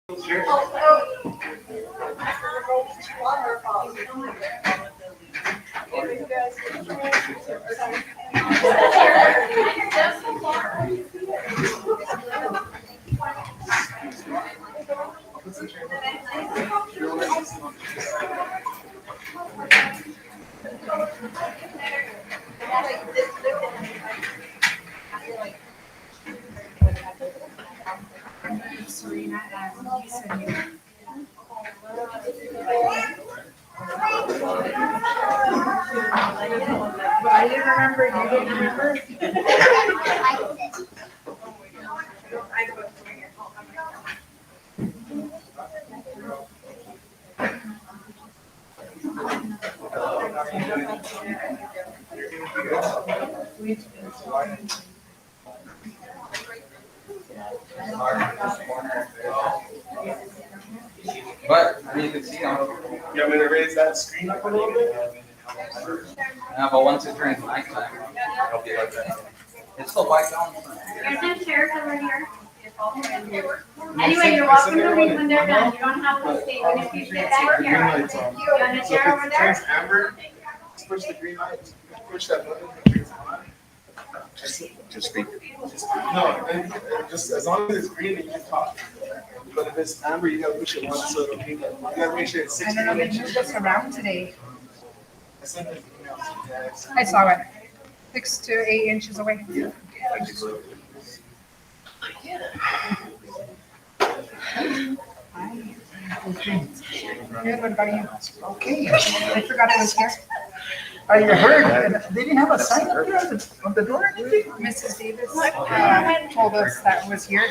But I didn't remember, you didn't remember? But I mean, you can see on. You want me to raise that screen up a little bit? Yeah, but once it turns nighttime, it'll be like that. It's still white down. There's some chairs over here. Anyway, you're welcome to leave when they're done. You don't have to stay. When if you sit back Green here. light's on. You want a So chair if over it there? turns amber, just push the green light, push that button. Just speak. No, and just as long as it's green, you can talk. But if it's amber, you gotta push it once, so it'll ping it. You gotta make sure it's I 16 don't know, they inches. moved us around today. I sent an email to you guys. I saw it. 6 to 8 inches away. Good, what about you? Okay. I forgot I was here. I heard, they didn't have a sign up there on the door or anything? Mrs. Davis told us that was here.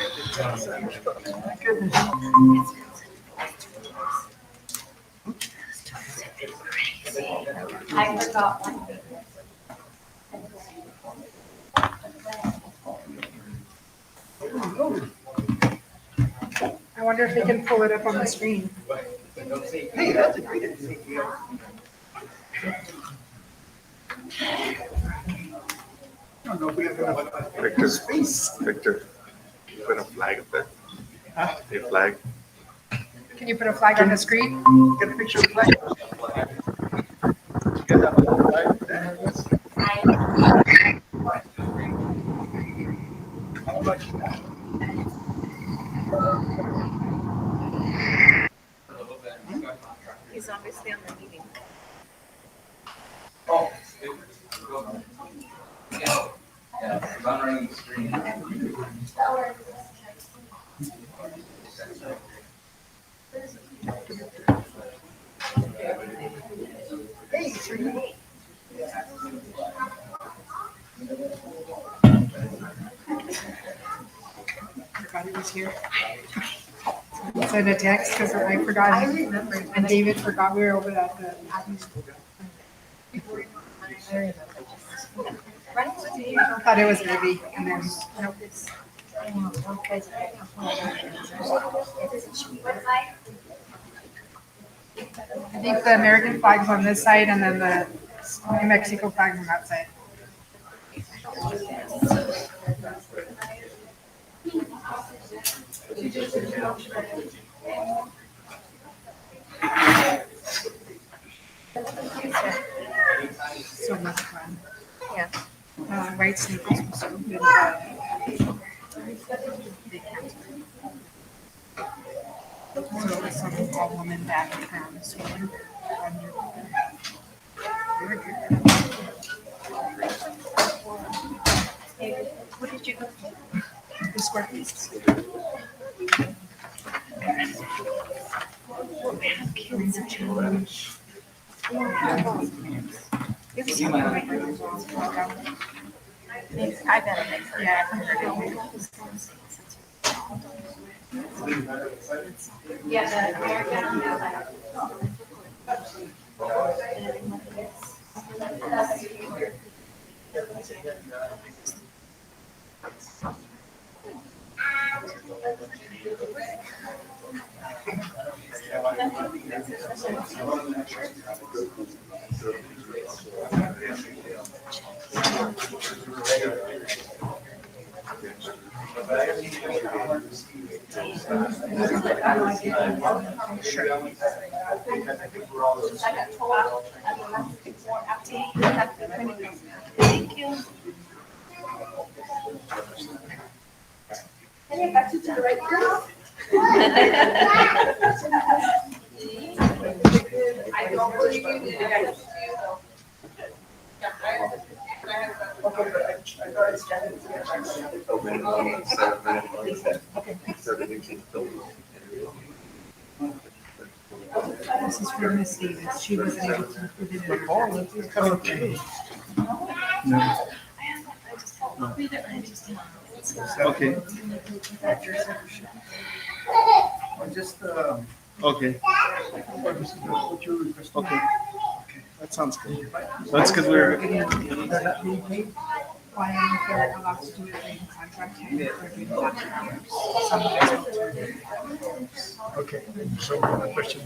I forgot one. I wonder if they can pull it up on the screen. Hey, that's a great idea. I don't know if we have enough Victor, space. Victor, put a flag up there. A flag. Can you put a flag on the screen? Get a picture of the flag. You got that one, right? He's obviously on the meeting. Oh. Yeah, yeah, I'm running the screen. Hey, sweetie. Forgot it was here. Send a text because I forgot. I remember. And David forgot we were over at the. I thought it was Libby and then, nope. I think the American flag's on this side and then the New Mexico flag's on that side. So much fun. Yeah. White sneakers was so good. So it was some all woman back from Sweden. What did you go for? The square pieces. I bet it makes her. Yeah, the American. Thank you. This is for Miss Davis. She wasn't able to include it in the call. Okay. Okay. Or just, Okay, what you request. okay. That sounds good. That's because we're, They're not being paid? Why are they allowed to do it in contract time or do not? Some guys will turn it. Okay, so my question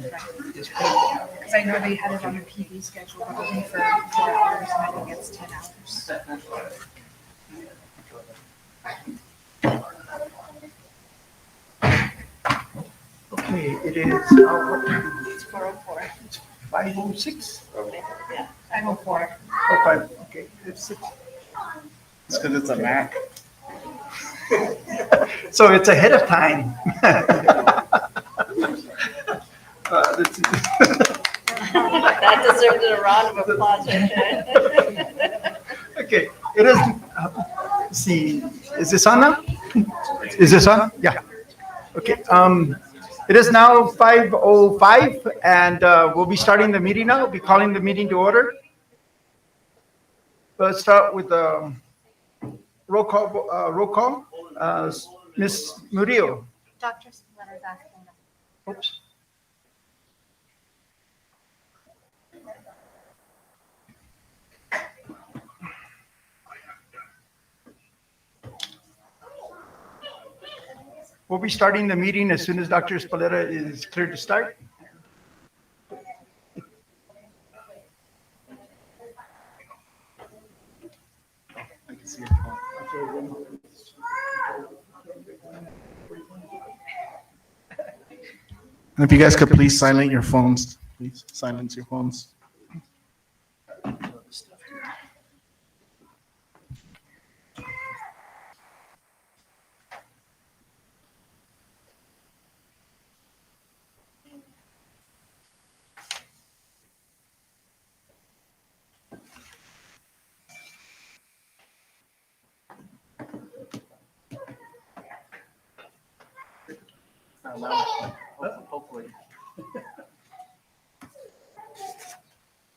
is paid. Because I know they had it on the PD schedule, but only for 4 hours, and I think it's 10 hours. Okay, it is, what time? It's 4:04. 5:06? Yeah. 5:04. Oh, 5, okay, it's 6. it's because it's a Mac. So it's ahead of time. Let's see. That deserved a round of applause right there. Okay, it is, let's see, is this on now? Is this on? Yeah. Okay, it is now 5:05 and we'll be starting the meeting now. We'll be calling the meeting to order. Let's start with the roll call. Ms. Murillo. Dr. Splitter's asking. Oops. We'll be starting the meeting as soon as Dr. Spaletta is cleared to start. I can see it. And if you guys could please silence your phones, please silence your phones.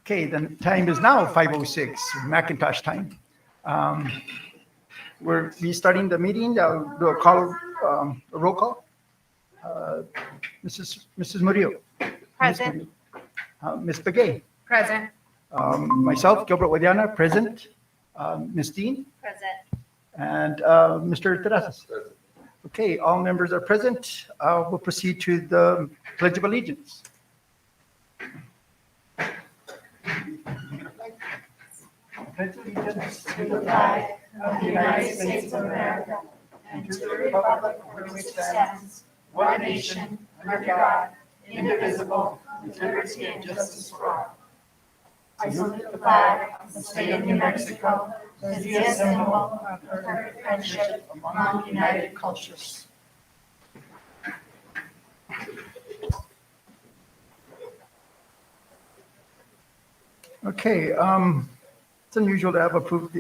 Okay, the time is now 5:06 Macintosh time. We're starting the meeting. I'll do a roll call. Mrs. Murillo. Present. Ms. Begay. Present. Myself, Gilbert Guadiana, present. Ms. Dean Present. and Mr. Terrazas. Okay, all members are present. We'll proceed to the Pledge of Allegiance. Pledge allegiance to the flag of the United States of America and to the republic for which it stands, one nation, under God, indivisible, with liberty and justice for all. I salute the flag of the state of New Mexico as the symbol of perfect friendship among united cultures. Okay, it's unusual to have approved.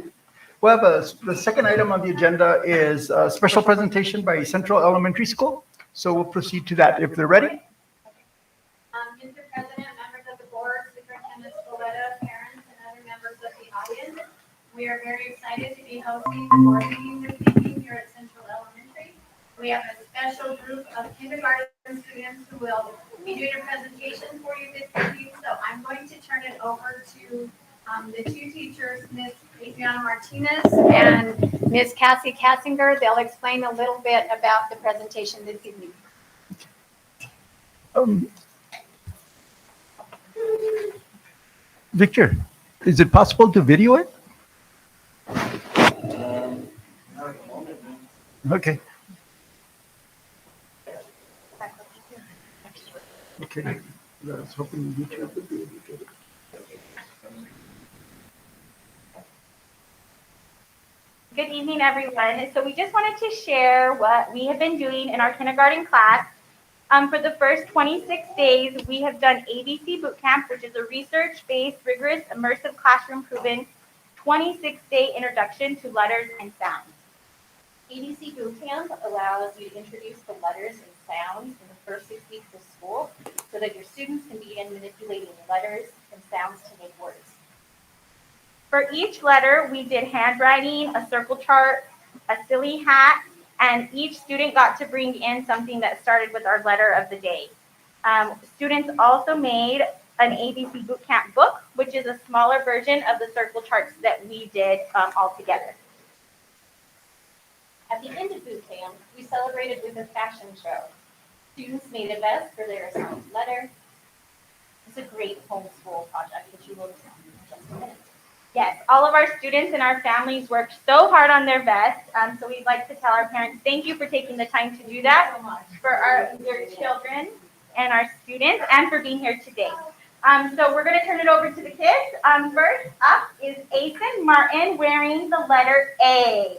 We'll have the second item on the agenda is a special presentation by Central Elementary School. So we'll proceed to that if they're ready. Mr. President, members of the board, Superintendent Evaluation, parents, and other members of the audience, we are very excited to be hosting the board meeting this evening here at Central Elementary. We have a special group of kindergarten students who will be doing a presentation for you this evening. So I'm going to turn it over to the two teachers, Ms. Adriana Martinez and Ms. Cassie Kassinger. They'll explain a little bit about the presentation this evening. Victor, is it possible to video it? Okay. Okay, I was hoping YouTube would be able to get it. Good evening, everyone. So we just wanted to share what we have been doing in our kindergarten class. For the first 26 days, we have done ABC Boot Camp, which is a research-based, rigorous, immersive, classroom-proven 26-day introduction to letters and sounds. ABC Boot Camp allows you to introduce the letters and sounds in the first 6 weeks of school so that your students can begin manipulating letters and sounds to make words. For each letter, we did handwriting, a circle chart, a silly hat, and each student got to bring in something that started with our letter of the day. Students also made an ABC Boot Camp book, which is a smaller version of the circle charts that we did all together. At the end of boot camp, we celebrated with a fashion show. Students made a vest for their assigned letter. It's a great homeschool project, which you will see in just a minute. Yes, all of our students and our families worked so hard on their vests, so we'd like to tell our parents, thank you for taking the time to do that for your children and our students, and for being here today. So we're going to turn it over to the kids. First up is Asen Martin wearing the letter A.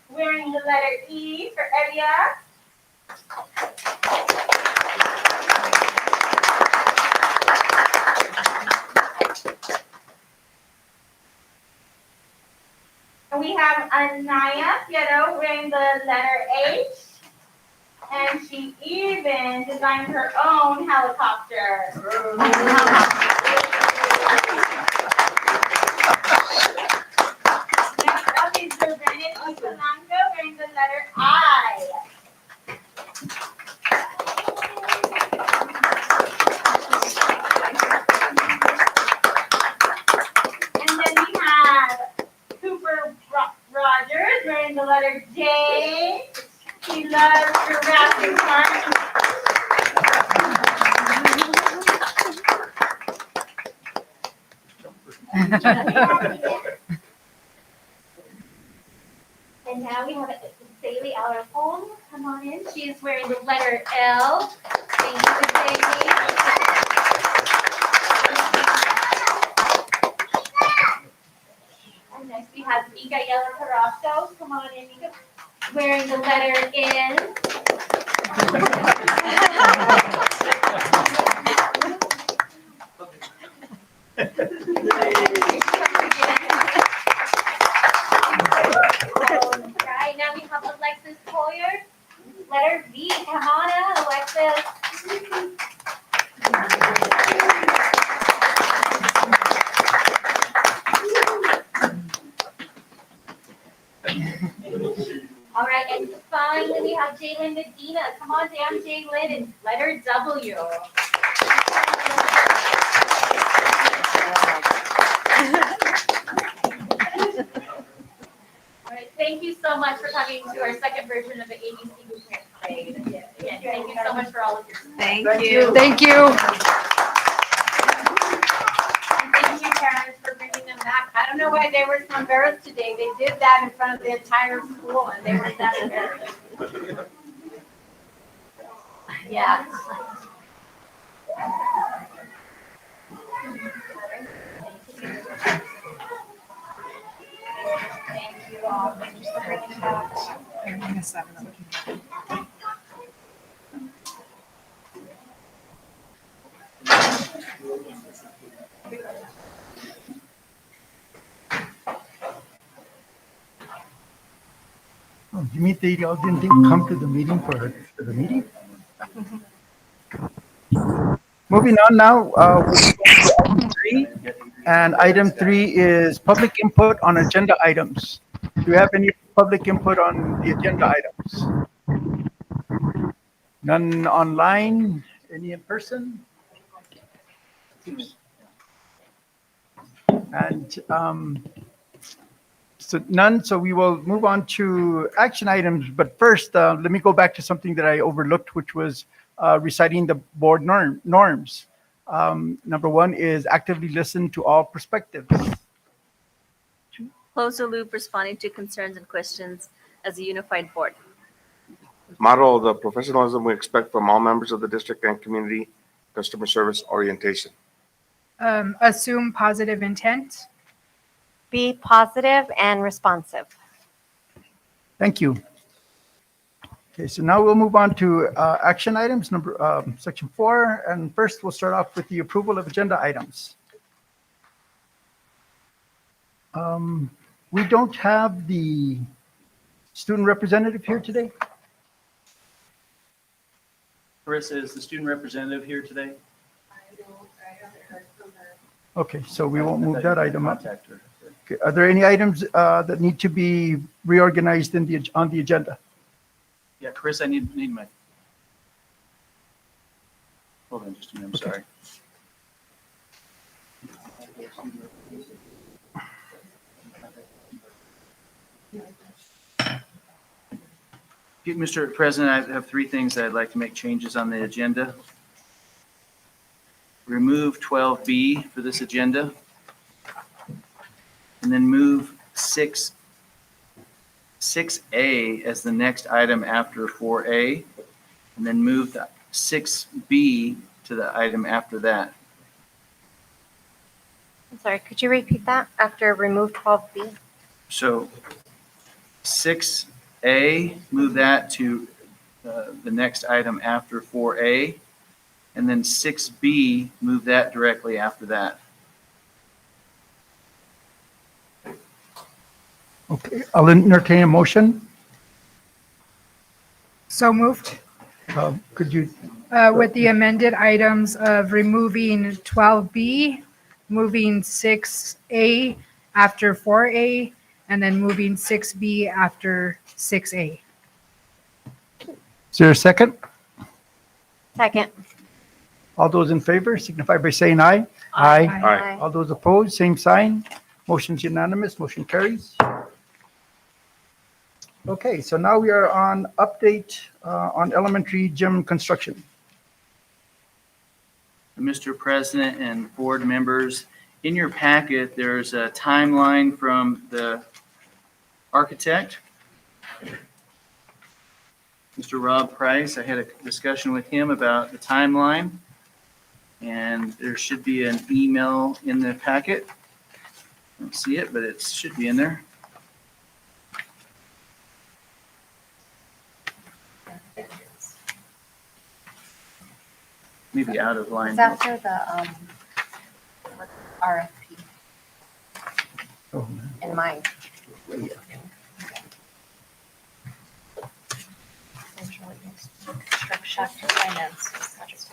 Wearing the letter E for Elia. And we have Anaya Piero wearing the letter H. And she even designed her own helicopter. Next up is Brennan Isolanco wearing the letter I. And then we have Cooper Rogers wearing the letter J. He loves Jurassic Park. And now we have Bailey Alrafon. Come on in. She is wearing the letter L. Thank you, Bailey. And next we have Miguel Carrasco. Come on in, Miguel. Wearing the letter N. Right, now we have Alexis Poyer. Letter V. Come on in, Alexis. All right, and finally we have Jalen Medina. Come on down, Jalen, and letter W. All right, thank you so much for coming to our second version of the ABC Boot Camp Parade. Again, thank you so much for all of your support. Thank you. Thank you. And thank you, parents, for bringing them back. I don't know why they were so embarrassed today. They did that in front of the entire school, and they weren't that embarrassed. Yeah. Thank you all. Thank you for bringing it back. I'm gonna miss that one. Oh, you mean they all didn't come to the meeting for the meeting? Moving on now, we're going to item 3. And item 3 is public input on agenda items. Do you have any public input on the agenda items? None online? Any in person? And so none, so we will move on to action items. But first, let me go back to something that I overlooked, which was reciting the board norms. Number one is actively listen to all perspectives. Close the loop, responding to concerns and questions as a unified board. Model the professionalism we expect from all members of the district and community customer service orientation. Assume positive intent. Be positive and responsive. Thank you. Okay, so now we'll move on to action items, section 4. And first, we'll start off with the approval of agenda items. We don't have the student representative here today. Carissa, is the student representative here today? Okay, so we won't move that item up. Contact her. Okay, are there any items that need to be reorganized on the agenda? Yeah, Chris, I need my. Hold on just a minute, I'm sorry. Mr. President, I have 3 things that I'd like to make changes on the agenda. Remove 12B for this agenda. And then move 6A as the next item after 4A. And then move 6B to the item after that. I'm sorry, could you repeat that after remove 12B? So 6A, move that to the next item after 4A. And then 6B, move that directly after that. Okay, I'll entertain a motion. So moved. Could you, With the amended items of removing 12B, moving 6A after 4A, and then moving 6B after 6A. is there a second? Second. All those in favor signify by saying aye. Aye. All those opposed, same sign. Motion's unanimous, motion carries. Okay, so now we are on update on elementary gym construction. Mr. President and board members, in your packet, there's a timeline from the architect, Mr. Rob Price. I had a discussion with him about the timeline, and there should be an email in the packet. I don't see it, but it should be in there. Maybe out of line. It's after the RFP Oh, in mine. Construction finance. Not just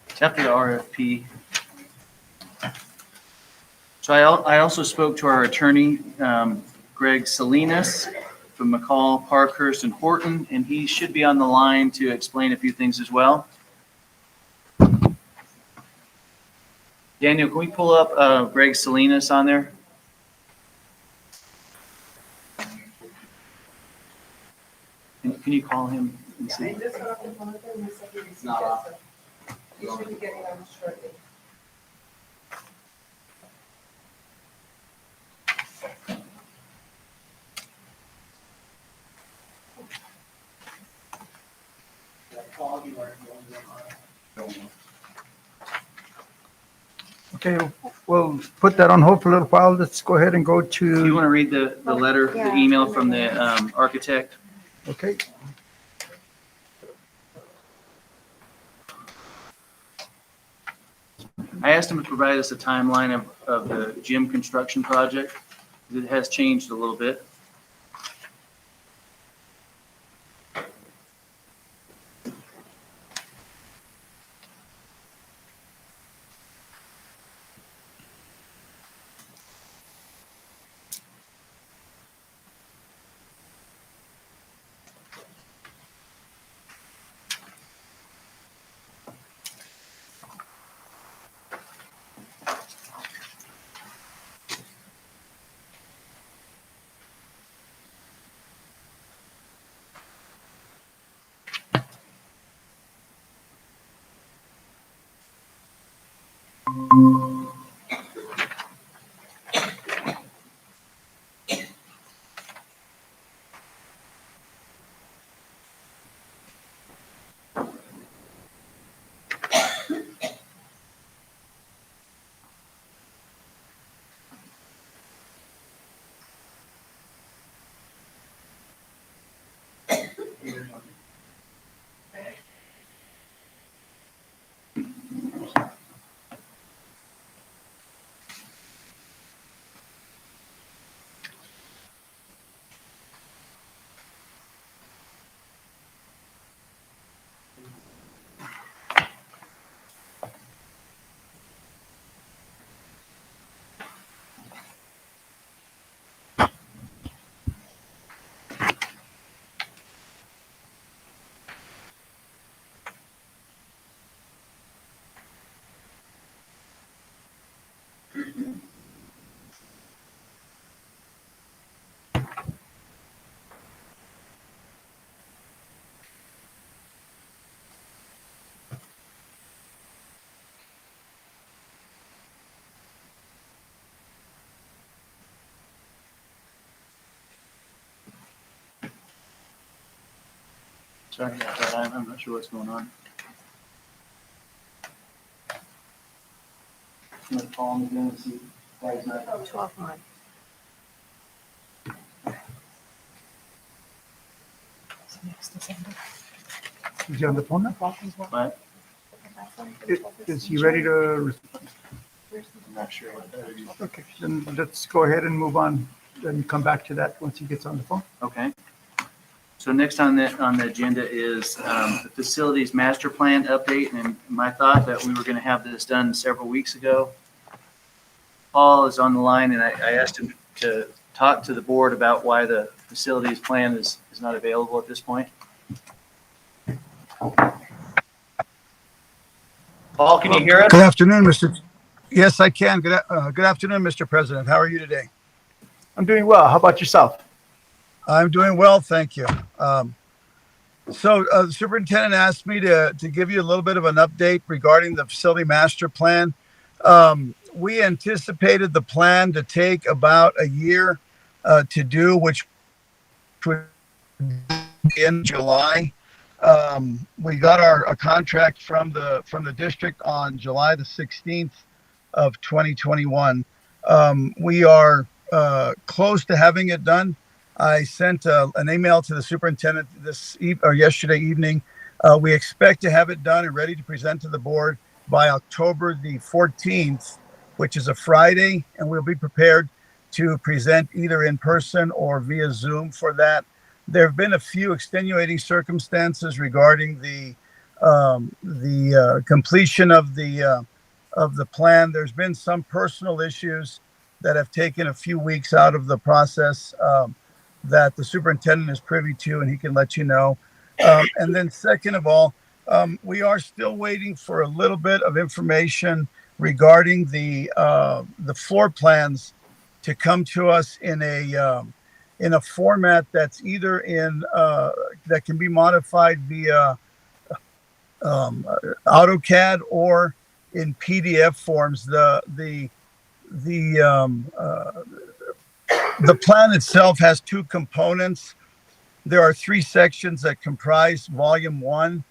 It's after the RFP. So I also spoke to our attorney, Greg Salinas from McCall, Parkhurst, and Horton, and he should be on the line to explain a few things as well. Daniel, can we pull up Greg Salinas on there? Can you call him and see? It's not off. You should be getting on shortly. okay, we'll put that on hold for a little while. Let's go ahead and go Do you to, want to read the letter, the email from the architect? okay. I asked him to provide us a timeline of the gym construction project. It has changed a little bit. Sorry about that. I'm not sure what's going on. I'm gonna call him again and see why he's not. 12 months. Is he on the phone now? What? Is he ready to? I'm not sure what that is. Okay, then let's go ahead and move on, then come back to that once he gets on the phone. Okay. So next on the agenda is the facilities master plan update, and my thought that we were going to have this done several weeks ago. Paul is on the line, and I asked him to talk to the board about why the facilities plan is not available at this point. Paul, can you hear us? Good afternoon, Mr. Yes, I can. Good afternoon, Mr. President. How are you today? I'm doing well. How about yourself? I'm doing well, thank you. The superintendent asked me to give you a little bit of an update regarding the facility master plan. We anticipated the plan to take about a year to do, which would be in July. We got a contract from the district on July the 16th of 2021. We are close to having it done. I sent an email to the superintendent yesterday evening. We expect to have it done and ready to present to the board by October the 14th, which is a Friday, and we'll be prepared to present either in person or via Zoom for that. There have been a few extenuating circumstances regarding the completion of the plan. There's been some personal issues that have taken a few weeks out of the process that the superintendent is privy to, and he can let you know. And then second of all, we are still waiting for a little bit of information regarding the floor plans to come to us in a format that's either that can be modified via AutoCAD or in PDF forms. The plan itself has two components. There are three sections that comprise volume 1,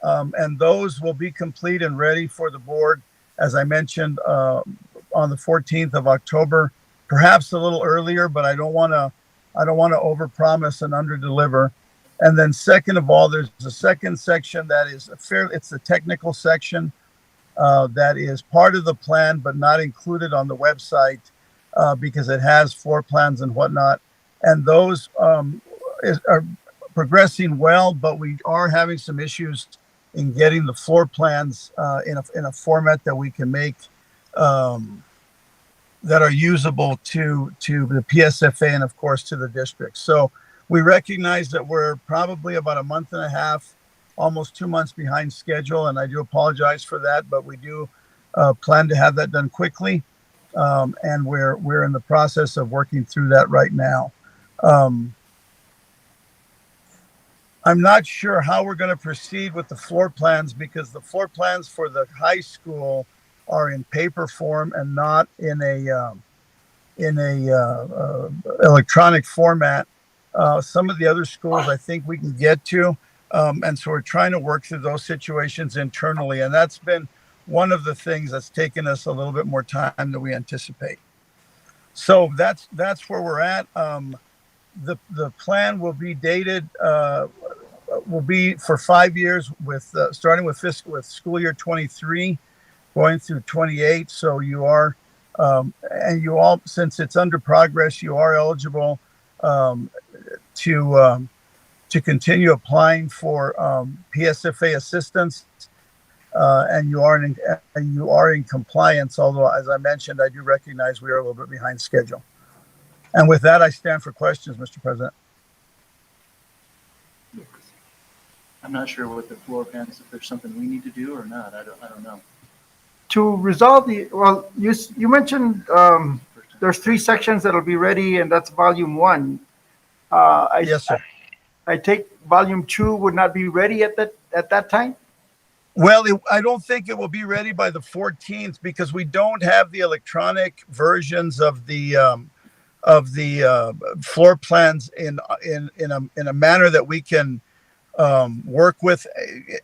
and those will be complete and ready for the board, as I mentioned, on the 14th of October, perhaps a little earlier, but I don't want to overpromise and underdeliver. And then second of all, there's a second section that is it's the technical section that is part of the plan, but not included on the website because it has floor plans and whatnot. And those are progressing well, but we are having some issues in getting the floor plans in a format that we can make that are usable to the PSFA and of course to the district. So we recognize that we're probably about a month and a half, almost 2 months behind schedule, and I do apologize for that, but we do plan to have that done quickly, and we're in the process of working through that right now. I'm not sure how we're going to proceed with the floor plans because the floor plans for the high school are in paper form and not in a electronic format. Some of the other schools I think we can get to, and so we're trying to work through those situations internally, and that's been one of the things that's taken us a little bit more time than we anticipate. So that's where we're at. The plan will be dated, will be for 5 years, with starting with school year 23, going through 28. So you are, and you all, since it's under progress, you are eligible to continue applying for PSFA assistance, and you are in compliance. Although, as I mentioned, I do recognize we are a little bit behind schedule. And with that, I stand for questions, Mr. President. I'm not sure what the floor plans, if there's something we need to do or not. I don't know. To resolve well, you mentioned there's 3 sections that'll be ready, and that's volume 1. Yes, sir. I take volume 2 would not be ready at that time? Well, I don't think it will be ready by the 14th because we don't have the electronic versions of the floor plans in a manner that we can work with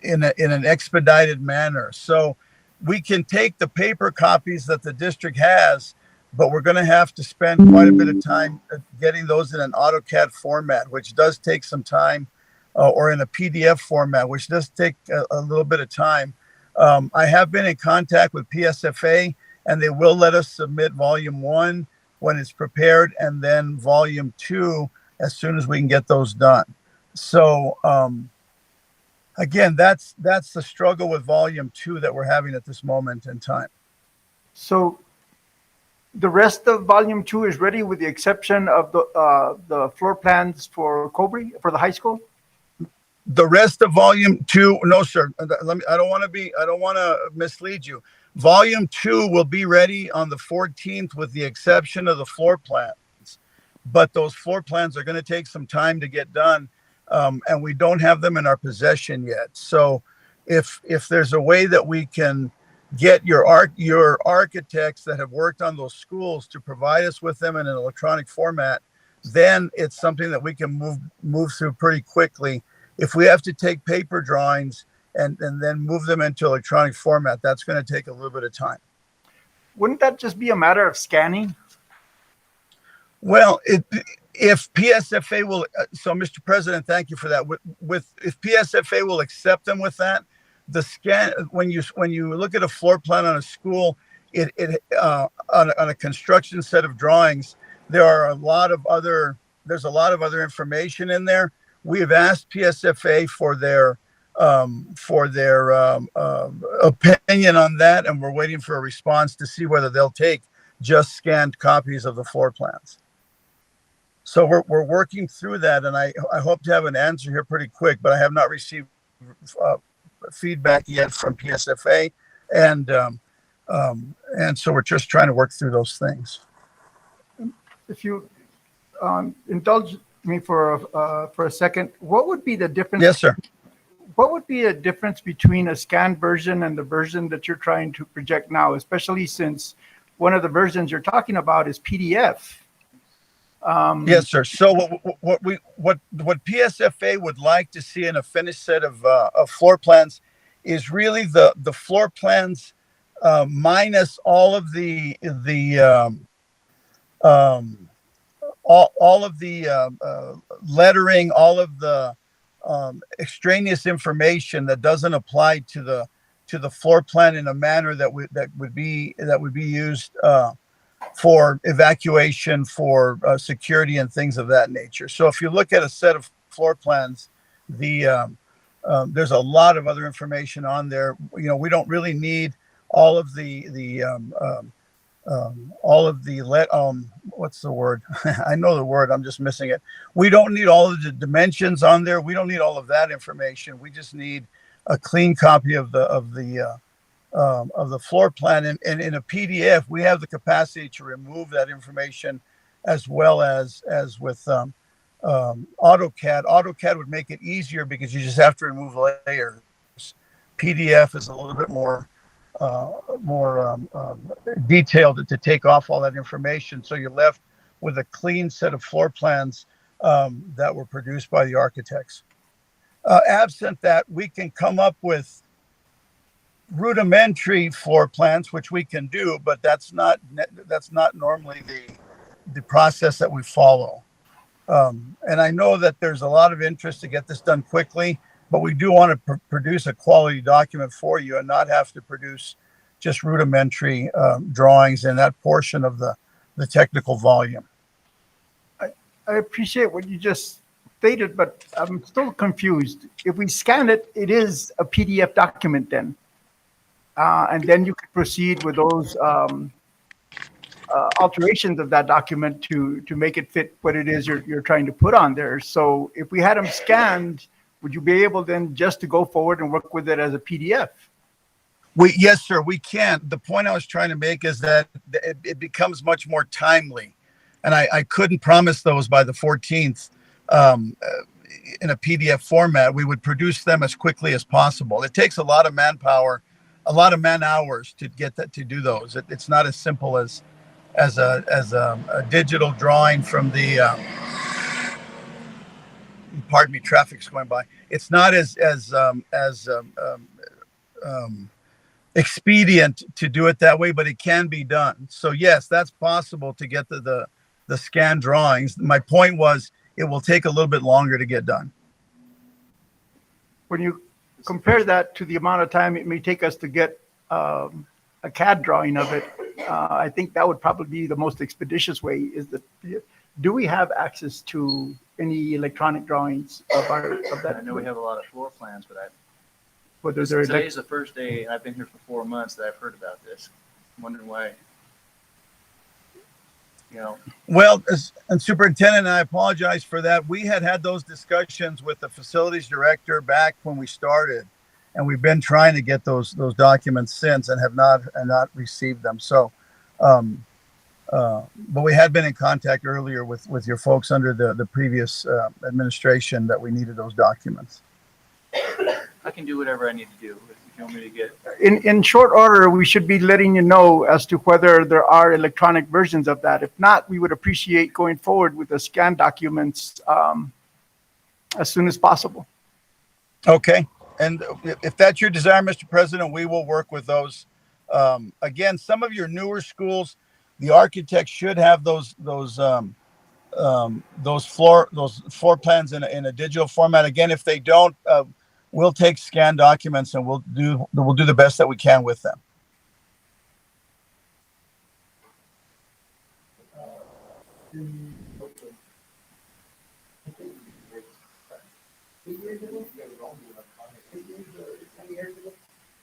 in an expedited manner. So we can take the paper copies that the district has, but we're going to have to spend quite a bit of time getting those in an AutoCAD format, which does take some time, or in a PDF format, which does take a little bit of time. I have been in contact with PSFA, and they will let us submit volume 1 when it's prepared, and then volume 2 as soon as we can get those done. So again, that's the struggle with volume 2 that we're having at this moment in time. So the rest of volume 2 is ready with the exception of the floor plans for Cobre, for the high school? The rest of volume 2, no, sir. I don't want to mislead you. Volume 2 will be ready on the 14th with the exception of the floor plans. But those floor plans are going to take some time to get done, and we don't have them in our possession yet. So if there's a way that we can get your architects that have worked on those schools to provide us with them in an electronic format, then it's something that we can move through pretty quickly. If we have to take paper drawings and then move them into electronic format, that's going to take a little bit of time. Wouldn't that just be a matter of scanning? Well, if PSFA will, so Mr. President, thank you for that. If PSFA will accept them with that, the scan, when you look at a floor plan on a school, on a construction set of drawings, there's a lot of other information in there. We have asked PSFA for their opinion on that, and we're waiting for a response to see whether they'll take just scanned copies of the floor plans. So we're working through that, and I hope to have an answer here pretty quick, but I have not received feedback yet from PSFA, and so we're just trying to work through those things. If you indulge me for a second, what would be the difference? Yes, sir. What would be a difference between a scanned version and the version that you're trying to project now, especially since one of the versions you're talking about is PDF? Yes, sir. So what PSFA would like to see in a finished set of floor plans is really the floor plans minus all of the lettering, all of the extraneous information that doesn't apply to the floor plan in a manner that would be used for evacuation, for security and things of that nature. So if you look at a set of floor plans, there's a lot of other information on there. You know, we don't really need all of what's the word? I know the word, I'm just missing it. We don't need all of the dimensions on there. We don't need all of that information. We just need a clean copy of the floor plan. And in a PDF, we have the capacity to remove that information as well as with AutoCAD. AutoCAD would make it easier because you just have to remove layers. PDF is a little bit more detailed to take off all that information. So you're left with a clean set of floor plans that were produced by the architects. Absent that, we can come up with rudimentary floor plans, which we can do, but that's not normally the process that we follow. And I know that there's a lot of interest to get this done quickly, but we do want to produce a quality document for you and not have to produce just rudimentary drawings in that portion of the technical volume. I appreciate what you just stated, but I'm still confused. If we scan it, it is a PDF document then. And then you could proceed with those alterations of that document to make it fit what it is you're trying to put on there. So if we had them scanned, would you be able then just to go forward and work with it as a PDF? Yes, sir, we can. The point I was trying to make is that it becomes much more timely. And I couldn't promise those by the 14th in a PDF format. We would produce them as quickly as possible. It takes a lot of manpower, a lot of man hours to get that, to do those. It's not as simple as a digital drawing from the pardon me, traffic's going by. It's not as expedient to do it that way, but it can be done. So yes, that's possible to get the scanned drawings. My point was, it will take a little bit longer to get done. When you compare that to the amount of time it may take us to get a CAD drawing of it, I think that would probably be the most expeditious way. Do we have access to any electronic drawings of that? I know we have a lot of floor plans, but Today's today's the first day I've been here for 4 months that I've heard about this. I'm wondering why. Well, and Superintendent, I apologize for that. We had those discussions with the facilities director back when we started, and we've been trying to get those documents since and have not received them. So, but we had been in contact earlier with your folks under the previous administration that we needed those documents. I can do whatever I need to do if you want me to get. In short order, we should be letting you know as to whether there are electronic versions of that. If not, we would appreciate going forward with the scanned documents as soon as possible. Okay. And if that's your desire, Mr. President, we will work with those. Again, some of your newer schools, the architects should have those floor plans in a digital format. Again, if they don't, we'll take scanned documents and we'll do the best that we can with them.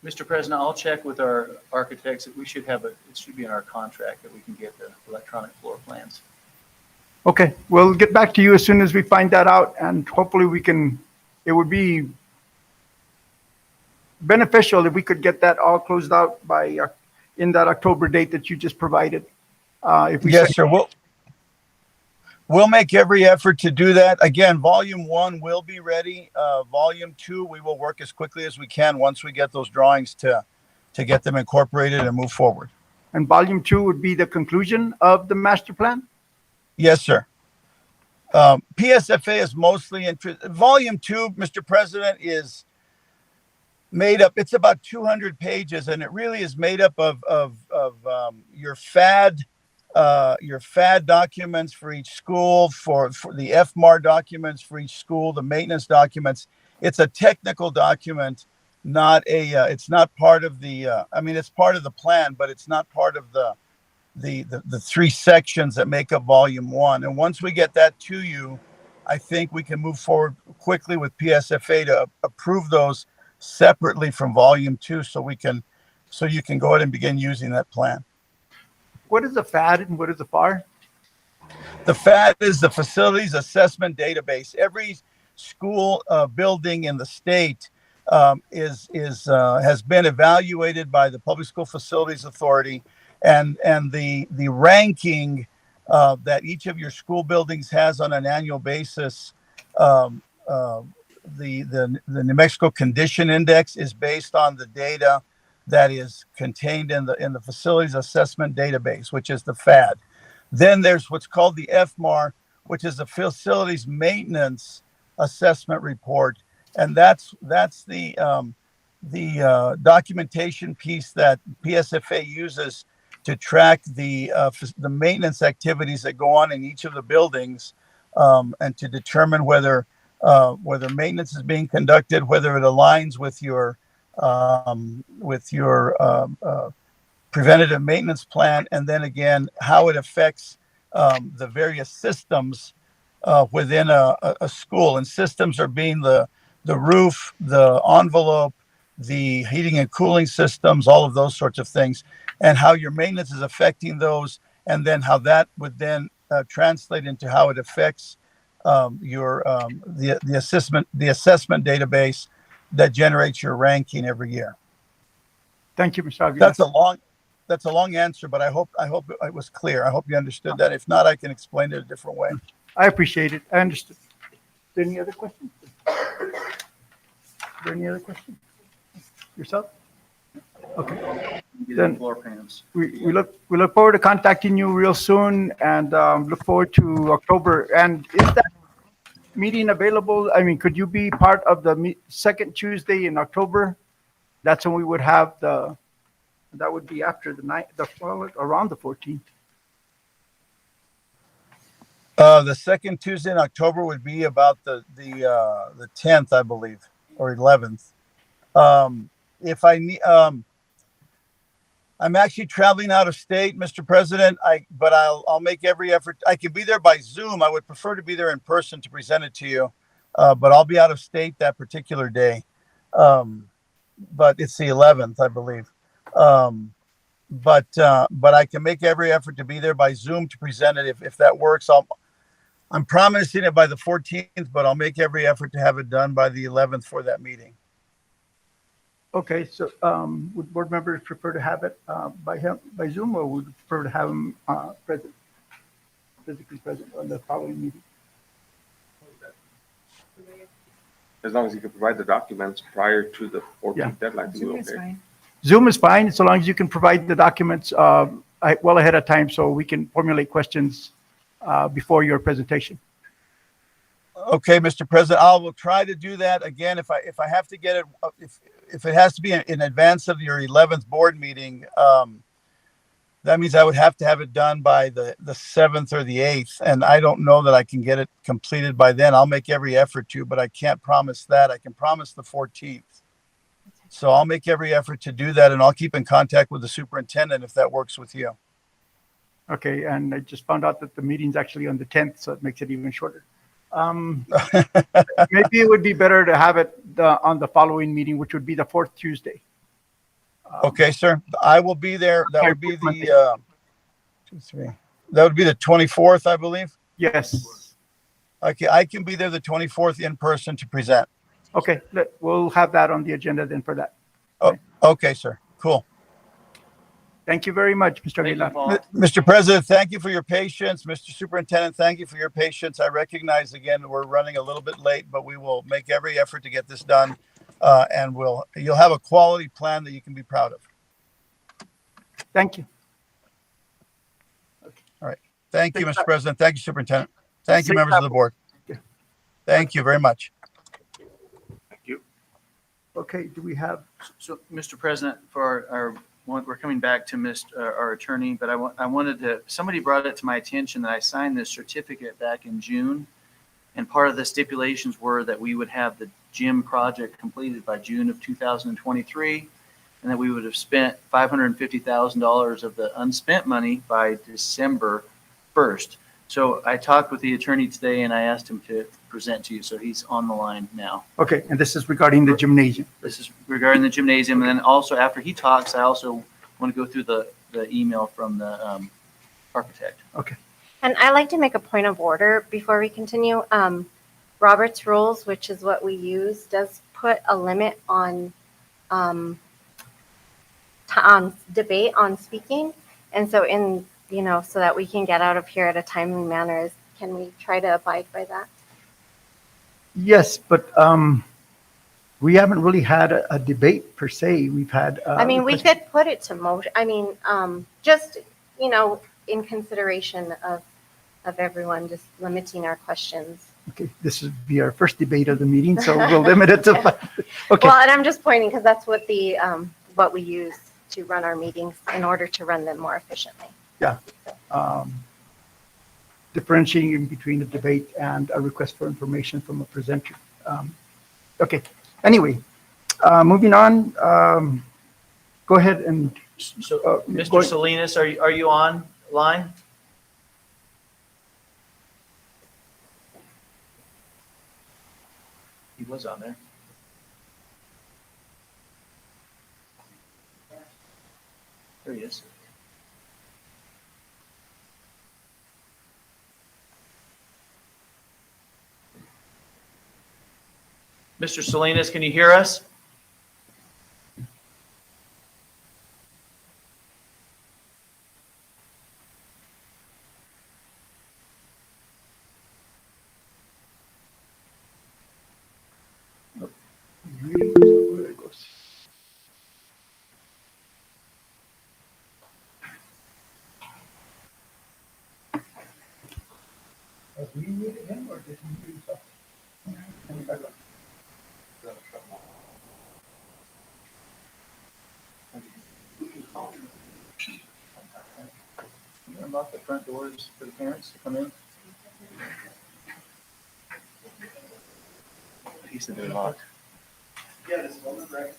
Mr. President, I'll check with our architects that we should have it should be in our contract that we can get the electronic floor plans. Okay, we'll get back to you as soon as we find that out, and hopefully it would be beneficial if we could get that all closed out in that October date that you just provided. Yes, sir. We'll make every effort to do that. Again, volume 1 will be ready. Volume 2, we will work as quickly as we can once we get those drawings to get them incorporated and move forward. And volume 2 would be the conclusion of the master plan? Yes, sir. PSFA is mostly interested. Volume 2, Mr. President, is made up. It's about 200 pages, and it really is made up of your FAD documents for each school, for the FMAR documents for each school, the maintenance documents. It's a technical document, not it's not part of the. It's part of the plan, but it's not part of the 3 sections that make up volume 1. And once we get that to you, I think we can move forward quickly with PSFA to approve those separately from volume 2, so you can go ahead and begin using that plan. What is the FAD and what is the FAR? The FAD is the Facilities Assessment Database. Every school building in the state has been evaluated by the Public School Facilities Authority, and the ranking that each of your school buildings has on an annual basis. The New Mexico Condition Index is based on the data that is contained in the facilities assessment database, which is the FAD. Then there's what's called the FMAR, which is the facilities maintenance assessment report, and that's the documentation piece that PSFA uses to track the maintenance activities that go on in each of the buildings, and to determine whether maintenance is being conducted, whether it aligns with your preventative maintenance plan, and then again how it affects the various systems within a school. And systems are being the roof, the envelope, the heating and cooling systems, all of those sorts of things, and how your maintenance is affecting those, and then how that would then translate into how it affects the assessment database that generates your ranking every year. Thank you, Mr. Aguilar. That's a long answer, but I hope it was clear. I hope you understood that. If not, I can explain it a different way. I appreciate it. I understood. Is there any other questions? Is there any other questions? Yourself? Okay. Then floor plans. we look forward to contacting you real soon, and look forward to October. And is that meeting available? I mean, could you be part of the second Tuesday in October? That's when we would have that would be after the night, around the 14th. The second Tuesday in October would be about the 10th, I believe, or 11th. If I need, I'm actually traveling out of state, Mr. President. But I'll make every effort. I can be there by Zoom. I would prefer to be there in person to present it to you, but I'll be out of state that particular day. But it's the 11th, I believe. But I can make every effort to be there by Zoom to present it. If that works, I'm promising it by the 14th, but I'll make every effort to have it done by the 11th for that meeting. Okay, so would board members prefer to have it by Zoom, or would prefer to have him physically present on the following meeting? As long as you can provide the documents prior to the 14th Yeah. deadline. Zoom is fine. Zoom is fine, so long as you can provide the documents well ahead of time, so we can formulate questions before your presentation. Okay, Mr. President, I will try to do that again. If I have to get it, if it has to be in advance of your 11th board meeting, that means I would have to have it done by the 7th or the 8th. And I don't know that I can get it completed by then. I'll make every effort to, but I can't promise that. I can promise the 14th. So I'll make every effort to do that, and I'll keep in contact with the superintendent if that works with you. Okay, and I just found out that the meeting's actually on the 10th, so it makes it even shorter. Maybe it would be better to have it on the following meeting, which would be the 4th Tuesday. Okay, sir. I will be there. That would be that would be the 24th, I believe. Yes. Okay, I can be there the 24th in person to present. Okay, we'll have that on the agenda then for that. Oh, okay, sir. Cool. Thank you very much, Mr. Aguilar. Mr. President, thank you for your patience. Mr. Superintendent, thank you for your patience. I recognize again we're running a little bit late, but we will make every effort to get this done, and you'll have a quality plan that you can be proud of. Thank you. All right. Thank you, Mr. President. Thank you, Superintendent. Thank you, members of the board. Thank you very much. Thank you. Okay, do we have? So, Mr. President, for we're coming back to our attorney, but I wanted to, somebody brought it to my attention that I signed this certificate back in June. And part of the stipulations were that we would have the gym project completed by June of 2023, and that we would have spent $550,000 of the unspent money by December 1st. So I talked with the attorney today, and I asked him to present to you. So he's on the line now. Okay, and this is regarding the gymnasium. This is regarding the gymnasium. And then also after he talks, I also want to go through the email from the architect. Okay. And I'd like to make a point of order before we continue. Robert's rules, which is what we use, does put a limit on debate on speaking. And so so that we can get out of here at a timely manner, can we try to abide by that? Yes, but we haven't really had a debate per se. We've had. I mean, we could put it to motion. I mean, just, in consideration of everyone, just limiting our questions. Okay, this would be our first debate of the meeting, so we'll limit it to 5. Okay. Well, and I'm just pointing because that's what what we use to run our meetings in order to run them more efficiently. Yeah. Differentiating between a debate and a request for information from a presenter. Okay. Anyway, moving on. Go ahead and. So, Mr. Salinas, are you on line? He was on there. There he is. Mr. Salinas, can you hear us? Unlock the front doors for the parents to come in. He said they're locked. Yeah, this woman, right?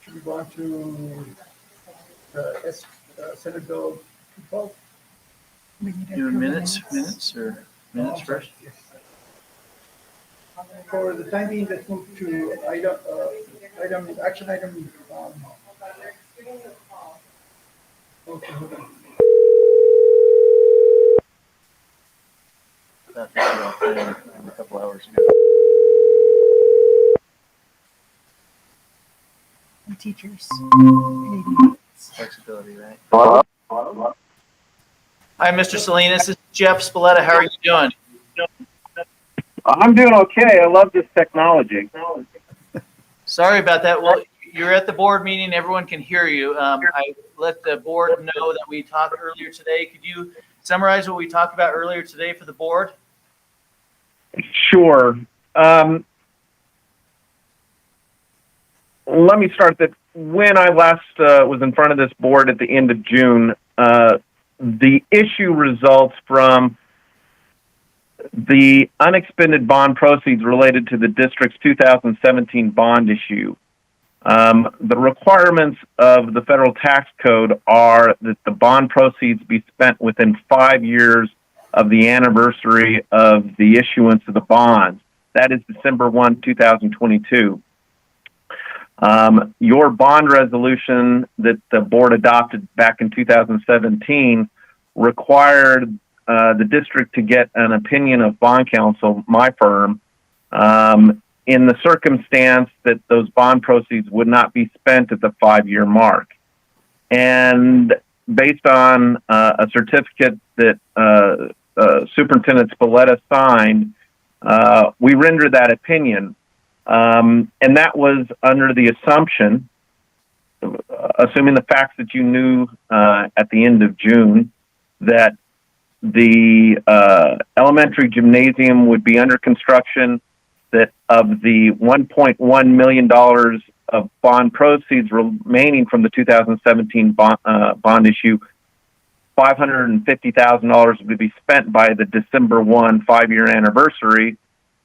Should we go on to Senate Bill 12? Do minutes or minutes first? For the time being, let's move to action item. Okay, hold on. That was all planned a couple hours ago. Teachers. Flexibility, right? Hi, Mr. Salinas. This is Jeff Spalletta. How are you doing? I'm doing okay. I love this technology. Sorry about that. Well, you're at the board meeting. Everyone can hear you. I let the board know that we talked earlier today. Could you summarize what we talked about earlier today for the board? Sure. Let me start that when I last was in front of this board at the end of June, the issue results from the unexpended bond proceeds related to the district's 2017 bond issue. The requirements of the federal tax code are that the bond proceeds be spent within 5 years of the anniversary of the issuance of the bonds. That is December 1, 2022. Your bond resolution that the board adopted back in 2017 required the district to get an opinion of bond counsel, my firm, in the circumstance that those bond proceeds would not be spent at the 5-year mark. And based on a certificate that Superintendent Spalletta signed, we rendered that opinion. And that was under the assumption, assuming the facts that you knew at the end of June, that the elementary gymnasium would be under construction, that of the $1.1 million of bond proceeds remaining from the 2017 bond issue, $550,000 would be spent by the December 1 5-year anniversary,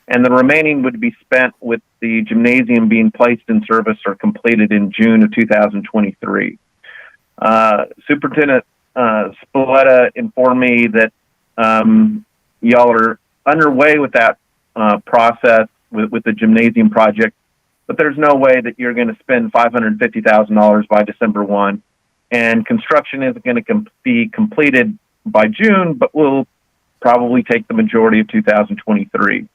and the remaining would be spent with the gymnasium being placed in service or completed in June of 2023. Superintendent Spalletta informed me that y'all are underway with that process with the gymnasium project, but there's no way that you're going to spend $550,000 by December 1, and construction isn't going to be completed by June, but will probably take the majority of 2023.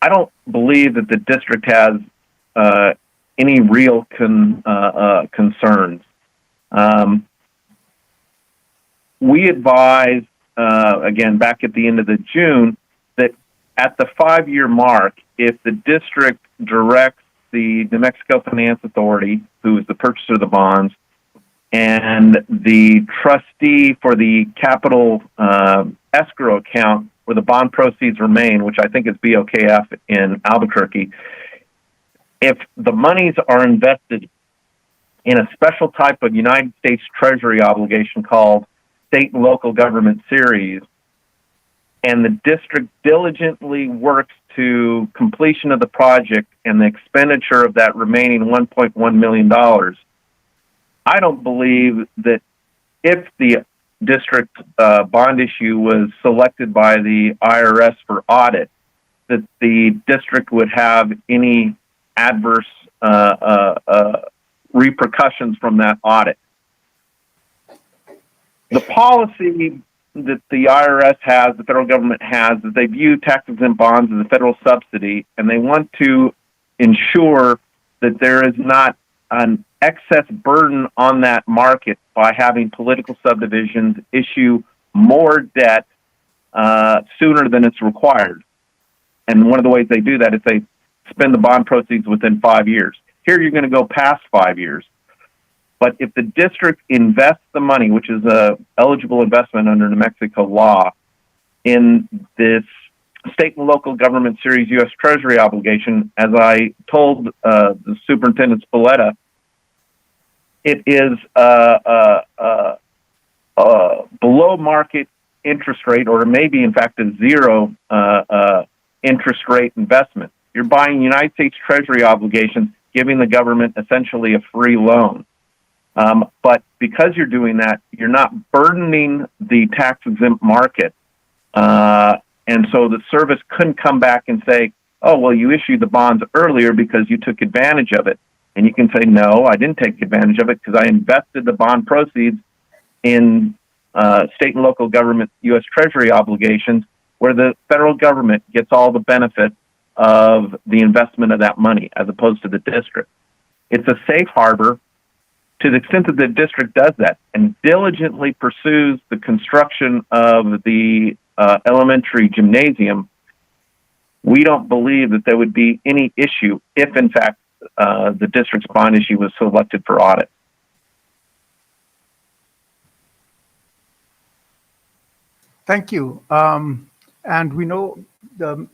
I don't believe that the district has any real concerns. We advised, again, back at the end of June, that at the 5-year mark, if the district directs the New Mexico Finance Authority, who is the purchaser of the bonds, and the trustee for the capital escrow account where the bond proceeds remain, which I think is BOKF in Albuquerque, if the monies are invested in a special type of United States Treasury obligation called State and Local Government Series, and the district diligently works to completion of the project and the expenditure of that remaining $1.1 million, I don't believe that if the district bond issue was selected by the IRS for audit, that the district would have any adverse repercussions from that audit. The policy that the IRS has, the federal government has, is they view tax-exempt bonds as a federal subsidy, and they want to ensure that there is not an excess burden on that market by having political subdivisions issue more debt sooner than it's required. And one of the ways they do that is they spend the bond proceeds within 5 years. Here you're going to go past 5 years. But if the district invests the money, which is a eligible investment under New Mexico law, in this state and local government series U.S. Treasury obligation, as I told the Superintendent Spalletta, it is below market interest rate, or maybe in fact a zero interest rate investment. You're buying United States Treasury obligations, giving the government essentially a free loan. But because you're doing that, you're not burdening the tax-exempt market. And so the service couldn't come back and say, oh, well, you issued the bonds earlier because you took advantage of it. And you can say, no, I didn't take advantage of it because I invested the bond proceeds in state and local government U.S. Treasury obligations, where the federal government gets all the benefit of the investment of that money as opposed to the district. It's a safe harbor to the extent that the district does that and diligently pursues the construction of the elementary gymnasium. We don't believe that there would be any issue if, in fact, the district's bond issue was selected for audit. Thank you. And we know the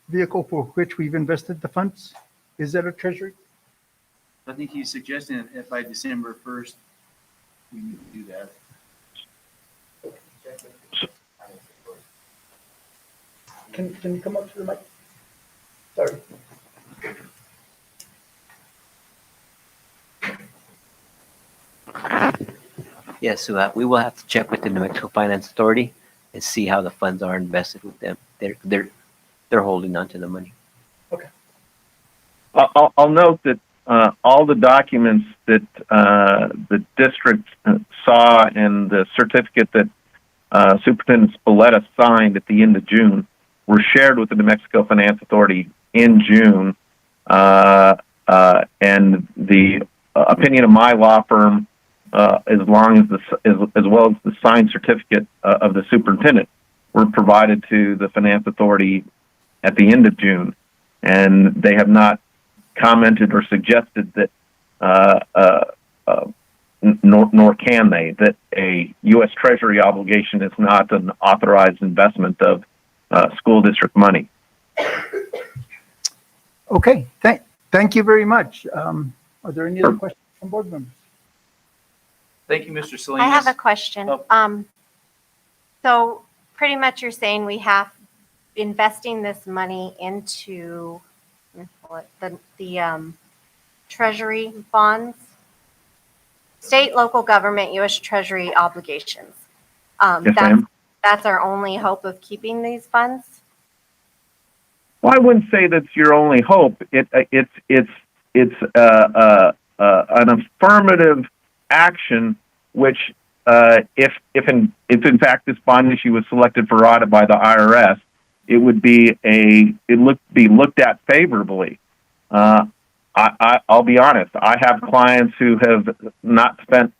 vehicle for which we've invested the funds. Is that a treasury? I think he's suggesting that by December 1st, we need to do that. Can you come up to the mic? Sorry. Yes, so we will have to check with the New Mexico Finance Authority and see how the funds are invested with them. They're holding on to the money. Okay. I'll note that all the documents that the district saw and the certificate that Superintendent Spalletta signed at the end of June were shared with the New Mexico Finance Authority in June, and the opinion of my law firm, as well as the signed certificate of the superintendent, were provided to the Finance Authority at the end of June, and they have not commented or suggested that, nor can they, that a U.S. Treasury obligation is not an authorized investment of school district money. Okay, thank you very much. Are there any other questions from board members? Thank you, Mr. Salinas. I have a question. Oh. So pretty much you're saying we have investing this money into the treasury bonds, state, local government, U.S. Treasury obligations. Yes, ma'am. That's our only hope of keeping these funds? Well, I wouldn't say that's your only hope. It's an affirmative action, which if in fact this bond issue was selected for audit by the IRS, it would be looked at favorably. I'll be honest. I have clients who have not spent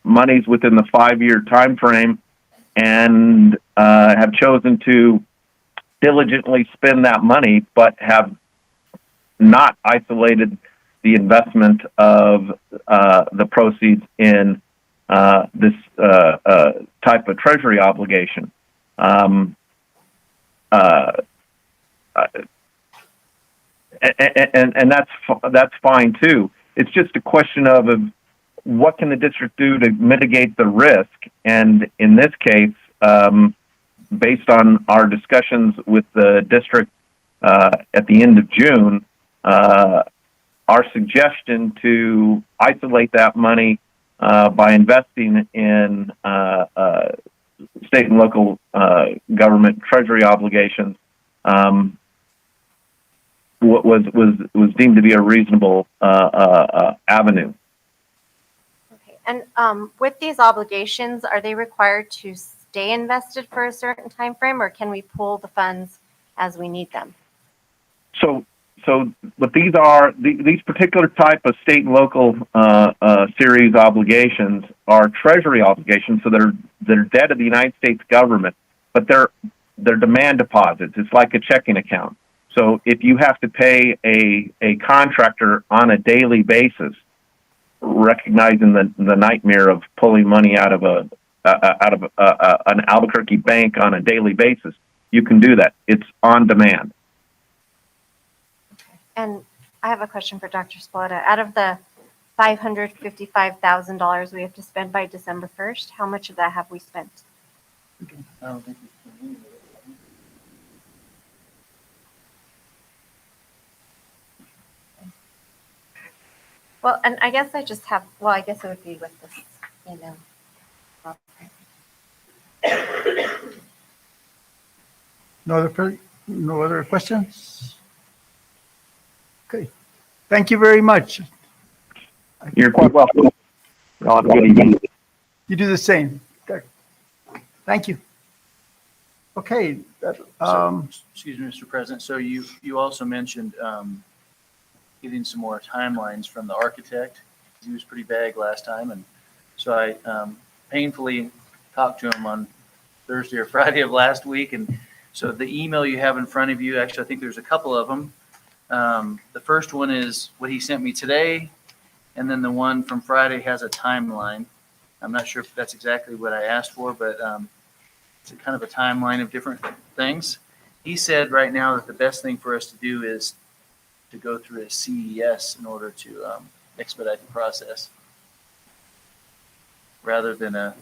monies within the 5-year time frame and have chosen to diligently spend that money, but have not isolated the investment of the proceeds in this type of treasury obligation. And that's fine too. It's just a question of what can the district do to mitigate the risk. And in this case, based on our discussions with the district at the end of June, our suggestion to isolate that money by investing in state and local government treasury obligations was deemed to be a reasonable avenue. Okay. And with these obligations, are they required to stay invested for a certain time frame, or can we pull the funds as we need them? So what these are, these particular type of state and local series obligations are treasury obligations, so they're debt of the United States government, but they're demand deposits. It's like a checking account. So if you have to pay a contractor on a daily basis, recognizing the nightmare of pulling money out of an Albuquerque bank on a daily basis, you can do that. It's on demand. And I have a question for Dr. Spoletta. Out of the $555,000 we have to spend by December 1st, how much of that have we spent? I don't think it's Well, and I guess I just have, well, I guess it would be with this email. No other questions? Okay. Thank you very much. You're quite welcome. Have a good evening. You do the same. Okay. Thank you. Okay. Excuse me, Mr. President. So you also mentioned getting some more timelines from the architect. He was pretty vague last time, and so I painfully talked to him on Thursday or Friday of last week. And so the email you have in front of you, actually, I think there's a couple of them. The first one is what he sent me today, and then the one from Friday has a timeline. I'm not sure if that's exactly what I asked for, but it's a kind of a timeline of different things. He said right now that the best thing for us to do is to go through a CES in order to expedite the process, rather than a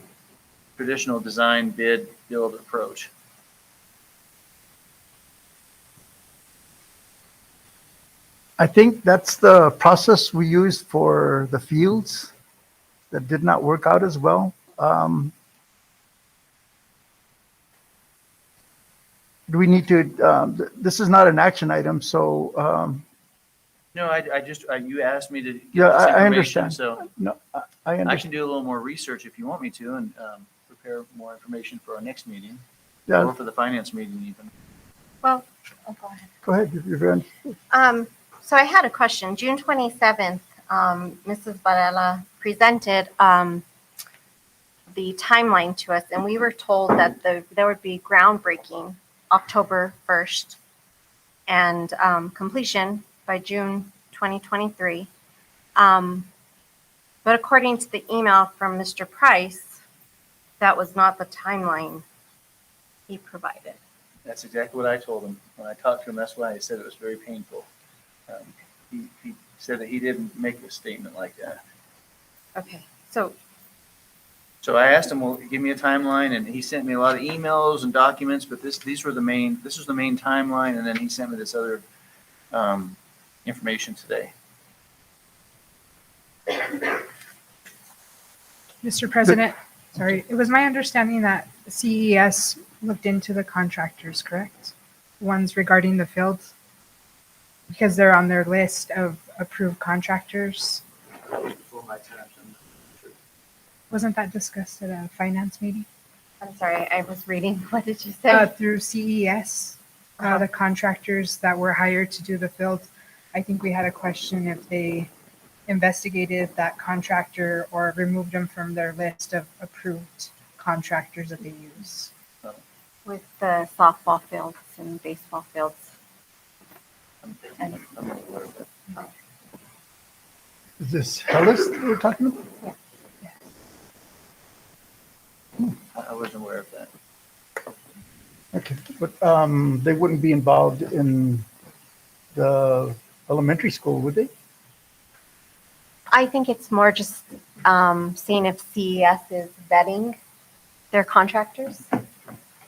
traditional design, bid, build approach. I think that's the process we used for the fields that did not work out as well. Do we need to, this is not an action item, so. No, you asked me to get Yeah, this I information, understand. so No, I I understand. can do a little more research if you want me to, and prepare more information for our next meeting, Yeah, or for the finance meeting even. Well, go ahead. go ahead. You're very. So I had a question. June 27th, Mrs. Varela presented the timeline to us, and we were told that there would be groundbreaking October 1st and completion by June 2023. But according to the email from Mr. Price, that was not the timeline he provided. That's exactly what I told him. When I talked to him, that's why I said it was very painful. He said that he didn't make a statement like that. Okay, so So I asked him, well, give me a timeline, and he sent me a lot of emails and documents, but this was the main timeline, and then he sent me this other information today. Mr. President, sorry, it was my understanding that CES looked into the contractors, correct? Ones regarding the fields? Because they're on their list of approved contractors. That was before my time, so I'm not sure. Wasn't that discussed at a finance meeting? I'm sorry, I was reading. What did you say? Through CES, the contractors that were hired to do the field, I think we had a question if they investigated that contractor or removed them from their list of approved contractors that they use. With the softball fields and baseball fields. And Is this Hellas that we're talking about? I wasn't aware of that. Okay, but they wouldn't be involved in the elementary school, would they? I think it's more just seeing if CES is vetting their contractors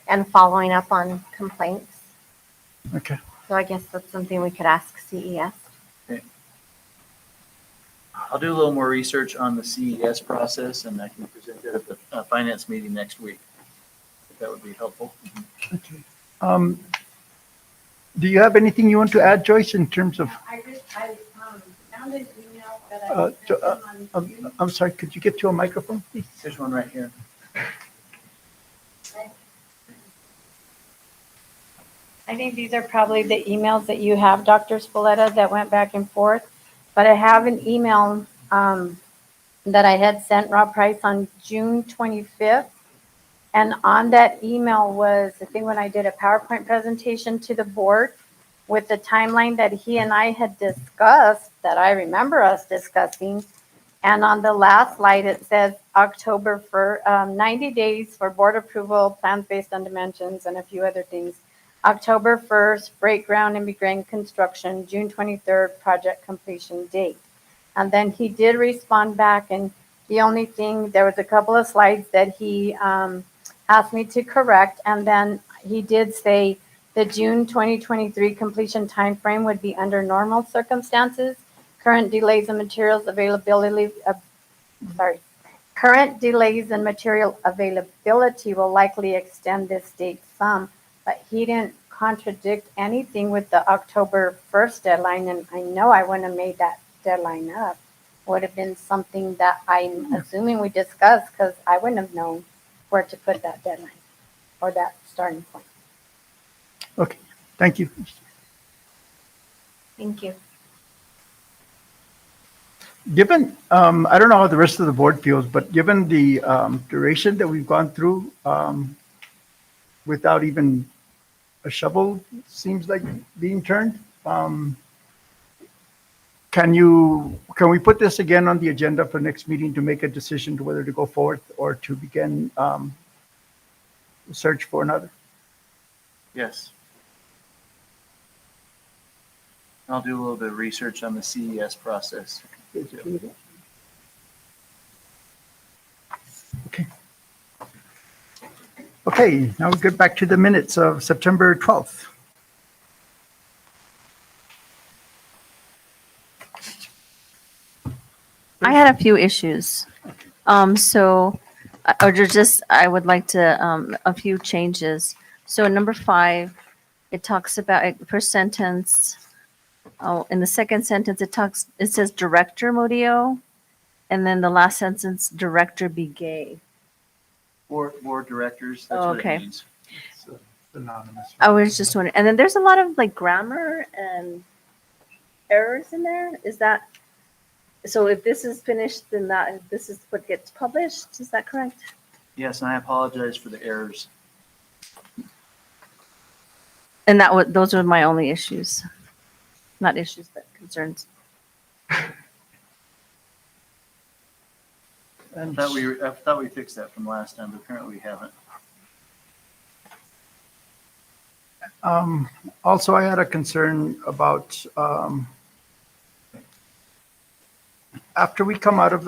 and following up on complaints. Okay. So I guess that's something we could ask CES. I'll do a little more research on the CES process and I can present it at the finance meeting next week. If that would be helpful. Okay. Do you have anything you want to add, Joyce, in terms of? I found an email that I I'm sorry, could you get to a microphone, please? There's one right here. I think these are probably the emails that you have, Dr. Spoletta, that went back and forth. But I have an email that I had sent Rob Price on June 25th. And on that email was, I think when I did a PowerPoint presentation to the board with the timeline that he and I had discussed, that I remember us discussing. And on the last slide, it says October for 90 days for board approval, plans based on dimensions and a few other things. October 1st, break ground and begin construction, June 23rd, project completion date. And then he did respond back, and the only thing, there was a couple of slides that he asked me to correct, and then he did say the June 2023 completion timeframe would be under normal circumstances. Current delays in materials availability, current delays in material availability will likely extend this date some. But he didn't contradict anything with the October 1st deadline, and I know I wouldn't have made that deadline up. Would have been something that I'm assuming we discussed, because I wouldn't have known where to put that deadline or that starting point. Okay, thank you. Thank you. Given, I don't know how the rest of the board feels, but given the duration that we've gone through without even a shovel seems like being turned, can we put this again on the agenda for next meeting to make a decision to whether to go forward or to begin search for another? Yes. I'll do a little bit of research on the CES process. Okay. Okay, now we get back to the minutes of September 12th. I had a few issues. I would like to, a few changes. So number 5, it talks about, first sentence, in the second sentence, it says Director Murillo, and then the last sentence, Director Begay. Board directors, that's Oh, what okay. it means. It's anonymous. I was just wondering, and then there's a lot of like grammar and errors in there. Is that, so if this is finished, then this is what gets published, is that correct? Yes, and I apologize for the errors. And those were my only issues. Not issues, but concerns. I thought we fixed that from last time, but apparently we haven't. Also, I had a concern about after we come out of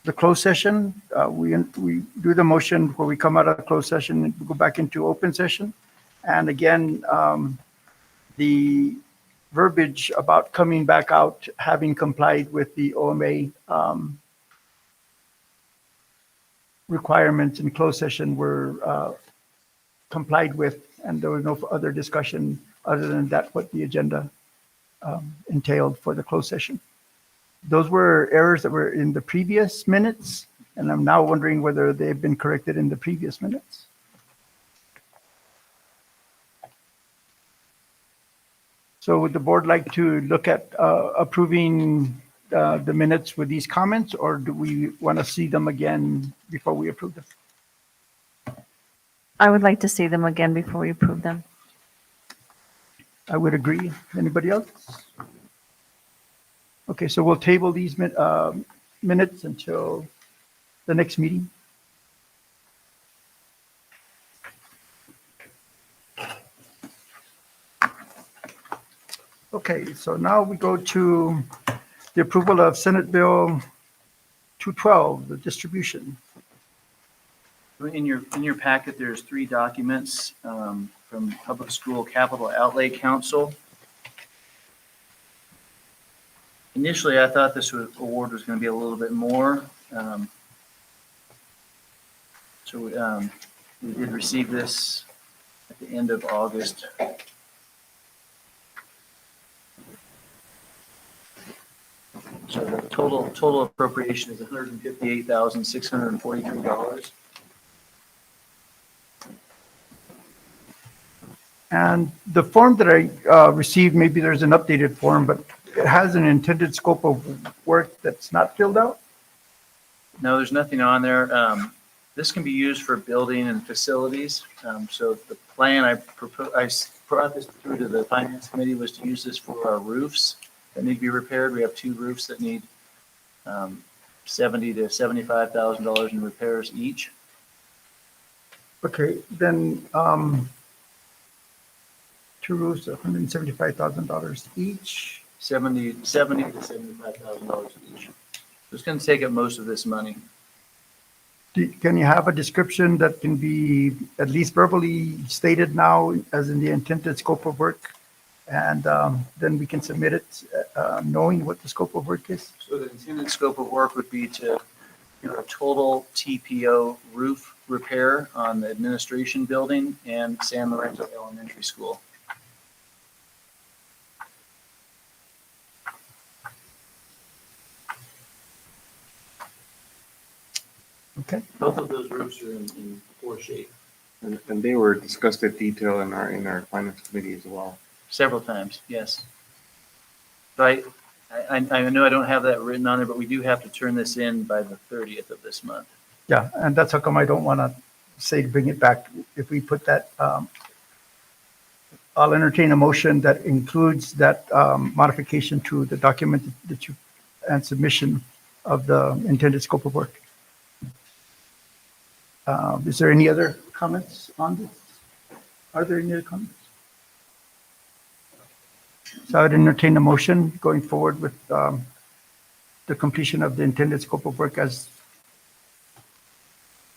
the closed session, we do the motion where we come out of the closed session and go back into open session. And again, the verbiage about coming back out, having complied with the OMA requirements in closed session were complied with, and there was no other discussion other than that what the agenda entailed for the closed session. Those were errors that were in the previous minutes, And I'm now wondering whether they've been corrected in the previous minutes. So would the board like to look at approving the minutes with these comments, or do we want to see them again before we approve them? I would like to see them again before we approve them. I would agree. Anybody else? Okay, so we'll table these minutes until the next meeting. Okay, so now we go to the approval of Senate Bill 212, the distribution. In your packet, there's 3 documents from Public School Capital Outlay Council. Initially, I thought this award was going to be a little bit more. So we did receive this at the end of August. So the total appropriation is $158,643. And the form that I received, maybe there's an updated form, but it has an intended scope of work that's not filled out. No, there's nothing on there. This can be used for building and facilities. So the plan I brought this through to the Finance Committee was to use this for our roofs that need to be repaired. We have 2 roofs that need $70,000 to $75,000 in repairs each. Okay, then 2 roofs, $175,000 each. $70,000 to $75,000 each. So it's going to take up most of this money. Can you have a description that can be at least verbally stated now as in the intended scope of work? And then we can submit it knowing what the scope of work is. So the intended scope of work would be to do a total TPO roof repair on the administration building and San Lorenzo Elementary School. Okay. Both of those roofs are in poor shape. And they were discussed in detail in our finance committee as well. Several times, yes. So I know I don't have that written on there, but we do have to turn this in by the 30th of this month. Yeah, and that's how come I don't want to say to bring it back. If we put that, I'll entertain a motion that includes that modification to the document that you and submission of the intended scope of work. Is there any other comments on this? Are there any other comments? So I would entertain a motion going forward with the completion of the intended scope of work as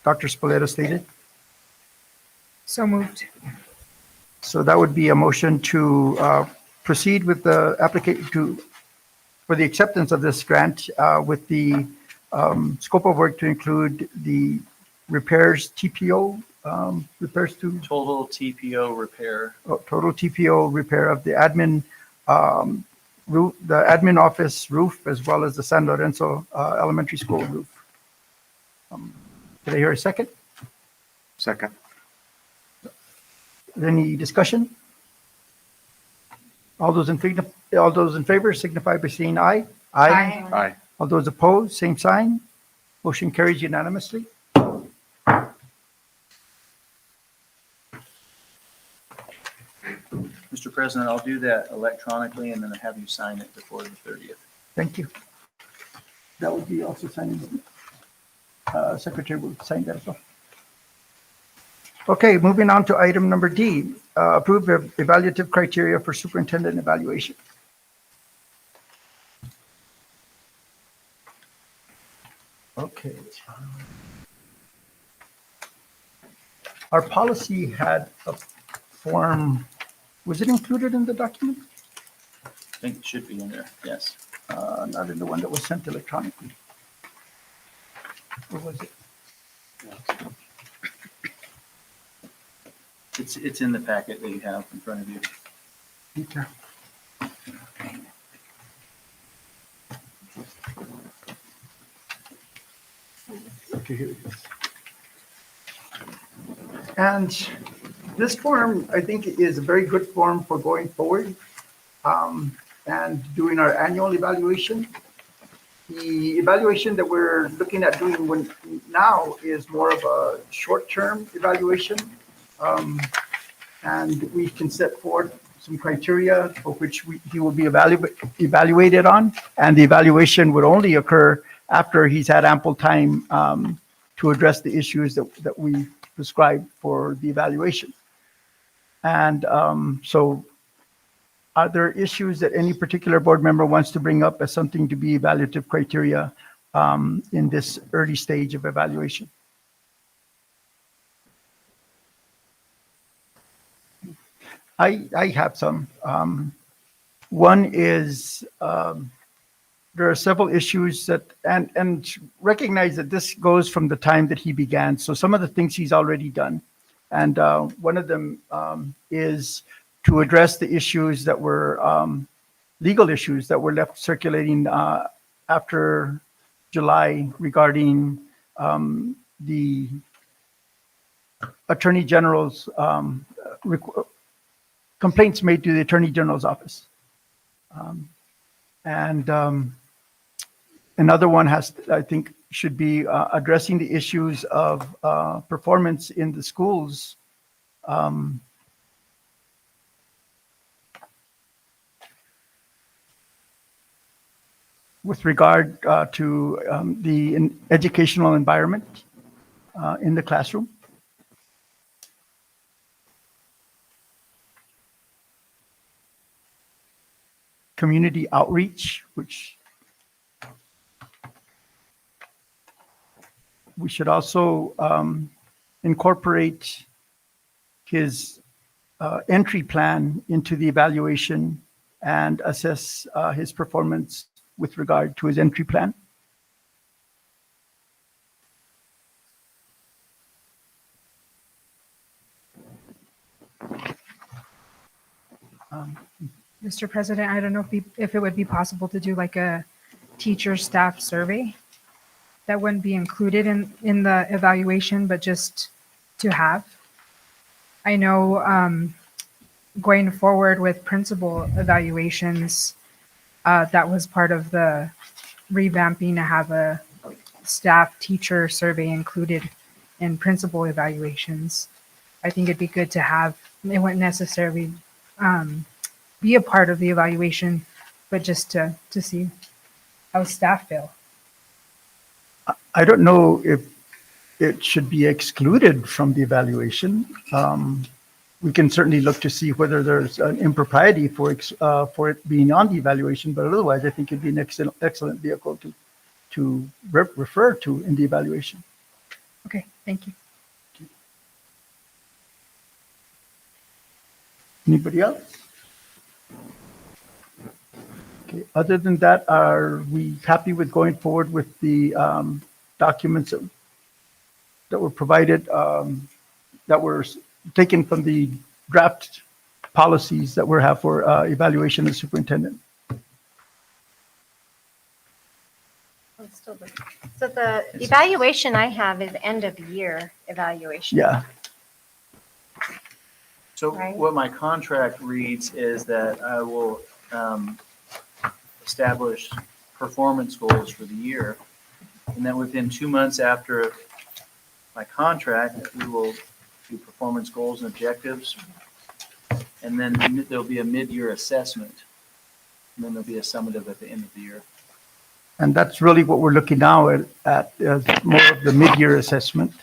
Dr. Spoleto stated. So moved. So that would be a motion to proceed with the application for the acceptance of this grant with the scope of work to include the repairs TPO repairs to Total TPO repair. total TPO repair of the admin roof, the admin office roof, as well as the San Lorenzo Elementary School roof. Did I hear a second? Second. Any discussion? All those in favor signify by saying aye. Aye. Aye. All those opposed, same sign. Motion carries unanimously. Mr. President, I'll do that electronically and then have you sign it before the 30th. Thank you. That would be also signing. Secretary will sign that as well. Okay, moving on to item number D, approve evaluative criteria for superintendent evaluation. Okay. Our policy had a form, was it included in the document? I think it should be in there, yes. Not in the one that was sent electronically. Or was it? It's in the packet that you have in front of you. Okay. Okay, here it is. And this form, I think, is a very good form for going forward and doing our annual evaluation. The evaluation that we're looking at doing now is more of a short-term evaluation. And we can set forth some criteria for which he will be evaluated on. And the evaluation would only occur after he's had ample time to address the issues that we prescribed for the evaluation. And so are there issues that any particular board member wants to bring up as something to be evaluative criteria in this early stage of evaluation? I have some. One is there are several issues that, and recognize that this goes from the time that he began. So some of the things he's already done. And one of them is to address the issues that were legal issues that were left circulating after July regarding the Attorney General's complaints made to the Attorney General's office. Another one I think, should be addressing the issues of performance in the schools. With regard to the educational environment in the classroom. Community outreach, which we should also incorporate his entry plan into the evaluation and assess his performance with regard to his entry plan. Mr. President, I don't know if it would be possible to do like a teacher staff survey that wouldn't be included in the evaluation, but just to have. I know going forward with principal evaluations, that was part of the revamping to have a staff teacher survey included in principal evaluations. I think it'd be good to have, it wouldn't necessarily be a part of the evaluation, but just to see how staff feel. I don't know if it should be excluded from the evaluation. We can certainly look to see whether there's an impropriety for it being on the evaluation, but otherwise I think it'd be an excellent vehicle to refer to in the evaluation. Okay, thank you. Anybody else? Okay, other than that, are we happy with going forward with the documents that were provided, that were taken from the draft policies that we have for evaluation of superintendent? So the evaluation I have is end of year evaluation. Yeah. So Right. what my contract reads is that I will establish performance goals for the year. And then within 2 months after my contract, we will do performance goals and objectives. And then there'll be a mid-year assessment. And then there'll be a summative at the end of the year. And that's really what we're looking now at more of the mid-year assessment.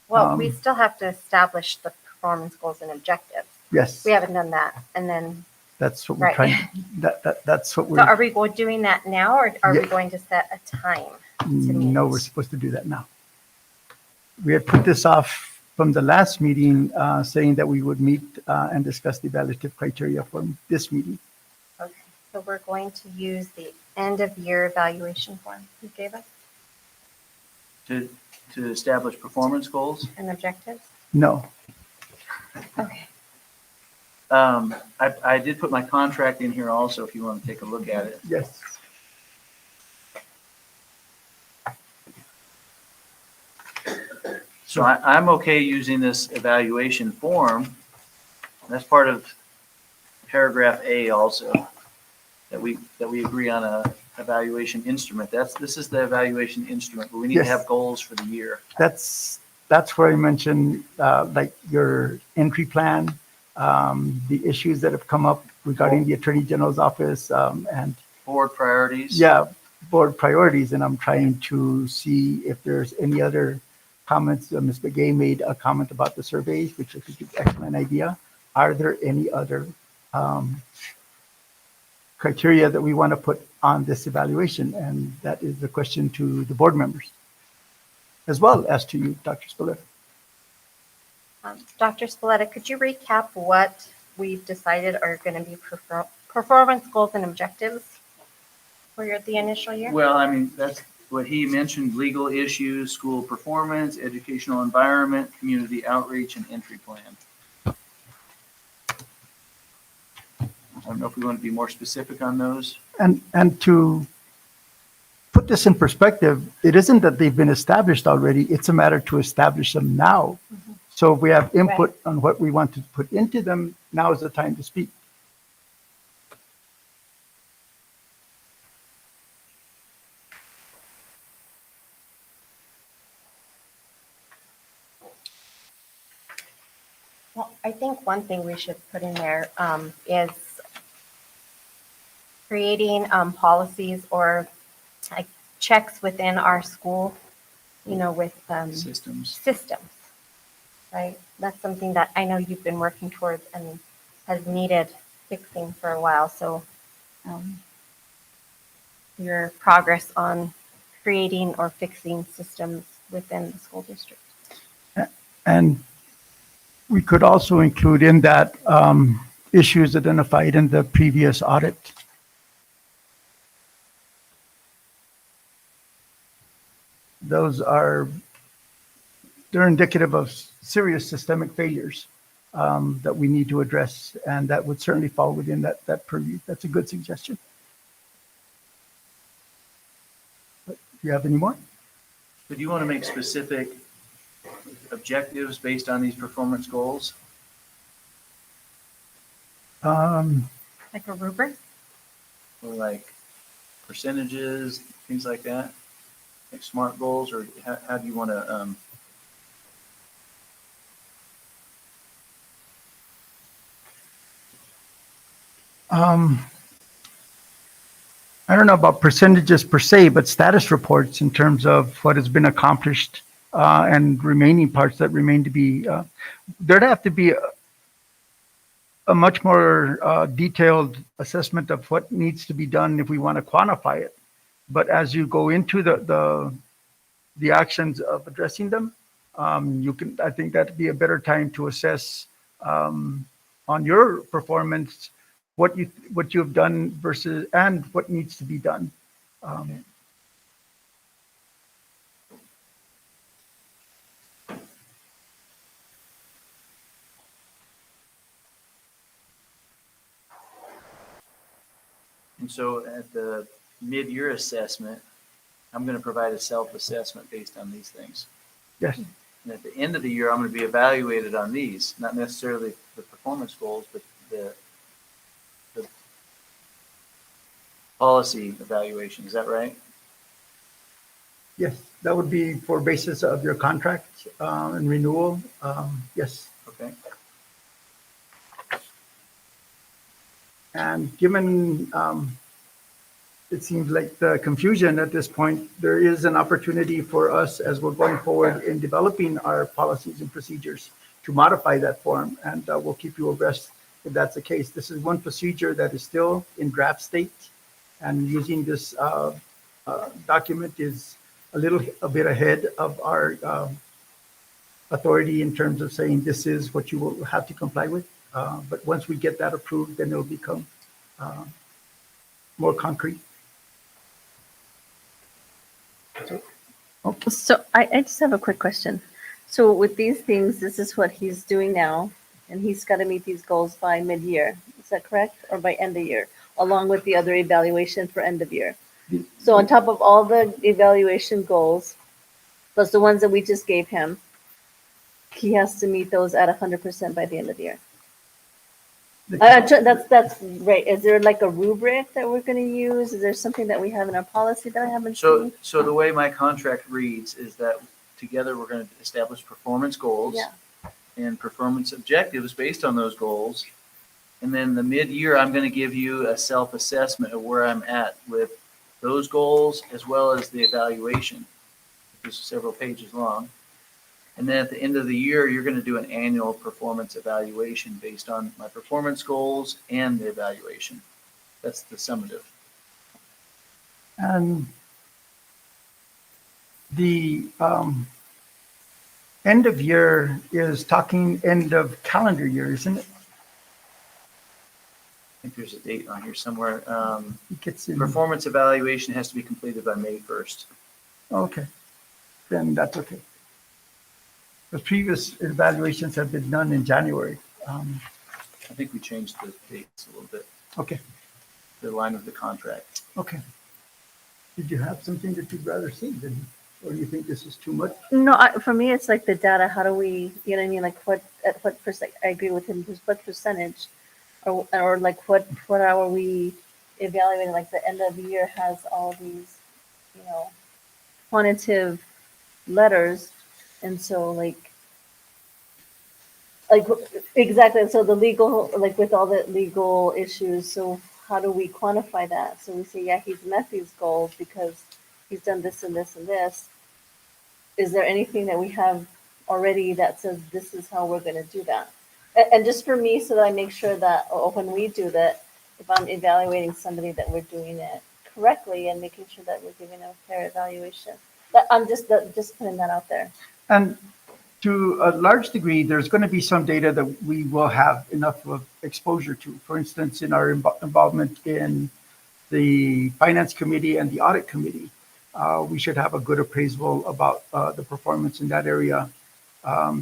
Well, we still have to establish the performance goals and objectives. Yes, We haven't done that. And then, that's what we're Right. trying, that's what so are we're, we doing that now or are we Yeah. going to set a time to meet? no, we're supposed to do that now. We had put this off from the last meeting, saying that we would meet and discuss the evaluative criteria from this meeting. Okay, so we're going to use the end of year evaluation form you gave us To establish performance goals. and objectives? No, Okay. I did put my contract in here also, if you want to take a look at it. yes. So I'm okay using this evaluation form. That's part of paragraph A also, that we agree on a evaluation instrument. This is the evaluation instrument, but we need to Yes. have goals for the year. That's where I mentioned, like your entry plan, the issues that have come up regarding the Attorney General's office, and Board priorities. yeah, board priorities. And I'm trying to see if there's any other comments. Ms. Begay made a comment about the surveys, which I think is an excellent idea. Are there any other criteria that we want to put on this evaluation? And that is the question to the board members, as well as to you, Dr. Spilett. Dr. Spalletta, could you recap what we've decided are going to be performance goals and objectives for the initial year? Well, I mean, that's what he mentioned: legal issues, school performance, educational environment, community outreach, and entry plan. I don't know if we want to be more specific on those. And to put this in perspective, it isn't that they've been established already. It's a matter to establish them now. Mm-hmm. So if we have input on what we want to put into them, now is the time to speak. Well, I think one thing we should put in there is creating policies or like checks within our school, with Systems. right? That's something that I know you've been working towards and has needed fixing for a while. So your progress on creating or fixing systems within the school district. And we could also include in that issues identified in the previous audit. They're indicative of serious systemic failures that we need to address, and that would certainly fall within that purview. That's a good suggestion. But do you have any more? But do you want to make specific objectives based on these performance goals? Like a rubric? Or like percentages, things like that? Like SMART goals, or how do you want to? I don't know about percentages per se, but status reports in terms of what has been accomplished and remaining parts that remain to be. There'd have to be a much more detailed assessment of what needs to be done if we want to quantify it. But as you go into the actions of addressing them, I think that'd be a better time to assess on your performance what you have done versus and what needs to be done. And so at the mid-year assessment, I'm going to provide a self-assessment based on these things. Yes. And at the end of the year, I'm going to be evaluated on these, not necessarily the performance goals, but the policy evaluation. Is that right? Yes, that would be for basis of your contract and renewal. Yes. Okay. And given it seems like the confusion at this point, there is an opportunity for us as we're going forward in developing our policies and procedures to modify that form, and we'll keep you abreast if that's the case. This is one procedure that is still in draft state, and using this document is a bit ahead of our authority in terms of saying this is what you will have to comply with. But once we get that approved, then it'll become more concrete. So I just have a quick question. So with these things, this is what he's doing now, and he's got to meet these goals by mid-year. Is that correct? Or by end of year, along with the other evaluation for end of year. So on top of all the evaluation goals, plus the ones that we just gave him, he has to meet those at 100% by the end of the year. The- That's right. Is there like a rubric that we're going to use? Is there something that we have in our policy that I haven't seen? So the way my contract reads is that together we're going to establish performance goals Yeah. and performance objectives based on those goals. And then the mid-year, I'm going to give you a self-assessment of where I'm at with those goals as well as the evaluation, which is several pages long. And then at the end of the year, you're going to do an annual performance evaluation based on my performance goals and the evaluation. That's the summative. And the end of year is talking end of calendar year, isn't it? I think there's a date on here somewhere. It gets in. Performance evaluation has to be completed by May 1st. Okay, then that's okay. The previous evaluations have been done in January. I think we changed the dates a little bit Okay, to align with the contract. okay. Did you have something that you'd rather see, or do you think this is too much? No, for me, it's like the data. How do we, you know what I mean? Like at what percent, I agree with him, what percentage, or like what are we evaluating? Like the end of the year has all these, you know, quantitative letters. And so like exactly. So the legal, like with all the legal issues. So how do we quantify that? So we say, yeah, he's met these goals because he's done this and this and this. Is there anything that we have already that says this is how we're going to do that? And just for me, so that I make sure that when we do that, if I'm evaluating somebody, that we're doing it correctly and making sure that we're giving a fair evaluation. But I'm just putting that out there. And to a large degree, there's going to be some data that we will have enough of exposure to. For instance, in our involvement in the Finance Committee and the Audit Committee, we should have a good appraisal about the performance in that area.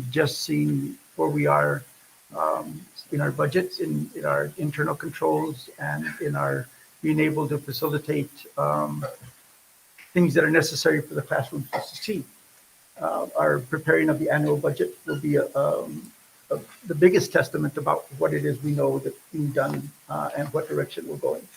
Just seeing where we are in our budgets, in our internal controls, and in our being able to facilitate things that are necessary for the classroom to succeed. Our preparing of the annual budget will be the biggest testament about what it is we know that's being done and what direction we're going.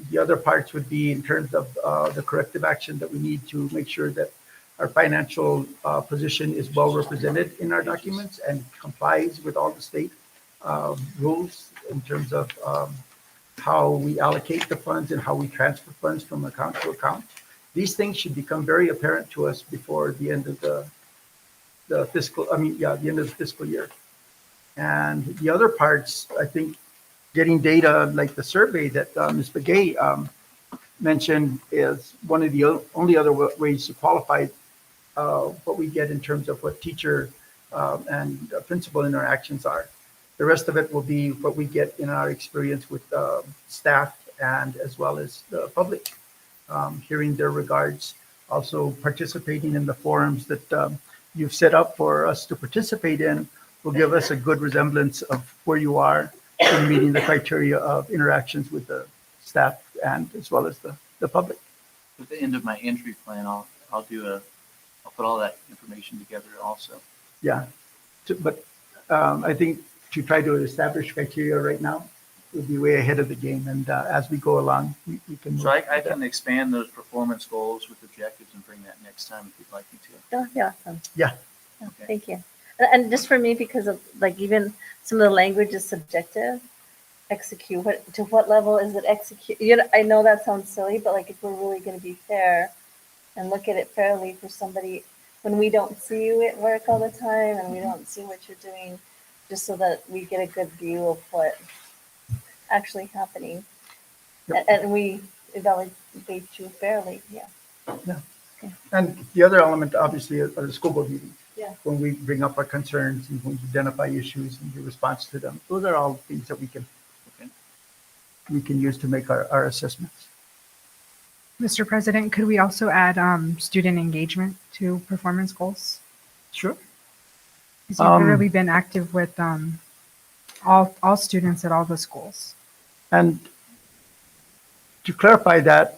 The other parts would be in terms of the corrective action that we need to make sure that our financial position is well represented in our documents and complies with all the state rules in terms of how we allocate the funds and how we transfer funds from account to account. These things should become very apparent to us before the end of the end of the fiscal year. And the other parts, I think, getting data like the survey that Ms. Begay mentioned is one of the only other ways to qualify what we get in terms of what teacher and principal interactions are. The rest of it will be what we get in our experience with staff and as well as the public. Hearing their regards, also participating in the forums that you've set up for us to participate in will give us a good resemblance of where you are in meeting the criteria of interactions with the staff and as well as the public. At the end of my entry plan, I'll put all that information together also. Yeah, but I think to try to establish criteria right now will be way ahead of the game. And as we go along, we can. So I can expand those performance goals with objectives and bring that next time if you'd like me to. That would be awesome. Yeah. Okay. Thank you. And just for me, because of like even some of the language is subjective. Execute. To what level is it execute? I know that sounds silly, but like if we're really going to be fair and look at it fairly for somebody when we don't see you at work all the time and we don't see what you're doing, just so that we get a good view of what actually happening. Yep. And we evaluate you fairly. Yeah. Yeah. Okay. And the other element, obviously, are the school board meetings. Yeah. When we bring up our concerns and when we identify issues and the response to them, those are all things that we can use to make our assessments. Mr. President, could we also add student engagement to performance goals? Sure. Because you've really been active with all students at all the schools. And to clarify that,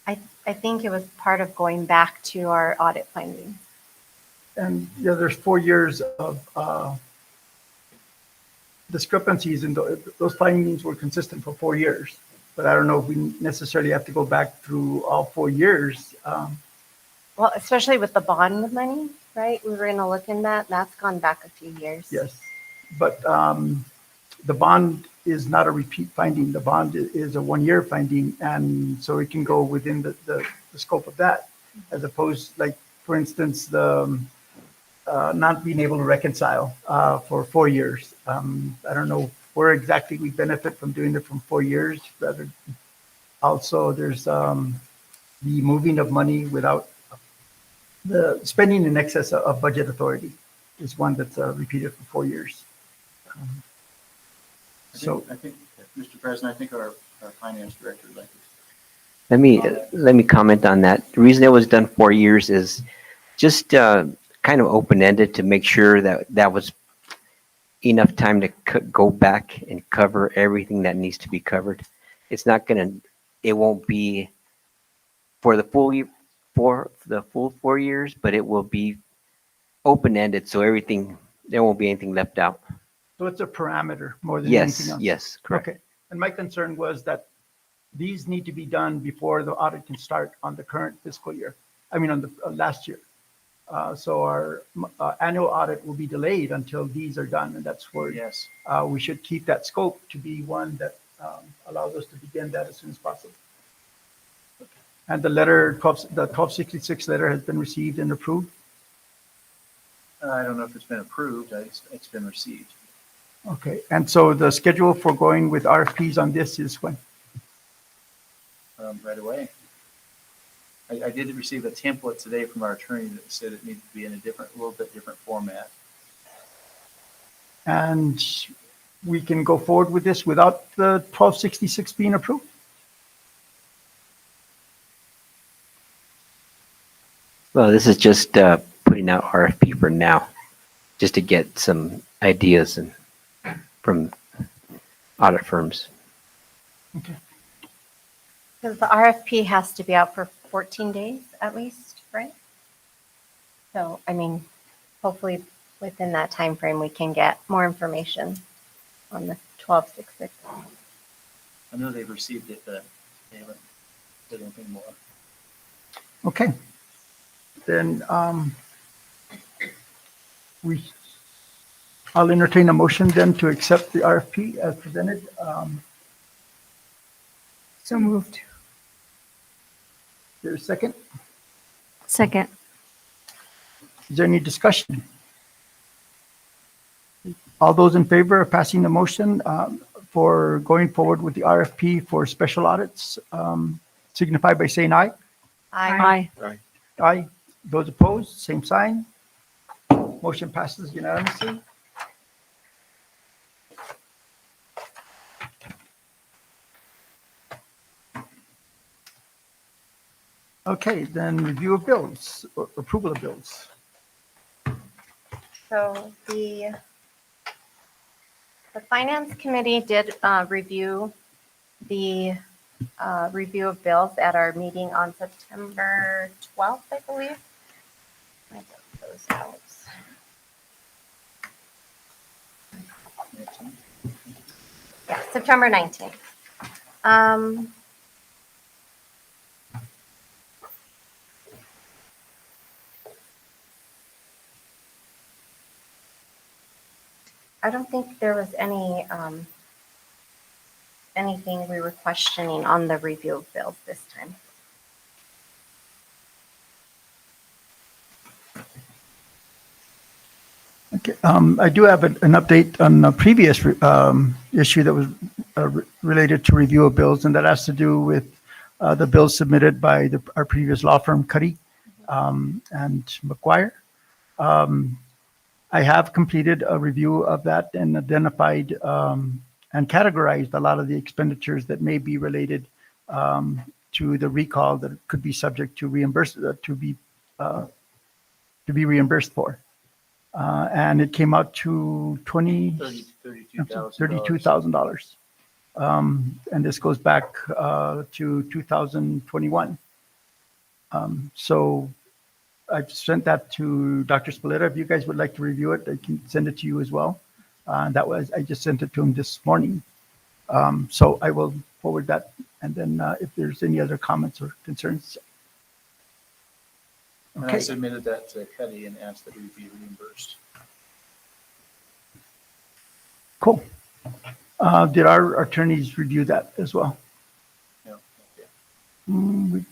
I think it was part of going back to our audit findings. And, yeah, there's 4 years of discrepancies, and those findings were consistent for 4 years. But I don't know if we necessarily have to go back through all 4 years. Well, especially with the bond money, right? We were going to look in that. That's gone back a few years. Yes, but the bond is not a repeat finding. The bond is a 1-year finding, and so it can go within the scope of that, as opposed, like, for instance, the not being able to reconcile for 4 years. I don't know where exactly we benefit from doing it from 4 years. Rather, also there's the moving of money without the spending in excess of budget authority is one that's repeated for 4 years. I think, Mr. President, I think our finance director would like to. Let me comment on that. The reason it was done 4 years is just kind of open-ended to make sure that that was enough time to go back and cover everything that needs to be covered. It's not gonna, it won't be for the full 4 years, but it will be open-ended, so everything, there won't be anything left out. So it's a parameter more than anything else. Yes, correct. Okay. And my concern was that these need to be done before the audit can start on the current fiscal year. I mean, on the last year. So our annual audit will be delayed until these are done, and that's where Yes. we should keep that scope to be one that allows us to begin that as soon as possible. And the letter, the 1266 letter has been received and approved. I don't know if it's been approved. It's been received. Okay, and so the schedule for going with RFPs on this is when? Right away. I did receive a template today from our attorney that said it needed to be in a little bit different format. And we can go forward with this without the 1266 being approved? Well, this is just putting out RFP for now, just to get some ideas from audit firms. Okay. Because the RFP has to be out for 14 days at least, right? So, I mean, hopefully within that time frame, we can get more information on the 1266. I know they've received it, but they haven't said anything more. Okay. Then I'll entertain a motion then to accept the RFP as presented. So moved. There's a second. Second. Is there any discussion? All those in favor of passing the motion for going forward with the RFP for special audits, signify by saying aye. Aye. Aye. Those opposed, same sign. Motion passes unanimously. Okay, then review of bills, or approval of bills. So the finance committee did review the review of bills at our meeting on September 12th, I believe. I got those out. Yeah, September 19th. I don't think there was anything we were questioning on the review of bills this time. Okay, I do have an update on a previous issue that was related to review of bills, and that has to do with the bills submitted by our previous law firm, Cuddy and McGuire. I have completed a review of that and identified and categorized a lot of the expenditures that may be related to the recall that could be subject to to be reimbursed for. And it came out to $32,000. And this goes back to 2021. So I've sent that to Dr. Spalletta. If you guys would like to review it, I can send it to you as well. I just sent it to him this morning. So I will forward that. And then if there's any other comments or concerns. And I Okay, submitted that to Cuddy and asked that we be reimbursed. cool. Did our attorneys review that as well? No, okay. We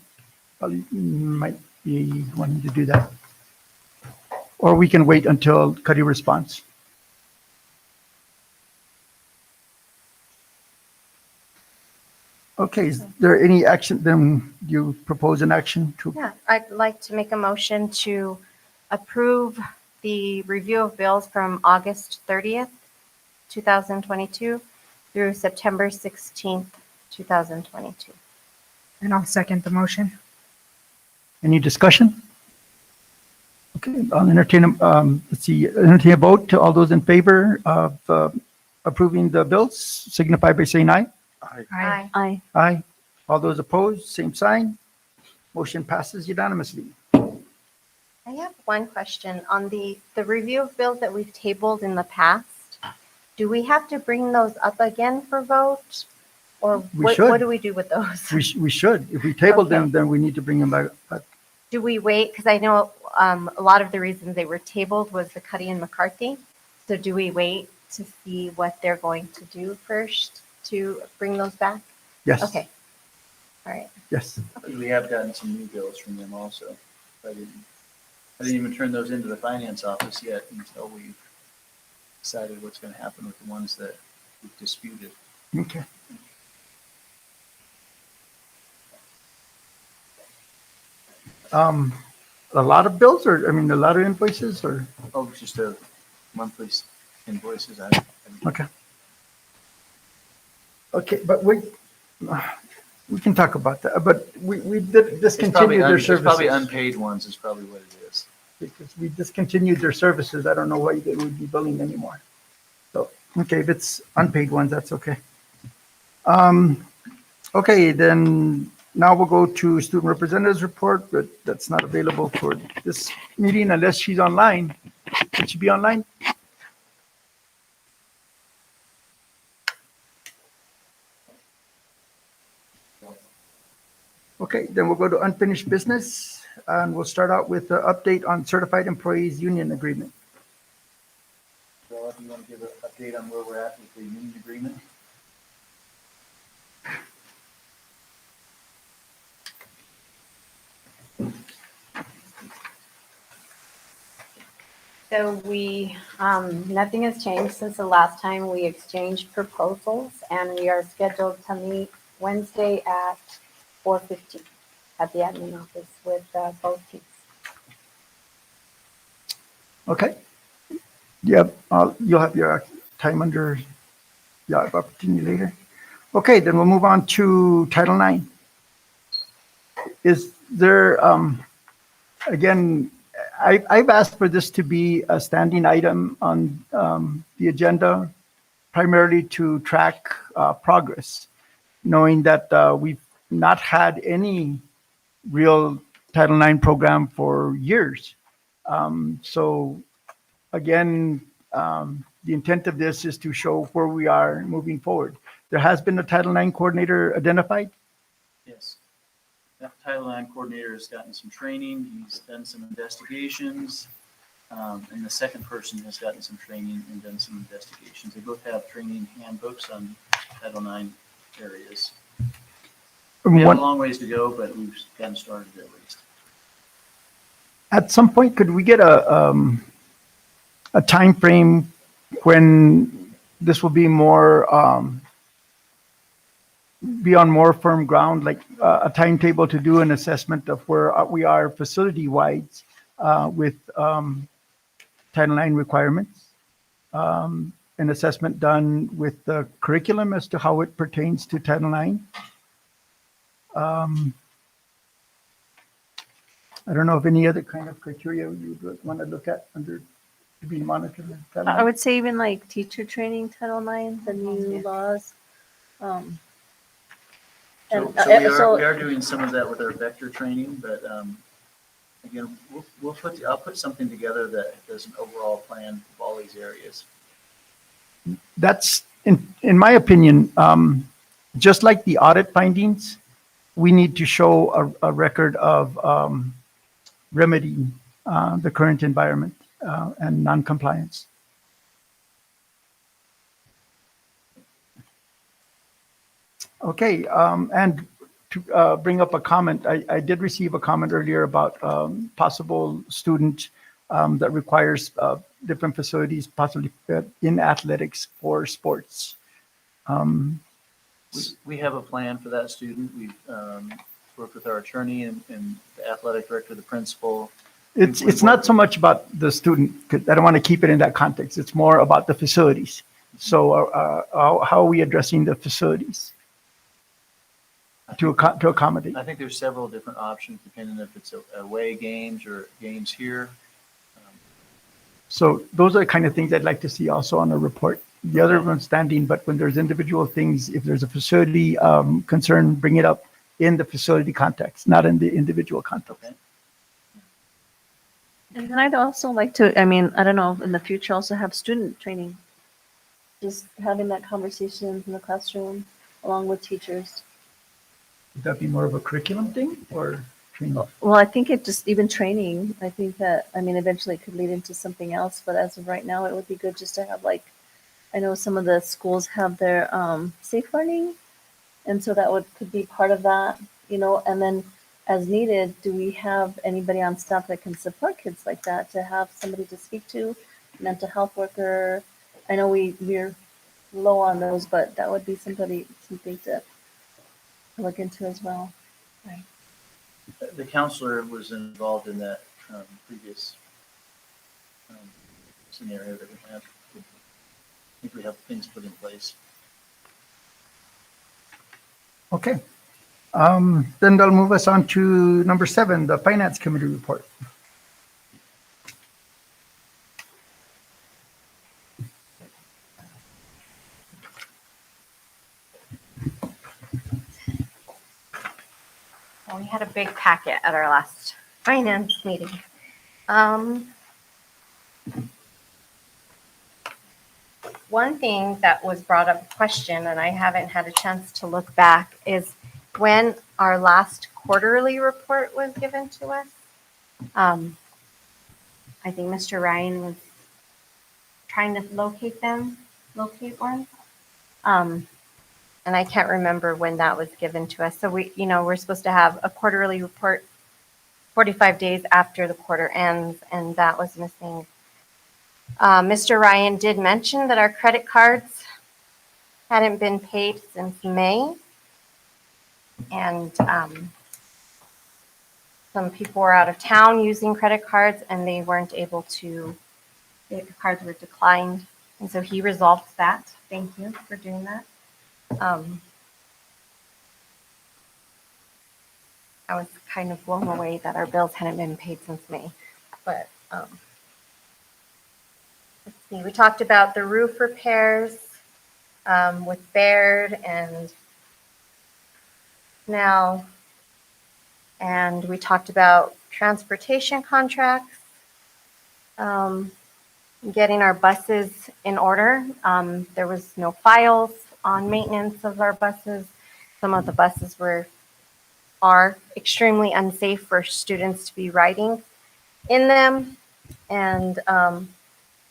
probably might be wanting to do that. Or we can wait until Cuddy responds. Okay, is there any action, then you propose an action to? Yeah, I'd like to make a motion to approve the review of bills from August 30th, 2022 through September 16th, 2022. And I'll second the motion. Any discussion? Okay, I'll entertain, entertain a vote to all those in favor of approving the bills, signify by saying aye. Aye. Aye. Aye. All those opposed, same sign. Motion passes unanimously. I have one question on the review of bills that we've tabled in the past. Do we have to bring those up again for vote? Or We what should. do we do with those? We should. If we table them, Okay. then we need to bring them back. Do we wait? Because I know a lot of the reasons they were tabled was the Cuddy and McCarthy. So do we wait to see what they're going to do first to bring those back? Yes. Okay. All right. Yes. We have gotten some new bills from them also. I didn't even turn those into the finance office yet until we've decided what's going to happen with the ones that we've disputed. Okay. A lot of bills or, I mean, a lot of invoices or? Oh, just a monthly invoices. Okay. Okay, but we can talk about that, but we did discontinue their There's probably services. unpaid ones is probably what it is. Because we discontinued their services. I don't know why they would be billing anymore. So, okay, if it's unpaid ones, that's okay. Okay, then now we'll go to student representatives report, but that's not available for this meeting unless she's online. Should she be online? Okay, then we'll go to unfinished business and we'll start out with the update on certified employees union agreement. Well, if you want to give an update on where we're at with the union agreement? So nothing has changed since the last time we exchanged proposals, and we are scheduled to meet Wednesday at 4:15 at the admin office with both teams. Okay. Yeah, you'll have your time under, yeah, opportunity later. Okay, then we'll move on to Title IX. Is there, again, I've asked for this to be a standing item on the agenda, primarily to track progress, knowing that we've not had any real Title IX program for years. So again, the intent of this is to show where we are moving forward. There has been a Title IX coordinator identified? Yes. That Title IX coordinator has gotten some training, he's done some investigations, and the second person has gotten some training and done some investigations. They both have training handbooks on Title IX areas. We have a long ways to go, but we've gotten started at least. At some point, could we get a time frame when this will be more be on more firm ground, like a timetable to do an assessment of where we are facility-wise with Title IX requirements, an assessment done with the curriculum as to how it pertains to Title IX. I don't know if any other kind of criteria you would want to look at under to be monitored. I would say even like teacher training, Title IX, the new laws. And, We are doing some of that with our vector training, but, again, I'll put something together that does an overall plan of all these areas. That's, in my opinion, just like the audit findings, we need to show a record of remedying the current environment and non-compliance. Okay, and to bring up a comment, I did receive a comment earlier about possible student that requires different facilities, possibly in athletics for sports. We have a plan for that student. We've worked with our attorney and the athletic director, the principal. It's not so much about the student, 'cause I don't want to keep it in that context. It's more about the facilities. So how are we addressing the facilities to accommodate? I think there's several different options depending if it's away games or games here. So those are the kind of things I'd like to see also on a report. The other one's standing, but when there's individual things, if there's a facility concern, bring it up in the facility context, not in the individual context. Okay. And then I'd also like to, I mean, I don't know, in the future also have student training. Just having that conversation in the classroom along with teachers. Would that be more of a curriculum thing or training? Well, I think it just, even training, I think that, I mean, eventually it could lead into something else, but as of right now, it would be good just to have like, I know some of the schools have their safe learning. And so that could be part of that, you know, and then as needed, do we have anybody on staff that can support kids like that, to have somebody to speak to, mental health worker? I know we're low on those, but that would be something to look into as well. Right. The counselor was involved in that previous scenario that we have. I think we have things put in place. Okay. Then that'll move us on to number 7, the Finance Committee report. Well, we had a big packet at our last finance meeting. One thing that was brought up question, and I haven't had a chance to look back, is when our last quarterly report was given to us. I think Mr. Ryan was trying to locate one. And I can't remember when that was given to us. So we're supposed to have a quarterly report 45 days after the quarter ends, and that was missing. Mr. Ryan did mention that our credit cards hadn't been paid since May. And some people were out of town using credit cards and they weren't able to, the cards were declined. And so he resolved that. Thank you for doing that. I was kind of blown away that our bills hadn't been paid since May. But let's see, we talked about the roof repairs with Bayard and now, and we talked about transportation contracts, getting our buses in order. There was no files on maintenance of our buses. Some of the buses are extremely unsafe for students to be riding in them, and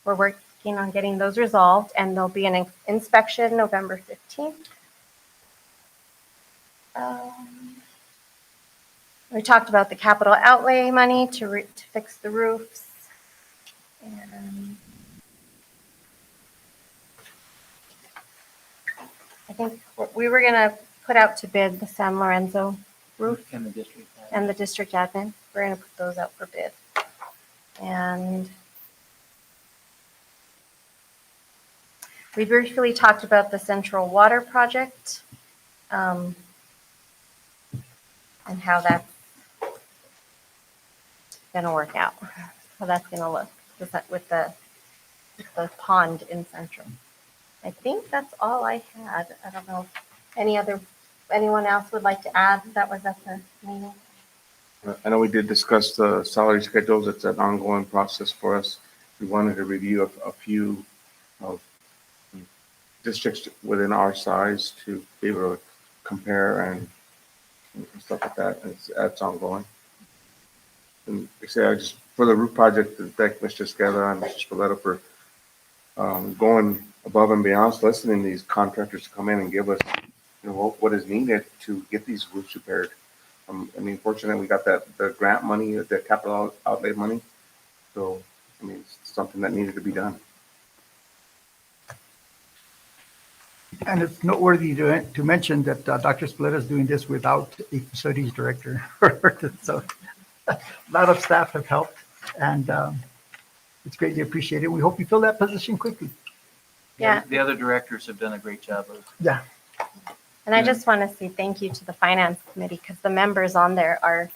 we're working on getting those resolved, and there'll be an inspection November 15th. We talked about the capital outlay money to fix the roofs. And I think we were going to put out to bid the San Lorenzo roof And the district. and the district admin. We're going to put those out for bid. And we briefly talked about the Central Water Project and how that's going to work out, how that's going to look with the pond in Central. I think that's all I had. I don't know if any other anyone else would like to add, that was at the meeting. I know we did discuss the salary schedules. It's an ongoing process for us. We wanted to review a few of districts within our size to be able to compare and stuff like that. That's ongoing. And like I say, I just, for the roof project, to thank Mr. Esqueda and Mr. Spoletta for going above and beyond, soliciting these contractors to come in and give us, what is needed to get these roofs repaired. I mean, fortunately, we got the grant money, the capital outlay money. So, I mean, it's something that needed to be done. And it's noteworthy to mention that Dr. Spoletta is doing this without a facilities director. So a lot of staff have helped, and it's greatly appreciated. We hope you fill that position quickly. Yeah. The other directors have done a great job of. Yeah. And I just want to say thank you to the finance committee, because the members on there are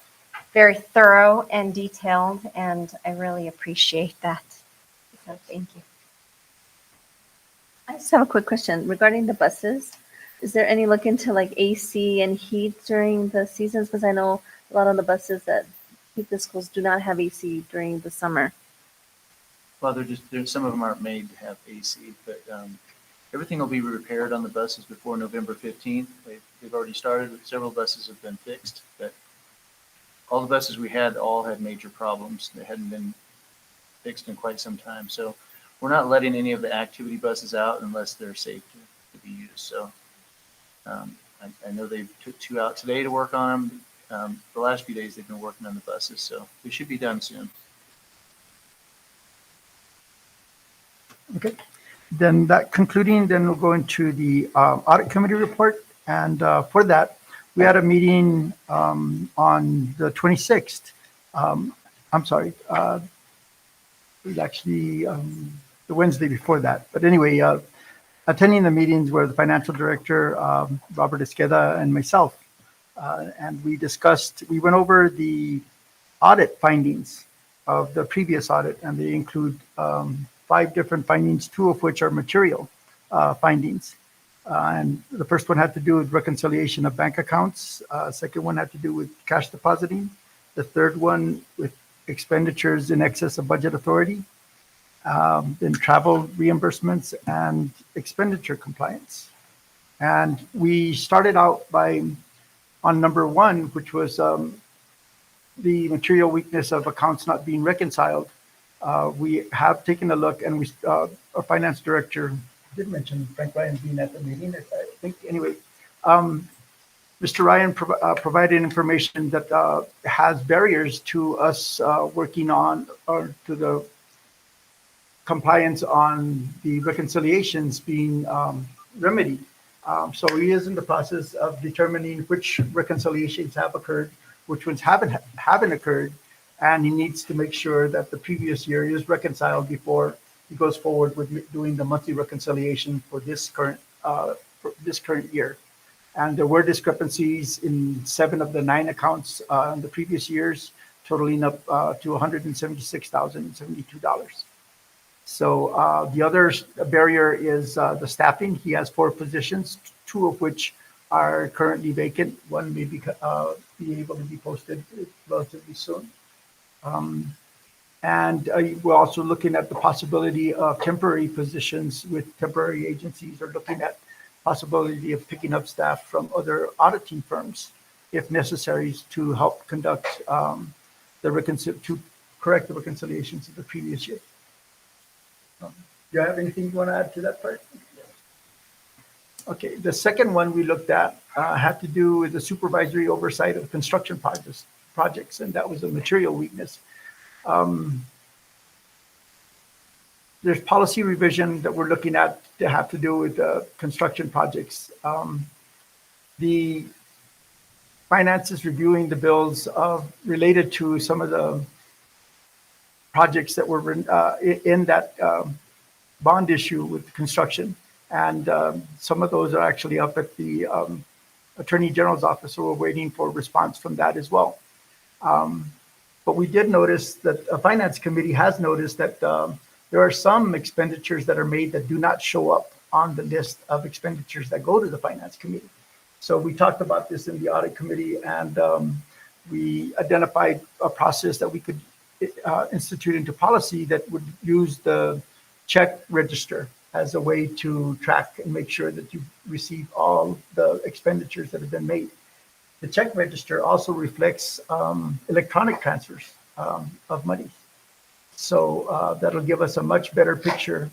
very thorough and detailed, and I really appreciate that. So thank you. I just have a quick question regarding the buses. Is there any look into like AC and heat during the seasons? Because I know a lot of the buses that heat the schools do not have AC during the summer. Well, some of them aren't made to have AC, but everything will be repaired on the buses before November 15th. They've already started. Several buses have been fixed, but all the buses we had all had major problems. They hadn't been fixed in quite some time. So we're not letting any of the activity buses out unless they're safe to be used. So I know they took 2 out today to work on them. The last few days they've been working on the buses, so they should be done soon. Okay. Then that concluding, then we'll go into the audit committee report. And for that, we had a meeting on the 26th. I'm sorry. It was actually the Wednesday before that. But anyway, attending the meetings were the financial director, Robert Esqueda, and myself. And we went over the audit findings of the previous audit, and they include 5 different findings, 2 of which are material findings. And the first one had to do with reconciliation of bank accounts. Second one had to do with cash depositing. The third one with expenditures in excess of budget authority. Then travel reimbursements and expenditure compliance. And we started out on number 1, which was the material weakness of accounts not being reconciled. We have taken a look, and our finance director did mention Frank Ryan being at the meeting, I think. Anyway, Mr. Ryan provided information that has barriers to us working on, or to the compliance on the reconciliations being remedied. So he is in the process of determining which reconciliations have occurred, which ones haven't occurred, and he needs to make sure that the previous year is reconciled before he goes forward with doing the monthly reconciliation for this current year. And there were discrepancies in 7 of the 9 accounts in the previous years, totaling up to $176,072. So the other barrier is the staffing. He has 4 positions, 2 of which are currently vacant. One may be able to be posted relatively soon. And we're also looking at the possibility of temporary positions with temporary agencies, or looking at possibility of picking up staff from other auditing firms, if necessary, to help conduct to correct the reconciliations of the previous year. Do you have anything you want to add to that part? Okay, the second one we looked at had to do with the supervisory oversight of construction projects, and that was a material weakness. There's policy revision that we're looking at to have to do with construction projects. The finance is reviewing the bills related to some of the projects that were in that bond issue with construction. And some of those are actually up at the Attorney General's office, so we're waiting for a response from that as well. But we did notice that a finance committee has noticed that there are some expenditures that are made that do not show up on the list of expenditures that go to the finance committee. So we talked about this in the audit committee, and we identified a process that we could institute into policy that would use the check register as a way to track and make sure that you receive all the expenditures that have been made. The check register also reflects electronic transfers of money. So that'll give us a much better picture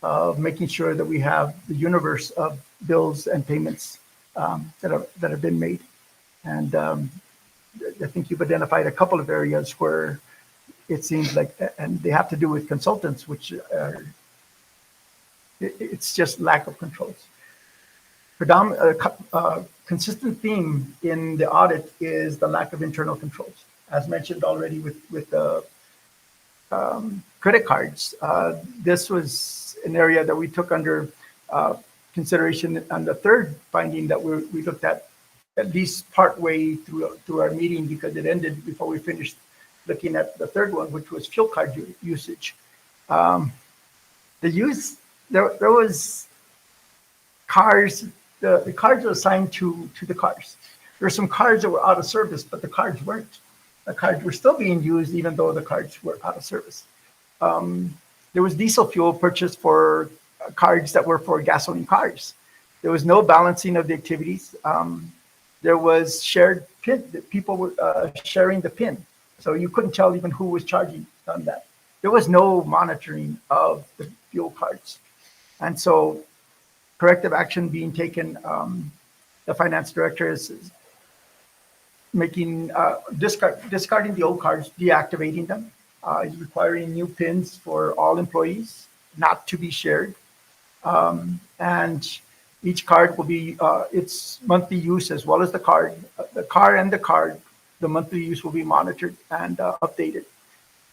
of making sure that we have the universe of bills and payments that have been made. And I think you've identified a couple of areas where it seems like, and they have to do with consultants, which are, it's just lack of controls. Consistent theme in the audit is the lack of internal controls, as mentioned already with the credit cards. This was an area that we took under consideration on the third finding that we looked at least part way through our meeting, because it ended before we finished looking at the third one, which was fuel card usage. There was cars, the cards were assigned to the cars. There were some cards that were out of service, but the cards weren't. The cards were still being used even though the cards were out of service. There was diesel fuel purchased for cards that were for gasoline cars. There was no balancing of the activities. There was shared PIN, that people were sharing the PIN. So you couldn't tell even who was charging on that. There was no monitoring of the fuel cards. And so corrective action being taken, the finance director is making, discarding the old cards, deactivating them, requiring new PINs for all employees, not to be shared. And each card will be its monthly use as well as the car and the card. The monthly use will be monitored and updated.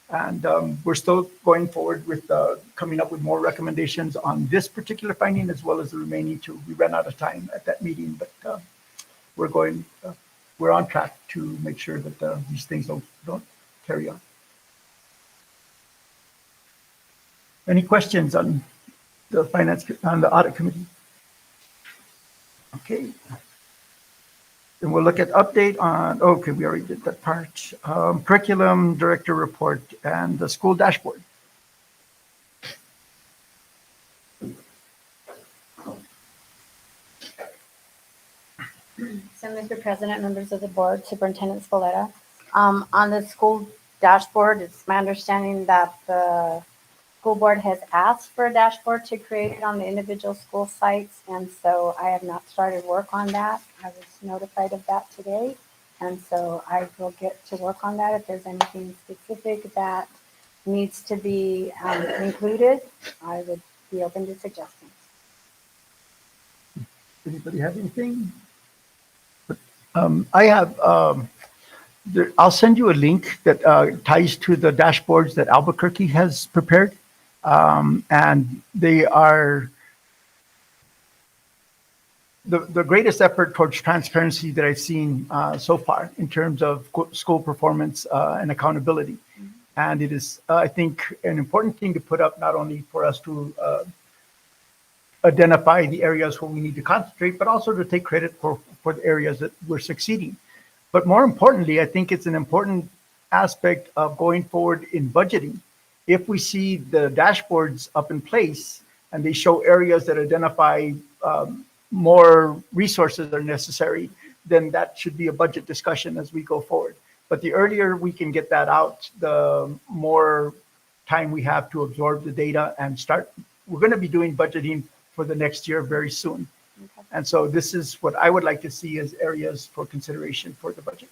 And we're still going forward with coming up with more recommendations on this particular finding as well as the remaining two. We ran out of time at that meeting, but we're on track to make sure that these things don't carry on. Any questions on the audit committee? Okay. Then we'll look at update on, okay, we already did that part. Curriculum director report and the school dashboard. So, Mr. President, members of the board, Superintendent Spoletta, on the school dashboard, it's my understanding that the school board has asked for a dashboard to create on the individual school sites, and so I have not started work on that. I was notified of that today, and so I will get to work on that. If there's anything specific that needs to be included, I would be open to suggestions. Anybody have anything? I have, I'll send you a link that ties to the dashboards that Albuquerque has prepared. And they are the greatest effort towards transparency that I've seen so far in terms of school performance and accountability. And it is, I think, an important thing to put up, not only for us to identify the areas where we need to concentrate, but also to take credit for the areas that we're succeeding. But more importantly, I think it's an important aspect of going forward in budgeting. If we see the dashboards up in place and they show areas that identify more resources are necessary, then that should be a budget discussion as we go forward. But the earlier we can get that out, the more time we have to absorb the data and start. We're going to be doing budgeting for the next year very soon. Okay. And so this is what I would like to see as areas for consideration for the budget.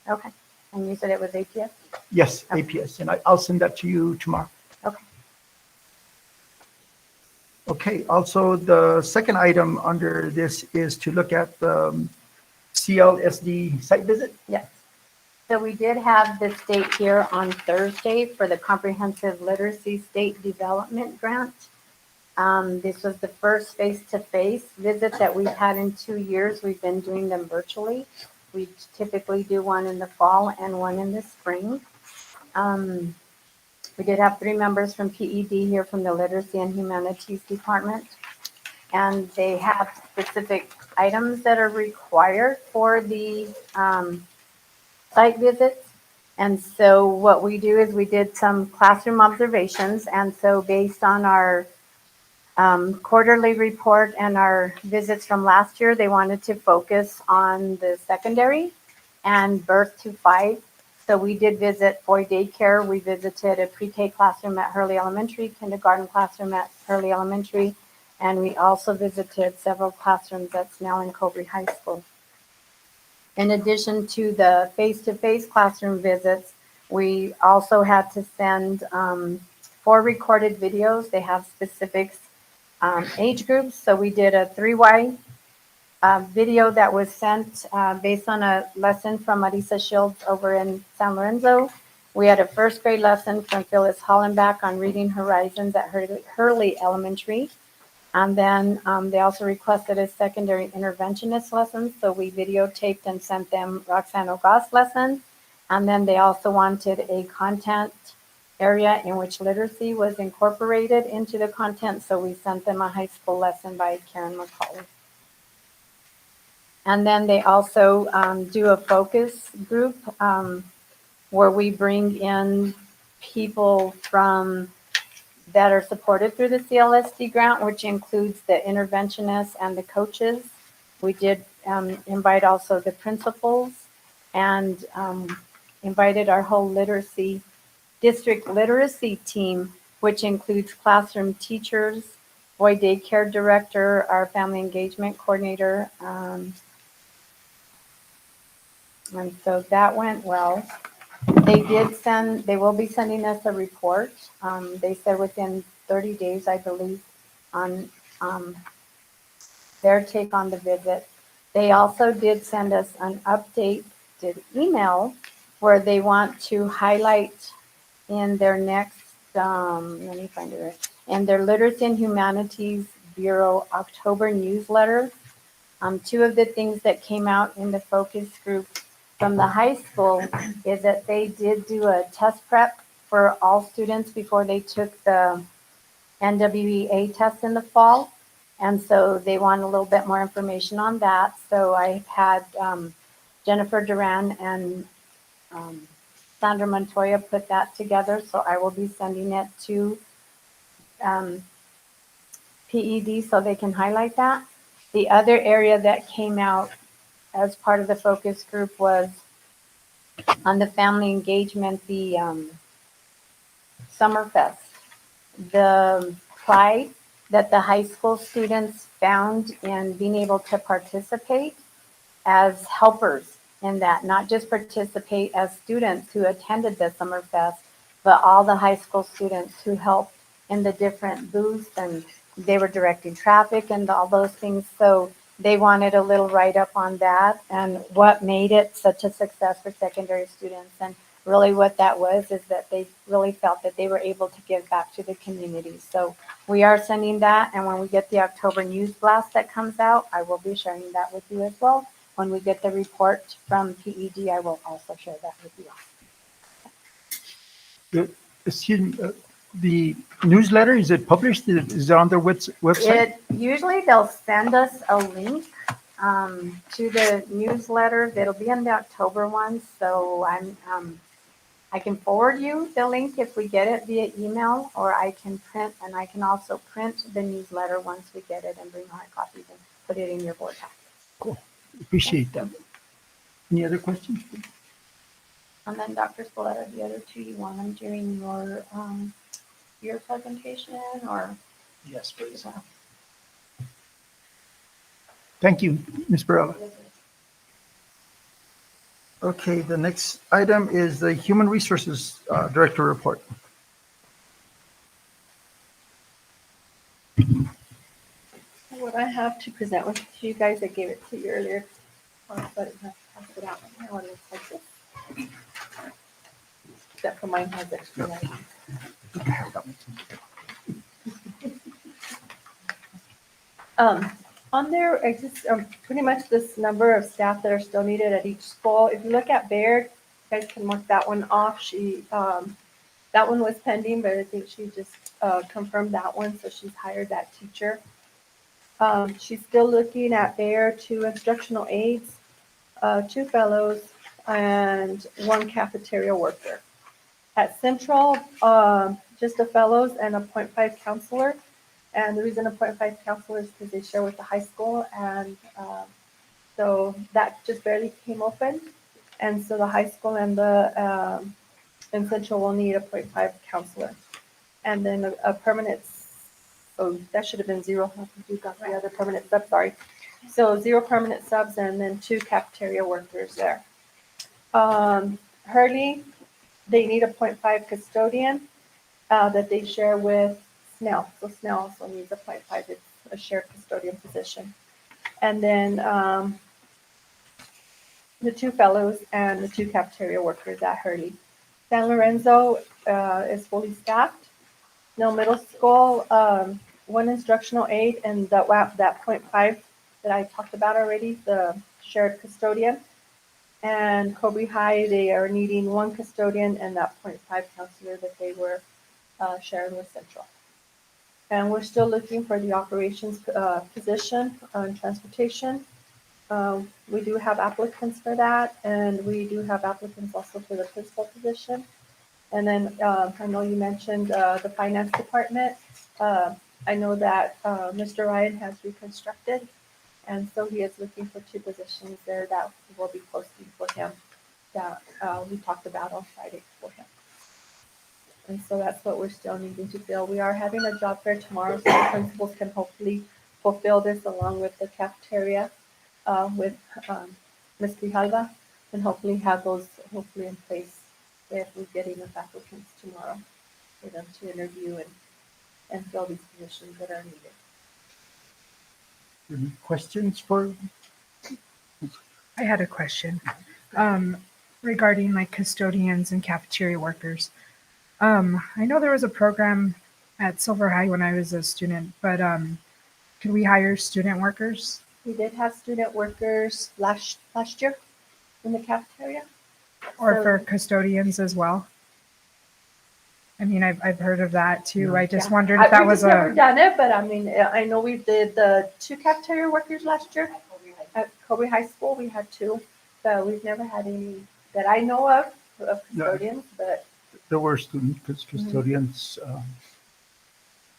Okay. And you said it was APS? Yes, Okay. APS, and I'll send that to you tomorrow. Okay. Okay, also the second item under this is to look at the CLSD site visit. Yes. So we did have this date here on Thursday for the Comprehensive Literacy State Development Grant. This was the first face-to-face visit that we've had in 2 years. We've been doing them virtually. We typically do one in the fall and one in the spring. We did have 3 members from PED here from the Literacy and Humanities Department, and they have specific items that are required for the site visits. And so what we do is we did some classroom observations. And so based on our quarterly report and our visits from last year, they wanted to focus on the secondary and birth to 5. So we did visit boy daycare. We visited a pre-K classroom at Hurley Elementary, kindergarten classroom at Hurley Elementary, and we also visited several classrooms at Snell and Cobre High School. In addition to the face-to-face classroom visits, we also had to send 4 recorded videos. They have specifics, age groups. So we did a 3Y video that was sent based on a lesson from Marisa Shields over in San Lorenzo. We had a first grade lesson from Phyllis Hollenbach on reading horizons at Hurley Elementary. And then they also requested a secondary interventionist lesson. So we videotaped and sent them Roxanne Ogas' lesson. And then they also wanted a content area in which literacy was incorporated into the content. So we sent them a high school lesson by Karen McCauley. And then they also do a focus group where we bring in people from that are supported through the CLSD grant, which includes the interventionists and the coaches. We did invite also the principals and invited our whole district literacy team, which includes classroom teachers, boy daycare director, our family engagement coordinator. And so that went well. They will be sending us a report. They said within 30 days, I believe, on their take on the visit. They also did send us an updated email where they want to highlight in their next, let me find it right, in their Literacy and Humanities Bureau October newsletter. 2 of the things that came out in the focus group from the high school is that they did do a test prep for all students before they took the NWEA test in the fall. And so they want a little bit more information on that. So I had Jennifer Duran and Sandra Montoya put that together. So I will be sending it to PED so they can highlight that. The other area that came out as part of the focus group was on the family engagement, the Summerfest. The pride that the high school students found in being able to participate as helpers in that, not just participate as students who attended the Summerfest, but all the high school students who helped in the different booths, and they were directing traffic and all those things. So they wanted a little write-up on that and what made it such a success for secondary students. And really what that was is that they really felt that they were able to give back to the community. So we are sending that, and when we get the October news blast that comes out, I will be sharing that with you as well. When we get the report from PED, I will also share that with you. Excuse me, the newsletter, is it published? Is it on their website? Usually they'll send us a link to the newsletter. It'll be in the October one. So I can forward you the link if we get it via email, or I can print, and I can also print the newsletter once we get it and bring hard copies and put it in your board packet. Cool. Appreciate that. Any other questions? And then Dr. Spoletta, the other 2, you want them during your presentation or? Yes, please. Thank you, Ms. Barella. Okay, the next item is the Human Resources Director report. What I have to present with you guys, I gave it to you earlier, but I have to put it out right now. It looks like this. Except for mine has extra writing. On there, it's just pretty much this number of staff that are still needed at each school. If you look at Bayard, you guys can mark that one off. She, that one was pending, but I think she just confirmed that one, so she's hired that teacher. She's still looking at Bayard, 2 instructional aides, 2 fellows, and 1 cafeteria worker. At Central, just the fellows and a .5 counselor. And the reason a .5 counselor is because they share with the high school, and so that just barely came open. And so the high school and the and Central will need a .5 counselor. And then a permanent, so that should have been 0. You got the other permanent sub, sorry. So 0 permanent subs and then 2 cafeteria workers there. Hurley, they need a .5 custodian that they share with Snell. So Snell also needs a .5. It's a shared custodian position. And then the 2 fellows and the 2 cafeteria workers at Hurley. San Lorenzo is fully staffed. No middle school, 1 instructional aide, and that .5 that I talked about already, the shared custodian. And Cobre High, they are needing 1 custodian and that .5 counselor that they were sharing with Central. And we're still looking for the operations position on transportation. We do have applicants for that, and we do have applicants also for the principal position. And then I know you mentioned the finance department. I know that Mr. Ryan has reconstructed, and so he is looking for 2 positions there that will be posting for him that we talked about on Friday for him. And so that's what we're still needing to fill. We are having a job fair tomorrow, so the principals can hopefully fulfill this along with the cafeteria with Ms. Grijalva, and hopefully have those hopefully in place if we get enough applicants tomorrow for them to interview and fill these positions that are needed. Any questions for? I had a question regarding like custodians and cafeteria workers. I know there was a program at Silver High when I was a student, but could we hire student workers? We did have student workers last year in the cafeteria. Or So- for custodians as well? I mean, I've heard of that too. I just wondered if that We've was just never a, done it, but I mean, I know we did the 2 cafeteria workers last year. At Cobre High School, we had 2, but we've never had any that I know of custodians, but There were student custodians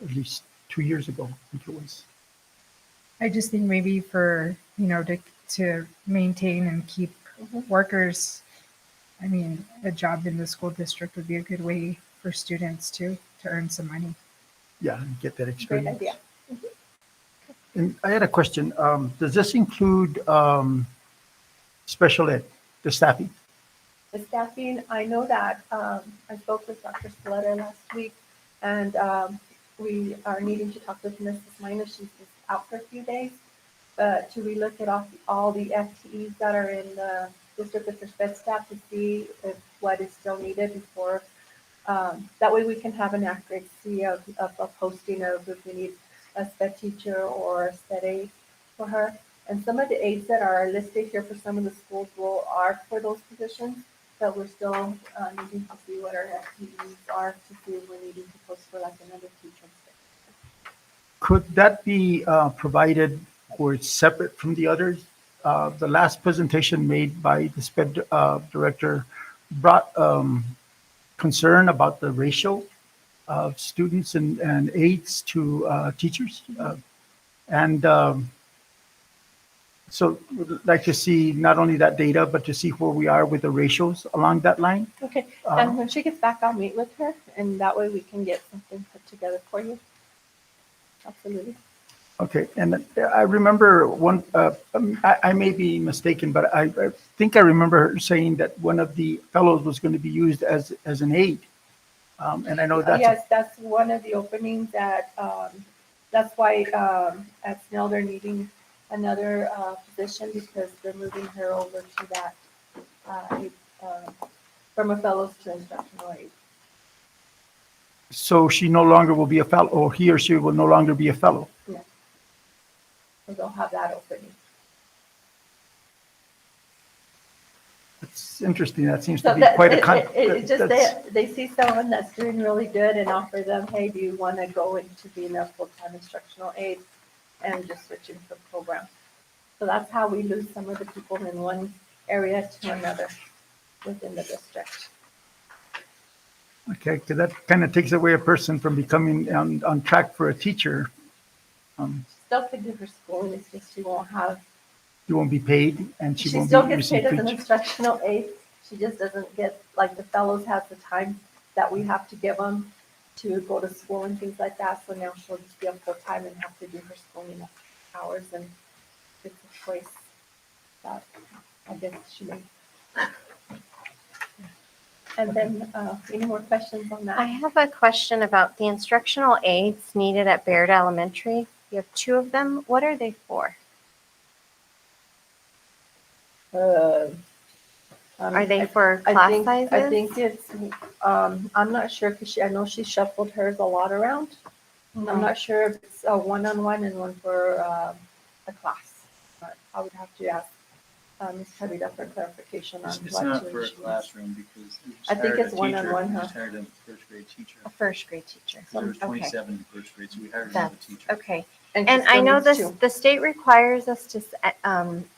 at least 2 years ago, I think it was. I just think maybe for, to maintain and keep workers, I mean, a job in the school district would be a good way for students to earn some money. Yeah, and get that great experience. idea. And I had a question. Does this include special ed, the staffing? The staffing, I know that I spoke with Dr. Scaletta last week, and we are needing to talk with Mrs. Minor. She's just out for a few days, but to relook at all the FTEs that are in the district with their sped staff to see if what is still needed before. That way we can have an accuracy of a posting of if we need a sped teacher or a sped aide for her. And some of the aides that are listed here for some of the schools are for those positions, but we're still needing to see what our FTEs are to see if we're needing to post for like another teacher. Could that be provided or separate from the others? The last presentation made by the SPED director brought concern about the ratio of students and aides to teachers. So we'd like to see not only that data, but to see where we are with the ratios along that line. Okay, and when she gets back, I'll meet with her, and that way we can get something put together for you. Absolutely. Okay, and I remember one, I may be mistaken, but I think I remember her saying that one of the fellows was going to be used as an aide. And I know that's. Yes, that's one of the openings that's why at Snell they're needing another position because they're moving her over to that from a fellows to instructional aide. So she no longer will be a fellow, or he or she will no longer be a fellow. Yeah. So they'll have that opening. It's interesting. That seems So to be quite a it's just they see someone that's doing really good and offer them, hey, do you want to go into being a full-time instructional aide? and just switching from program. So that's how we lose some of the people in one area to another within the district. Okay, because that kind of takes away a person from becoming on track for a teacher. Still could do her schooling, it's just she won't have, You won't be paid and she she won't still be gets paid receive as an paycheck. instructional aide. She just doesn't get, like the fellows have the time that we have to give them to go to school and things like that. So now she'll just be up full time and have to do her schooling hours, and it's a choice that I guess she made. And then, any more questions on I that? have a question about the instructional aides needed at Bayard Elementary. You have 2 of them. What are they for? Are they for class sizes? I think it's, I'm not sure, because I know she shuffled hers a lot around. I'm not sure if it's a one-on-one and one for a class. But I would have to ask Ms. Tabita for clarification on It's what. not two for a she needs. classroom because we just I think hired it's a teacher. one-on-one, We huh? just hired a first grade teacher. A first grade teacher. There was Okay. 27 in first grade, so we hired another That's teacher. okay. she And I still know needs this, two. the state requires us to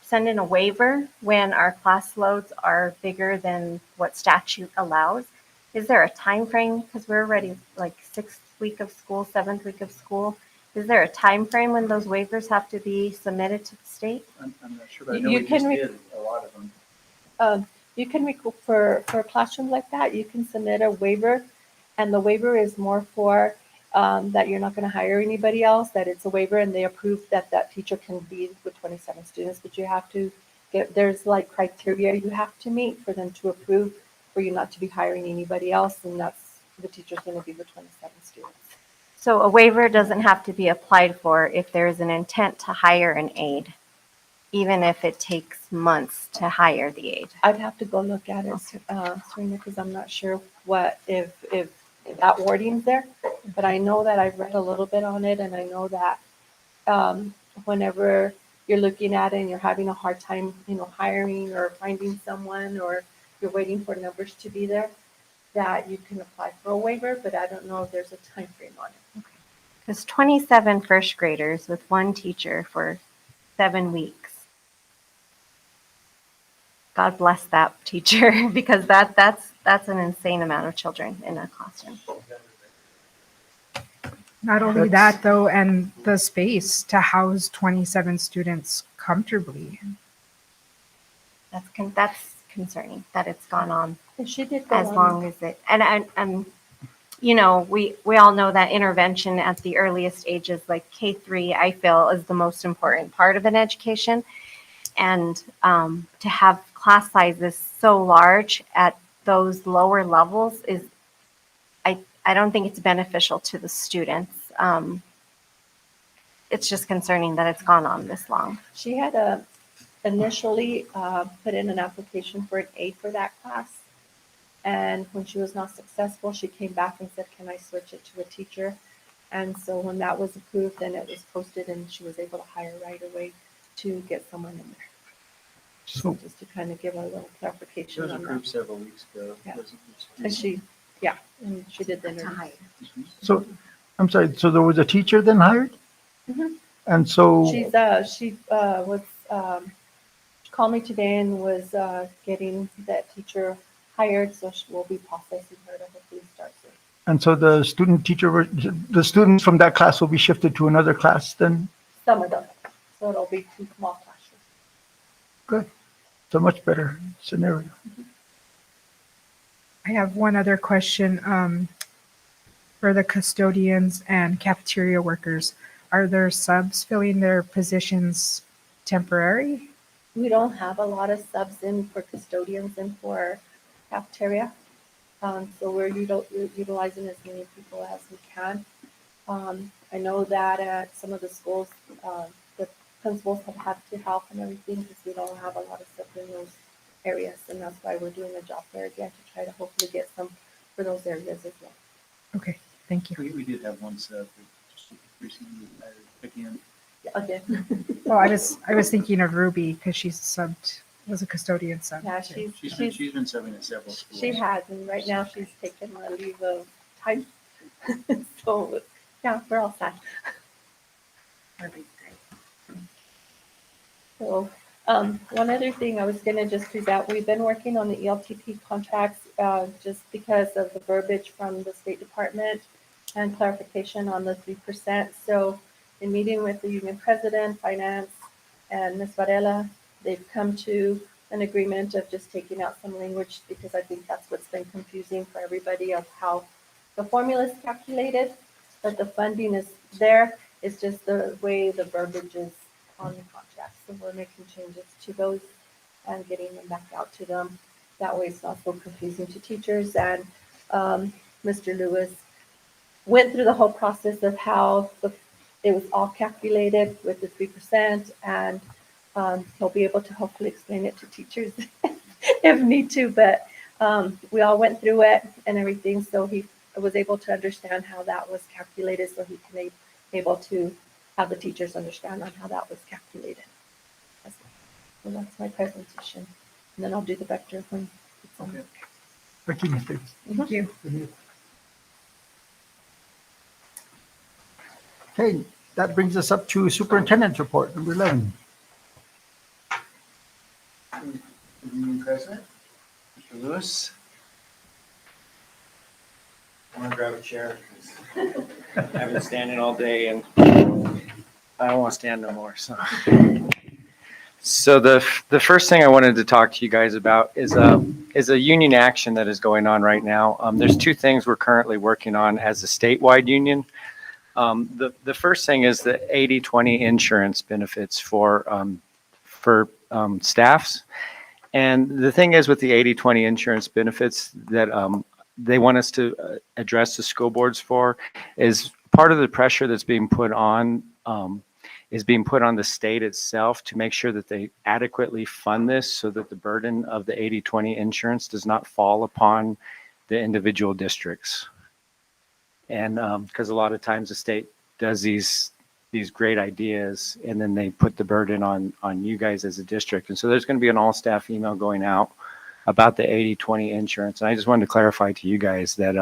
send in a waiver when our class loads are bigger than what statute allows. Is there a time frame? Because we're already like 6th week of school, 7th week of school. Is there a time frame when those waivers have to be submitted to the state? I'm not sure, but I know You we can just re- did a lot of them. You can for a classroom like that, you can submit a waiver, and the waiver is more for that you're not going to hire anybody else, that it's a waiver and they approve that that teacher can be with 27 students, but you have to there's like criteria you have to meet for them to approve for you not to be hiring anybody else, and that's the teacher's going to be with 27 students. So a waiver doesn't have to be applied for if there is an intent to hire an aide, even if it takes months to hire the aide. I'd have to go look at it, Serena, because I'm not sure what, if that wording's there. But I know that I've read a little bit on it, and I know that whenever you're looking at it and you're having a hard time, hiring or finding someone, or you're waiting for numbers to be there, that you can apply for a waiver, but I don't know if there's a time frame on it. Because 27 first graders with 1 teacher for 7 weeks. God bless that teacher, because that's an insane amount of children in a classroom. Not only that though, and the space to house 27 students comfortably. That's concerning that it's gone on And she did go as on- long as it, and we all know that intervention at the earliest ages, like K3, I feel is the most important part of an education. And to have class sizes so large at those lower levels is, I don't think it's beneficial to the students. It's just concerning that it's gone on this long. She had initially put in an application for an aide for that class. And when she was not successful, she came back and said, can I switch it to a teacher? And so when that was approved, then it was posted and she was able to hire right away to get someone in there. So just to kind of give a little It clarification was on approved that. several weeks ago. Yeah. It wasn't just And she did the To interview. hire. So, I'm sorry, so there was a teacher then hired? Mhm. And so, She was called me today and was getting that teacher hired, so she will be processing her to hopefully start soon. and so the the students from that class will be shifted to another class then? Some of them, so it'll be 2 small classrooms. Good. It's a much better scenario. I have one other question for the custodians and cafeteria workers. Are there subs filling their positions temporary? We don't have a lot of subs in for custodians and for cafeteria. So we're utilizing as many people as we can. I know that at some of the schools, the principals have had to help and everything because we don't have a lot of stuff in those areas. And that's why we're doing a job fair again to try to hopefully get some for those areas as well. Okay, thank you. We did have one sub that just recently hired again. Again. Well, I was thinking of Ruby because she's was a custodian sub. Yeah, too. She's been subbing at several schools. She has, and right now she's taken a leave of time. So, yeah, we're all set. Ruby's great. So, one other thing I was gonna just present, we've been working on the ELTP contracts, just because of the verbiage from the State Department and clarification on the 3%. So in meeting with the union president, finance, and Ms. Varela, they've come to an agreement of just taking out some language because I think that's what's been confusing for everybody of how the formula is calculated, but the funding is there. It's just the way the verbiage is on the contract. So we're making changes to those and getting them back out to them. That way it's not so confusing to teachers. And Mr. Lewis went through the whole process of how it was all calculated with the 3%, and he'll be able to hopefully explain it to teachers if need to. But we all went through it and everything, so he was able to understand how that was calculated, so he can able to have the teachers understand on how that was calculated. So that's my presentation, and then I'll do the vector when it's on. Thank you, Ms. Davis. Thank you. Okay, that brings us up to Superintendent's Report, number 11. Union President, Mr. Lewis. I'm gonna grab a chair because I've been standing all day and I don't want to stand no more. So the first thing I wanted to talk to you guys about is a union action that is going on right now. There's two things we're currently working on as a statewide union. The first thing is the 80/20 insurance benefits for staffs. And the thing is with the 80/20 insurance benefits that they want us to address the school boards for is part of the pressure that's being put on the state itself to make sure that they adequately fund this so that the burden of the 80/20 insurance does not fall upon the individual districts. And because a lot of times the state does these great ideas and then they put the burden on you guys as a district. And so there's going to be an all staff email going out about the 80/20 insurance. And I just wanted to clarify to you guys that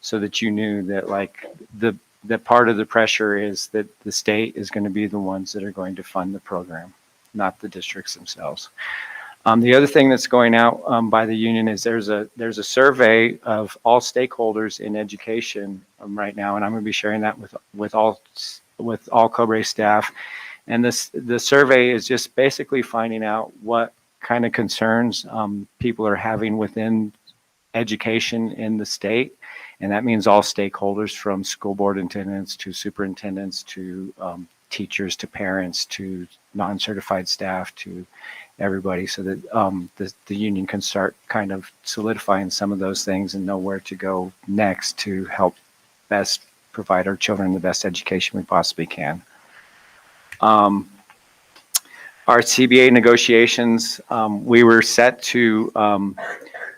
so that you knew that like that part of the pressure is that the state is going to be the ones that are going to fund the program, not the districts themselves. The other thing that's going out by the union is there's a survey of all stakeholders in education right now, and I'm going to be sharing that with all Cobre staff. And the survey is just basically finding out what kind of concerns people are having within education in the state, and that means all stakeholders from school board attendants to superintendents to teachers to parents to non-certified staff to everybody, so that the union can start kind of solidifying some of those things and know where to go next to help best provide our children the best education we possibly can. Our CBA negotiations, we were set to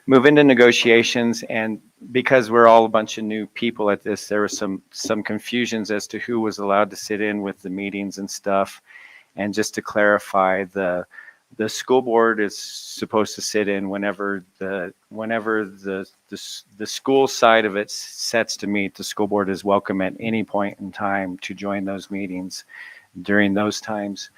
move into negotiations, and because we're all a bunch of new people at this, there was some confusions as to who was allowed to sit in with the meetings and stuff. And just to clarify, the school board is supposed to sit in whenever the school side of it sets to meet. The school board is welcome at any point in time to join those meetings during those times.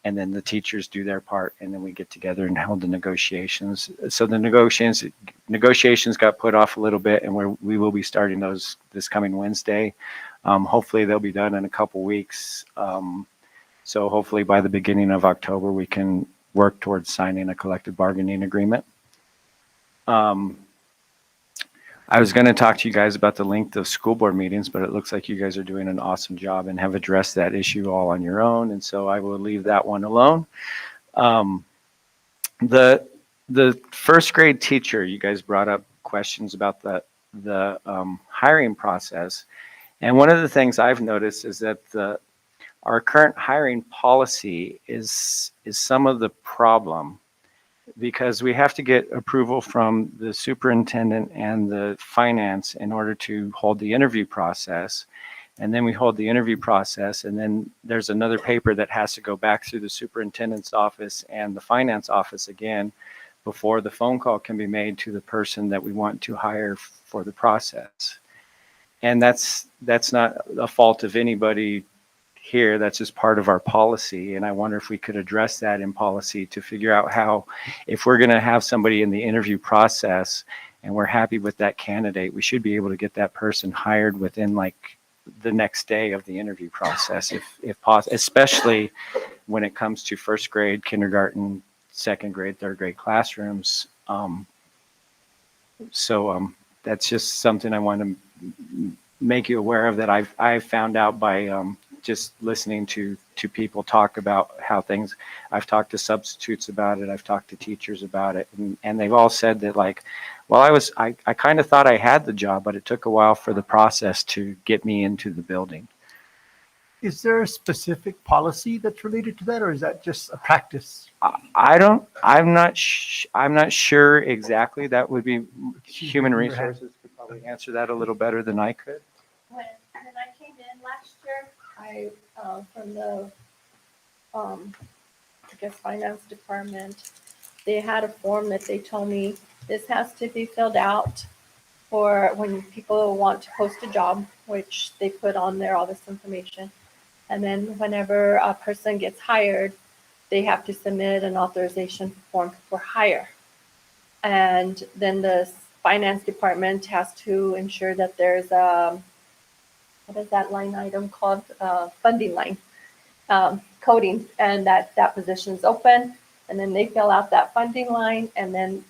And then the teachers do their part, and then we get together and hold the negotiations. So the negotiations got put off a little bit, and we will be starting those this coming Wednesday. Hopefully they'll be done in a couple weeks. So hopefully by the beginning of October, we can work towards signing a collective bargaining agreement. I was going to talk to you guys about the length of school board meetings, but it looks like you guys are doing an awesome job and have addressed that issue all on your own. And so I will leave that one alone. The first grade teacher, you guys brought up questions about the hiring process. And one of the things I've noticed is that our current hiring policy is some of the problem, because we have to get approval from the superintendent and the finance in order to hold the interview process. And then we hold the interview process, and then there's another paper that has to go back through the superintendent's office and the finance office again before the phone call can be made to the person that we want to hire for the process. And that's not a fault of anybody here. That's just part of our policy. And I wonder if we could address that in policy to figure out how, if we're going to have somebody in the interview process and we're happy with that candidate, we should be able to get that person hired within like the next day of the interview process, if possible, especially when it comes to first grade, kindergarten, second grade, third grade classrooms. So that's just something I want to make you aware of, that I've found out by just listening to people talk about how things. I've talked to substitutes about it. I've talked to teachers about it, and they've all said that like, well, I kind of thought I had the job, but it took a while for the process to get me into the building. Is there a specific policy that's related to that, or is that just a practice? I'm not sure exactly. That would be human resources could probably answer that a little better than I could. When I came in last year, I, from the, I guess, finance department, they had a form that they told me this has to be filled out for when people want to post a job, which they put on there all this information. And then whenever a person gets hired, they have to submit an authorization form for hire. And then the finance department has to ensure that there's a, what is that line item called? Funding line, coding, and that position is open. And then they fill out that funding line, and then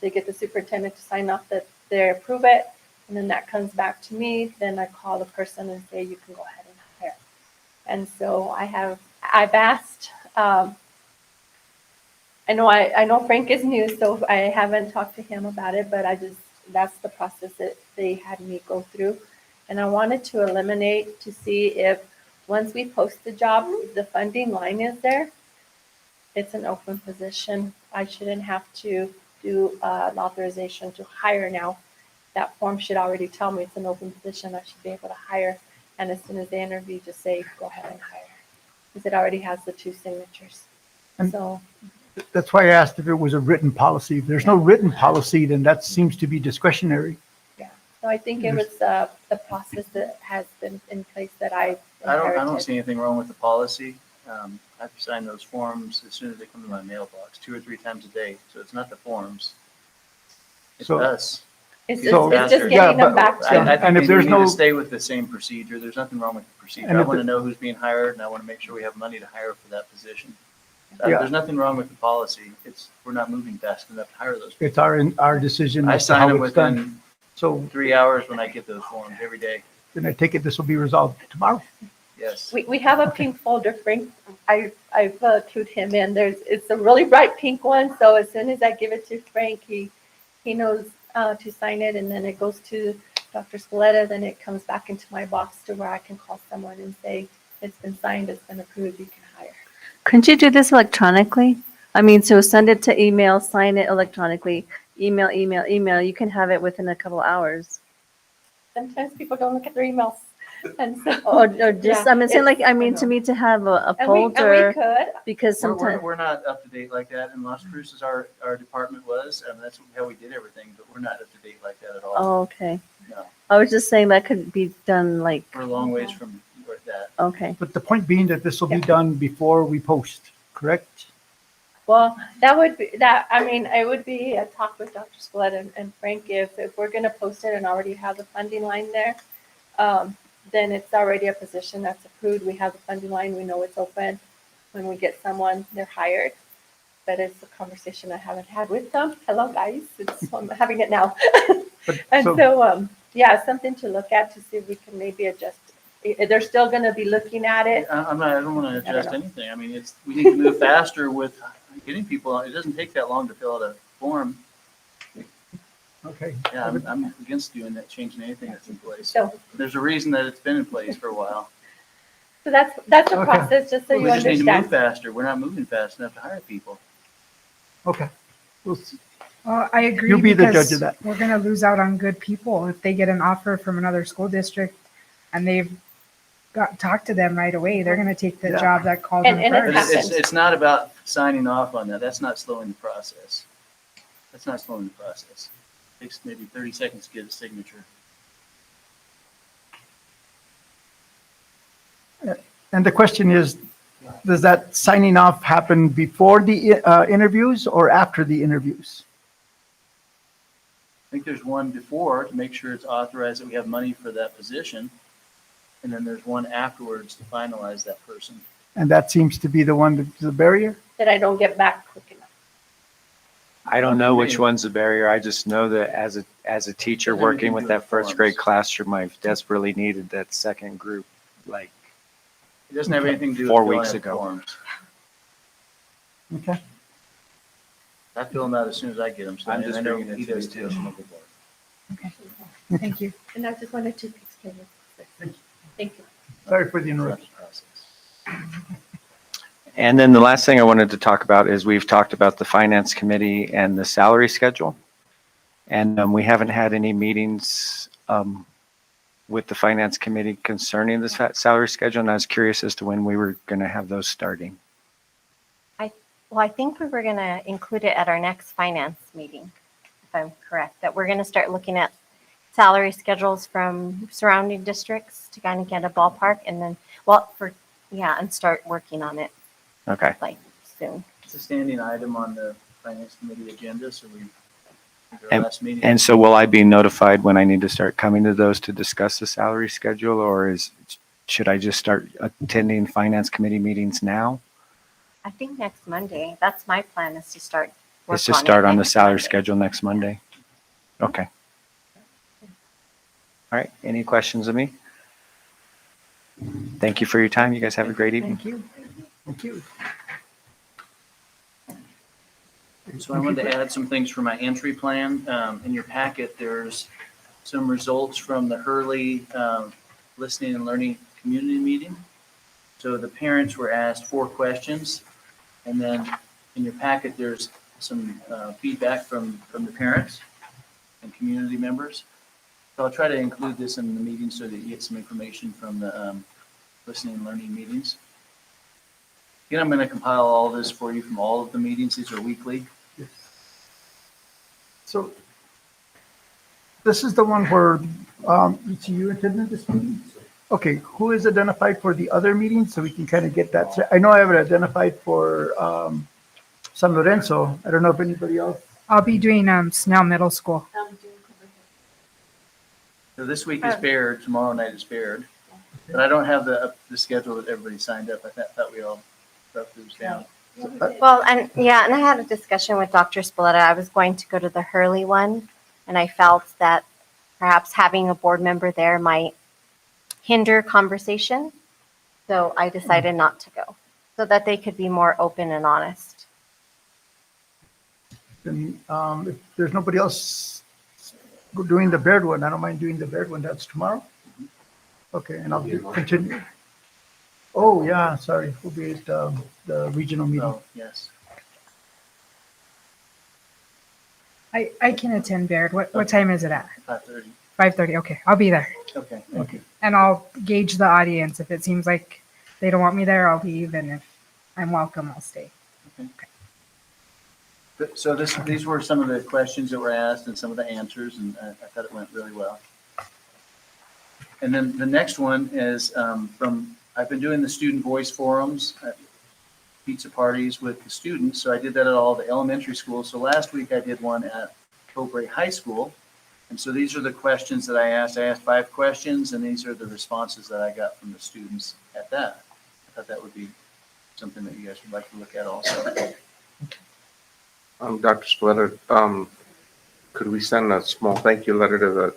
they get the superintendent to sign off that they approve it. And then that comes back to me. Then I call the person and say, you can go ahead and hire. And so I've asked, I know Frank is new, so I haven't talked to him about it, but that's the process that they had me go through. And I wanted to eliminate to see if once we post the job, the funding line is there. It's an open position. I shouldn't have to do an authorization to hire now. That form should already tell me it's an open position. I should be able to hire. And as soon as they interview, just say, go ahead and hire. Because it already has the 2 signatures. And so that's why I asked if it was a written policy. If there's no written policy, then that seems to be discretionary. yeah. So I think it was the process that has been in place that I I don't inherited. see anything wrong with the policy. I've signed those forms as soon as they come to my mailbox 2 or 3 times a day. So it's not the forms. It's So- us. It's Getting just faster. getting them back to I think And if we there's need no- to stay with the same procedure. There's nothing wrong with the procedure. And I if want to the- know who's being hired, and I want to make sure we have money to hire for that position. Yeah. There's nothing wrong with the policy. We're not moving fast enough to hire those people. It's our decision I as to sign how them it's done. within So 3 hours when I get those forms every day. then I take it this will be resolved tomorrow. Yes. We have a pink folder, Frank. I've clued him in. It's a really bright pink one. So as soon as I give it to Frank, he knows to sign it, and then it goes to Dr. Clsd. Then it comes back into my box to where I can call someone and say, it's been signed, it's been approved, you can hire. Couldn't you do this electronically? I mean, so send it to email, sign it electronically, email. You can have it within a couple hours. Sometimes people don't look at their emails. And so, Or just, yeah, I mean, saying like, it's- I mean, to me, to have a and we folder, could. because We're sometimes, not up to date like that. In Las Cruces, our department was, and that's how we did everything, but we're not up to date like that at all. oh, okay. No, I was just saying that could be done like, we're a long ways from that. okay. But the point being that this will be done before we post, correct? Well, that would be, it would be a talk with Dr. Clsd and Frank if we're going to post it and already have the funding line there. Then it's already a position that's approved. We have the funding line. We know it's open. When we get someone, they're hired. But it's a conversation I haven't had with them. Hello, guys. I'm having it now. And so, yeah, something to look at to see if we can maybe adjust. They're still going to be looking at it. I don't want to don't adjust know. anything. I mean, we need to move faster with getting people. It doesn't take that long to fill out a form. Okay. Yeah, I'm against doing that, changing anything that's in place. So, There's a reason that it's been in place for a while. so that's a Okay. process, just so We you just need to move understand. faster. We're not moving fast enough to hire people. Okay. We'll see. Well, I agree. You'll be the because judge of that. We're going to lose out on good people if they get an offer from another school district and they've talked to them right away. They're going to take the Yeah. job that calls And- them and it first. happens. It's not about signing off on that. That's not slowing the process. That's not slowing the process. It takes maybe 30 seconds to get a signature. And the question is, does that signing off happen before the interviews or after the interviews? I think there's one before to make sure it's authorized that we have money for that position. And then there's one afterwards to finalize that person. And that seems to be the one that's the barrier? That I don't get back quick enough. I don't know which one's the barrier. I just know that as a teacher Doesn't working everything with do that with first grade forms? classroom, I desperately needed that second group, like It doesn't have anything to do with 4 filling weeks out ago. forms. Okay. I fill them out as soon as I get them. So I'm I just know bringing it he to the does too. attention of the board. Thank you. And I just wanted to explain it. Thank you. Sorry for the interruption. And then the last thing I wanted to talk about is we've talked about the finance committee and the salary schedule. And we haven't had any meetings with the finance committee concerning the salary schedule. And I was curious as to when we were going to have those starting. Well, I think we were going to include it at our next finance meeting, if I'm correct, that we're going to start looking at salary schedules from surrounding districts to kind of get a ballpark and then, and start working on it Okay. like soon. It's a standing item on the finance committee agenda, so we, at our And, last meeting. and so will I be notified when I need to start coming to those to discuss the salary schedule, or should I just start attending finance committee meetings now? I think next Monday, that's my plan, is to start. Let's work just start it on the next salary Monday. schedule next Monday. Okay. All right. Any questions of me? Thank you for your time. You guys have a great evening. Thank you. Thank you. So I wanted to add some things for my entry plan. In your packet, there's some results from the Hurley Listening and Learning Community Meeting. So the parents were asked 4 questions. And then in your packet, there's some feedback from the parents and community members. So I'll try to include this in the meeting so that you get some information from the listening and learning meetings. Again, I'm going to compile all this for you from all of the meetings. These are weekly. So this is the one where you attended this meeting? Okay, who is identified for the other meetings so we can kind of get that? I know I have it identified for San Lorenzo. I don't know if anybody else. I'll be doing Snell Middle School. So this week is Bayard, tomorrow night is Bayard. But I don't have the schedule that everybody signed up. I thought we all wrote those down. Well, and I had a discussion with Dr. Spalletta. I was going to go to the Hurley one, and I felt that perhaps having a board member there might hinder conversation. So I decided not to go, so that they could be more open and honest. And if there's nobody else doing the Baird one, I don't mind doing the Baird one. That's tomorrow? Okay, and I'll continue. Oh, yeah, sorry. We'll be at the regional meeting. Oh, yes. I can attend Baird. What time is it at? 5:30. 5:30. Okay, I'll be there. Okay. Okay. And I'll gauge the audience. If it seems like they don't want me there, I'll leave. And if I'm welcome, I'll stay. So these were some of the questions that were asked and some of the answers, and I thought it went really well. And then the next one is I've been doing the student voice forums, pizza parties with the students. So I did that at all the elementary schools. So last week I did one at Cobre High School. And so these are the questions that I asked. I asked 5 questions, and these are the responses that I got from the students at that. I thought that would be something that you guys would like to look at also. Dr. Spalletta, could we send a small thank you letter to the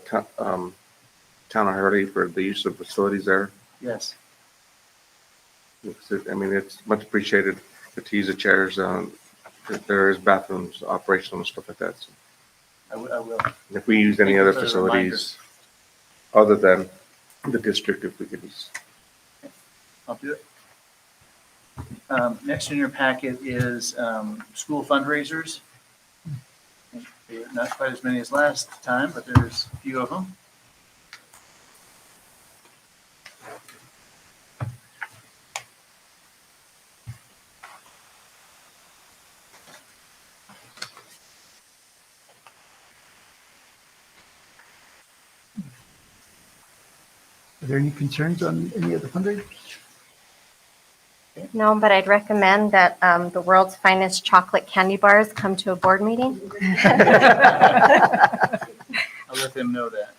town of Hurley for the use of facilities there? Yes. I mean, it's much appreciated to use the chairs. There is bathrooms, operational and stuff like that. So I will. if we use any Thank you other for the reminder. facilities other than the district, if we could use. I'll do it. Next in your packet is school fundraisers. Not quite as many as last time, but there's a few of them. Are there any concerns on any of the fundraisers? No, but I'd recommend that the world's finest chocolate candy bars come to a board meeting. I'll let them know that.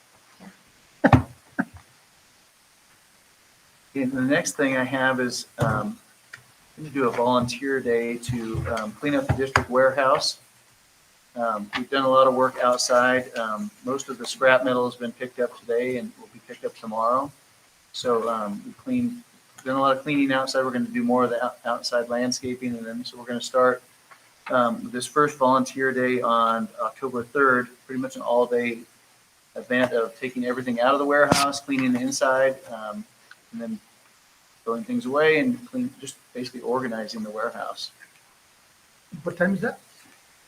Okay, the next thing I have is I'm going to do a volunteer day to clean up the district warehouse. We've done a lot of work outside. Most of the scrap metal has been picked up today and will be picked up tomorrow. So we've done a lot of cleaning outside. We're going to do more of the outside landscaping, and then so we're going to start this first volunteer day on October 3rd, pretty much an all-day event of taking everything out of the warehouse, cleaning the inside, and then throwing things away and just basically organizing the warehouse. What time is that?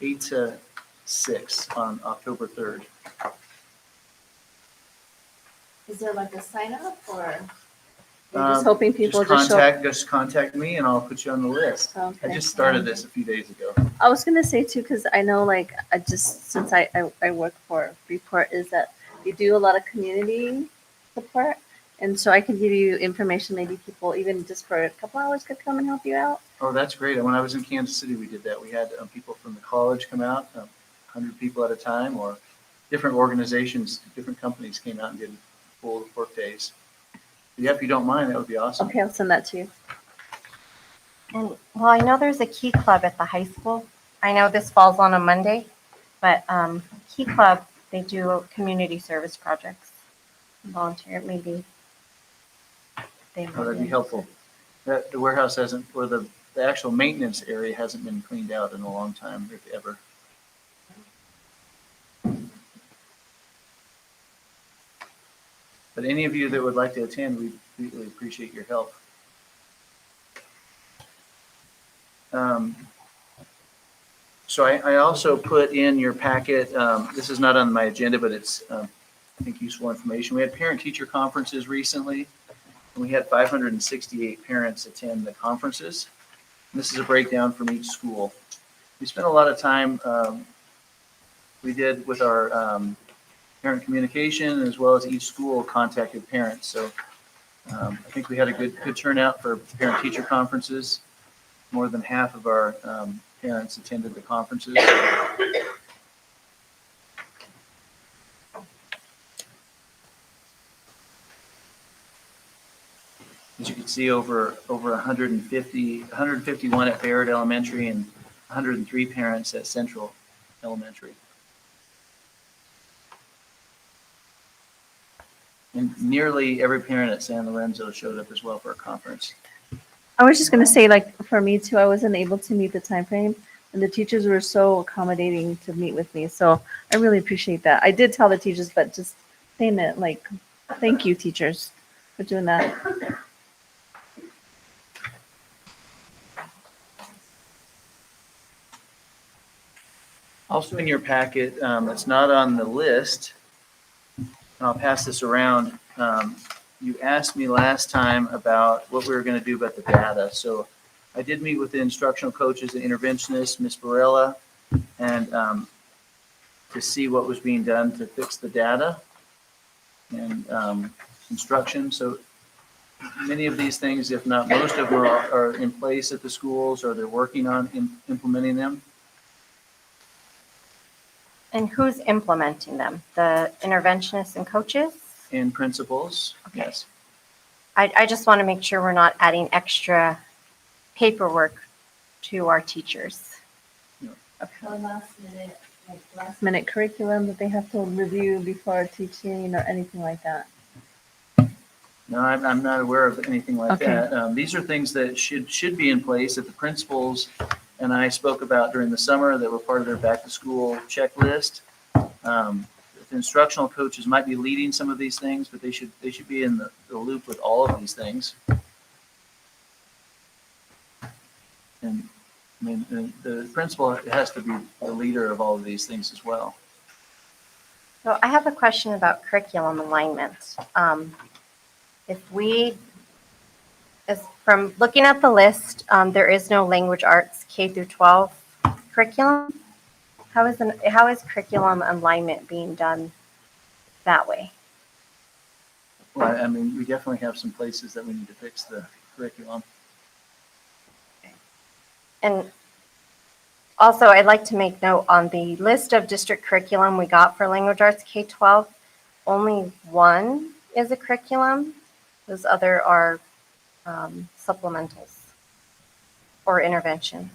8 to 6 on October 3rd. Is there like a sign up or? You're just hoping people just just show. just contact me and I'll put you on the list. Okay. I just started this a few days ago. I was gonna say too, because I know like I just since I work for Report is that you do a lot of community support, and so I could give you information. Maybe people even just for a couple hours could come and help you out. Oh, that's great. When I was in Kansas City, we did that. We had people from the college come out, 100 people at a time, or different organizations, different companies came out and did full work days. Yeah, if you don't mind, that would be awesome. Okay, I'll send that to you. And well, I know there's a Key Club at the high school. I know this falls on a Monday, but Key Club, they do community service projects. Volunteer, maybe. That'd be helpful. The warehouse hasn't, or the actual maintenance area hasn't been cleaned out in a long time, if ever. But any of you that would like to attend, we really appreciate your help. So I also put in your packet, this is not on my agenda, but it's, I think, useful information. We had parent-teacher conferences recently, and we had 568 parents attend the conferences. And this is a breakdown from each school. We spent a lot of time, we did with our parent communication, as well as each school contacted parents. So I think we had a good turnout for parent-teacher conferences. More than half of our parents attended the conferences. As you can see, over 151 at Bayard Elementary and 103 parents at Central Elementary. And nearly every parent at San Lorenzo showed up as well for a conference. I was just gonna say, like for me too, I wasn't able to meet the time frame, and the teachers were so accommodating to meet with me. So I really appreciate that. I did tell the teachers, but just saying it, like, thank you, teachers, for doing that. Also in your packet, it's not on the list, and I'll pass this around. You asked me last time about what we were going to do about the data. So I did meet with the instructional coaches and interventionists, Ms. Barella, and to see what was being done to fix the data and instruction. So many of these things, if not most of them, are in place at the schools, or they're working on implementing them. And who's implementing them? The interventionists and coaches? And principals, okay. Yes. I just want to make sure we're not adding extra paperwork to our teachers. Last minute curriculum that they have to review before teaching or anything like that. No, I'm not aware of anything like Okay. that. These are things that should be in place that the principals and I spoke about during the summer that were part of their back to school checklist. The instructional coaches might be leading some of these things, but they should be in the loop with all of these things. And I mean, the principal has to be the leader of all of these things as well. So I have a question about curriculum alignment. As from looking at the list, there is no language arts K through 12 curriculum. How is curriculum alignment being done that way? Well, I mean, we definitely have some places that we need to fix the curriculum. And also, I'd like to make note on the list of district curriculum we got for language arts K-12, only one is a curriculum. Those other are supplementals or interventions.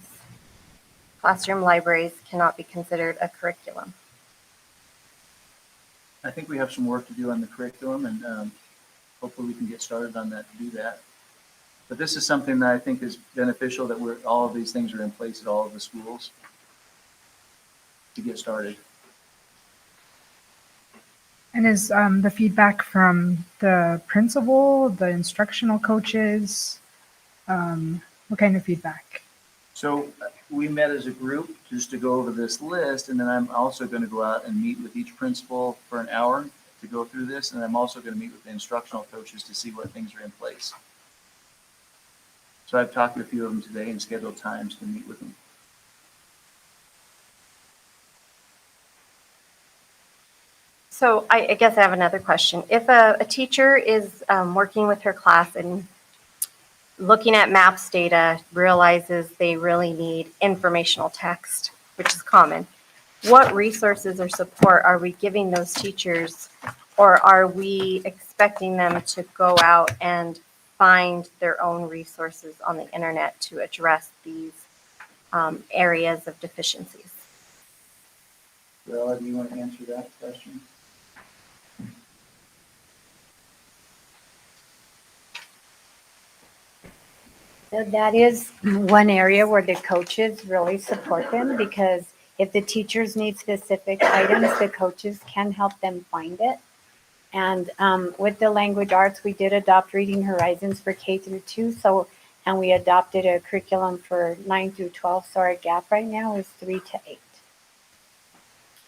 Classroom libraries cannot be considered a curriculum. I think we have some work to do on the curriculum, and hopefully we can get started on that to do that. But this is something that I think is beneficial, that all of these things are in place at all of the schools to get started. And is the feedback from the principal, the instructional coaches, what kind of feedback? So we met as a group just to go over this list, and then I'm also going to go out and meet with each principal for an hour to go through this, and I'm also going to meet with the instructional coaches to see what things are in place. So I've talked to a few of them today and scheduled times to meet with them. So I guess I have another question. If a teacher is working with her class and looking at MAPS data, realizes they really need informational text, which is common, what resources or support are we giving those teachers, or are we expecting them to go out and find their own resources on the internet to address these areas of deficiencies? Bella, do you want to answer that question? So that is one area where the coaches really support them, because if the teachers need specific items, the coaches can help them find it. And with the language arts, we did adopt Reading Horizons for K through 2. And we adopted a curriculum for 9 through 12. So our gap right now is 3 to 8.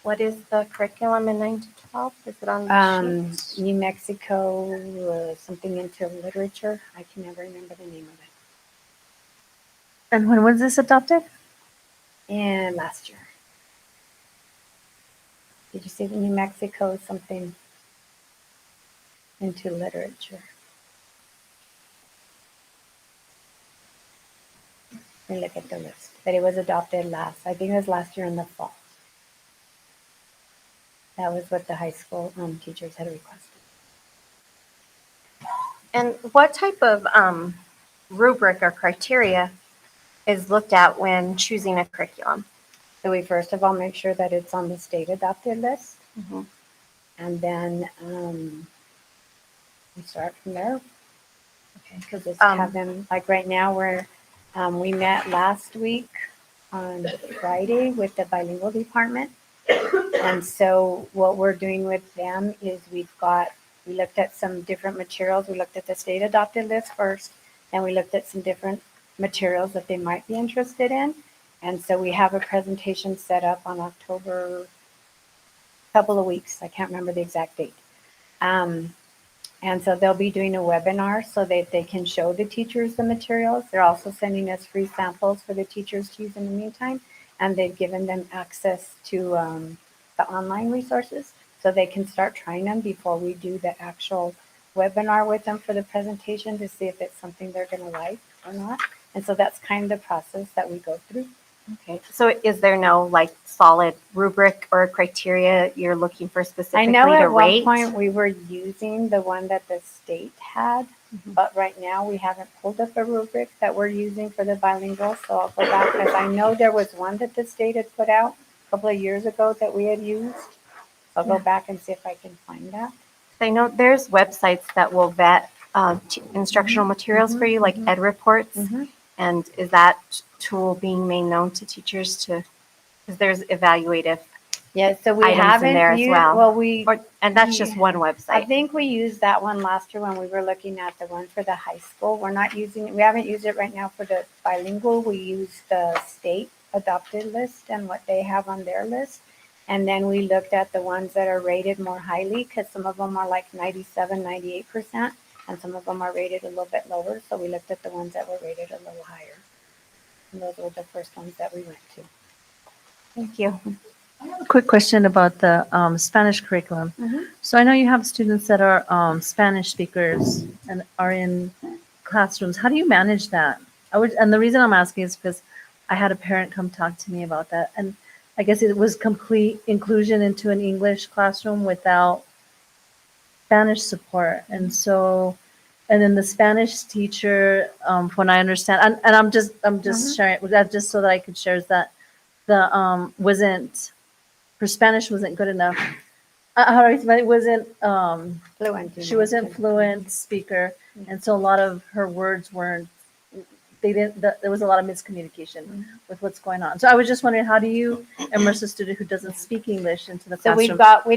What is the curriculum in 9 to 12? Is it on the sheet? New Mexico, something into literature. I can never remember the name of it. And when was this adopted? And last year. Did you see the New Mexico something into literature? Let me look at the list. But it was adopted I think it was last year in the fall. That was what the high school teachers had requested. And what type of rubric or criteria is looked at when choosing a curriculum? So we first of all make sure that it's on the state adopted list. Mm-hmm. And then we start from there. Okay. Because just have them, like right now, we met last week on Friday with the Bilingual Department. And so what we're doing with them is we looked at some different materials. We looked at the state adopted list first, and we looked at some different materials that they might be interested in. And so we have a presentation set up on October, couple of weeks. I can't remember the exact date. And so they'll be doing a webinar so that they can show the teachers the materials. They're also sending us free samples for the teachers to use in the meantime. And they've given them access to the online resources so they can start trying them before we do the actual webinar with them for the presentation to see if it's something they're going to like or not. And so that's kind of the process that we go through. Okay. So is there no solid rubric or criteria you're looking for specifically I know to at rate? one point we were using the one that the state had, but right now we haven't pulled up a rubric that we're using for the bilingual. So I'll go back, because I know there was one that the state had put out a couple of years ago that we had used. I'll go back and see if I can find that. I know there's websites that will vet instructional materials for you, like Ed Reports. And is that tool being made known to teachers because there's evaluative so we items haven't in there as used, well. And that's just one I website. think we used that one last year when we were looking at the one for the high school. We haven't used it right now for the bilingual. We use the state adopted list and what they have on their list. And then we looked at the ones that are rated more highly, because some of them are like 97, 98%, and some of them are rated a little bit lower. So we looked at the ones that were rated a little higher. And those were the first ones that we went to. Thank you. I have a quick question about the Spanish curriculum. So I know you have students that are Spanish speakers and are in classrooms. How do you manage that? And the reason I'm asking is because I had a parent come talk to me about that. And I guess it was complete inclusion into an English classroom without Spanish support. And so, and then the Spanish teacher, when I understand, and I'm just sharing that just so that I could share is that the, wasn't, her Spanish wasn't good enough. How do I explain? It wasn't, Fluent. she wasn't fluent speaker. And so a lot of her words weren't, they didn't, there was a lot of miscommunication with what's going on. So I was just wondering, how do you immerse a student who doesn't speak English into the So classroom? we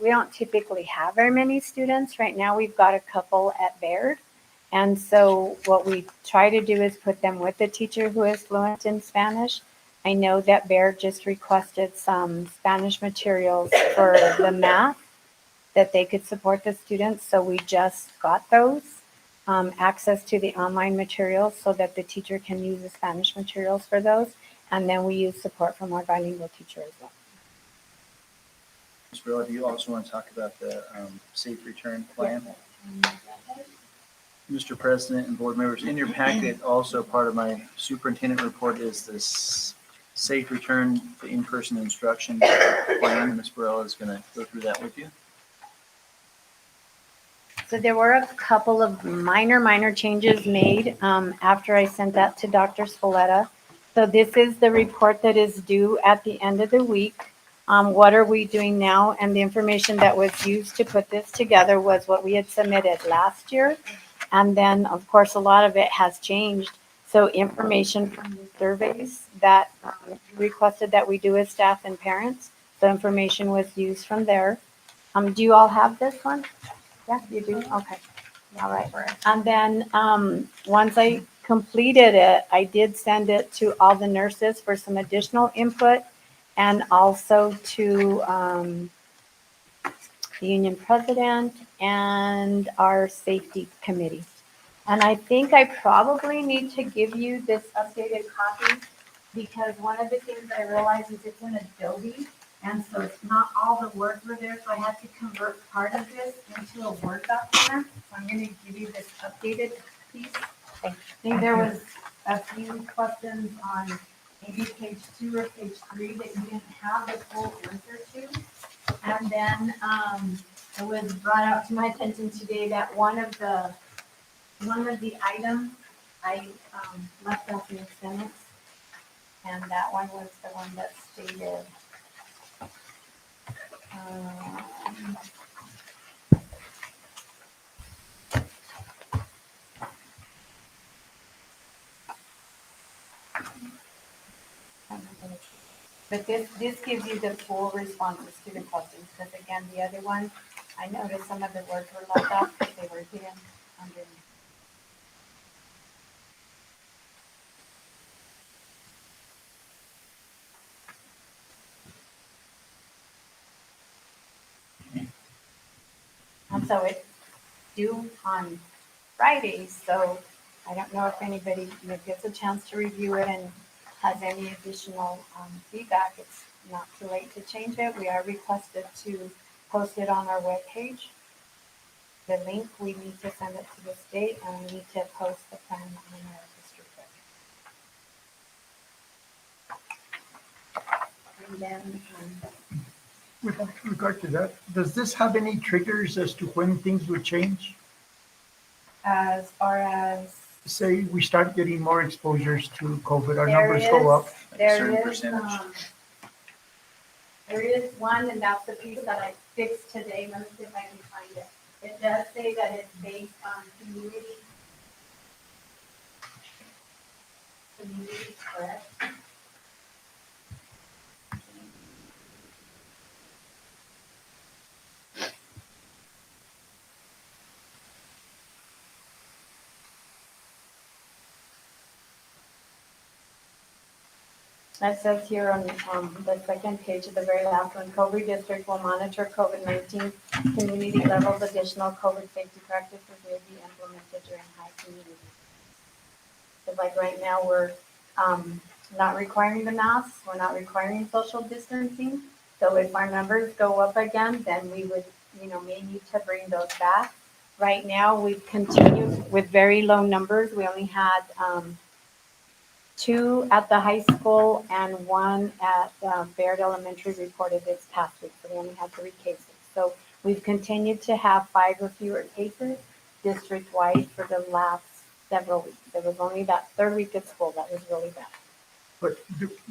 don't typically have very many students. Right now, we've got a couple at Bayard. And so what we try to do is put them with a teacher who is fluent in Spanish. I know that Bayard just requested some Spanish materials for the math that they could support the students. So we just got those, access to the online materials so that the teacher can use the Spanish materials for those. And then we use support from our bilingual teacher as well. Ms. Barilla, do you also want to talk about the safe return plan? Mr. President and board members, in your packet, also part of my superintendent report is this safe return to in-person instruction plan. Ms. Barilla is going to go through that with you. So there were a couple of minor changes made after I sent that to Dr. Spoletta. So this is the report that is due at the end of the week. What are we doing now? And the information that was used to put this together was what we had submitted last year. And then, of course, a lot of it has changed. So information from the surveys that requested that we do as staff and parents, the information was used from there. Do you all have this one? Yeah, you do? Okay. All right. And then once I completed it, I did send it to all the nurses for some additional input and also to the union president and our safety committee. And I think I probably need to give you this updated copy because one of the things I realized is it's in Adobe. And so it's not all the words were there. So I had to convert part of this into a Word document. So I'm going to give you this updated piece. I think there was a few questions on maybe page 2 or page 3 that you didn't have the full answer to. And then it was brought out to my attention today that one of the items I left off in the sentence, and that one was the one that stated. But this gives you the full responses to the questions, because again, the other one, I noticed some of the words were left off because they were hidden underneath. And so it's due on Fridays, so I don't know if anybody gets a chance to review it and has any additional feedback. It's not too late to change it. We are requested to post it on our webpage. The link, we need to send it to the state, and we need to post the plan on our district webpage. And then, With regard to that, does this have any triggers as to when things would change? as far as Say we start getting more exposures to COVID, our numbers go up. Certain percentage. There is one, and that's the piece that I fixed today. Let me see if I can find it. It does say that it's based on community spread. That says here on the second page of the very last one, Cobre District will monitor COVID-19 community levels. Additional COVID safety practices may be implemented during high community. So like right now, we're not requiring the masks. We're not requiring social distancing. So if our numbers go up again, then we would, may need to bring those back. Right now, we've continued with very low numbers. We only had 2 at the high school and 1 at Bayard Elementary reported this past week. So we only had 3 cases. So we've continued to have 5 or fewer cases district-wide for the last several weeks. There was only that 3rd week of school that was really bad. But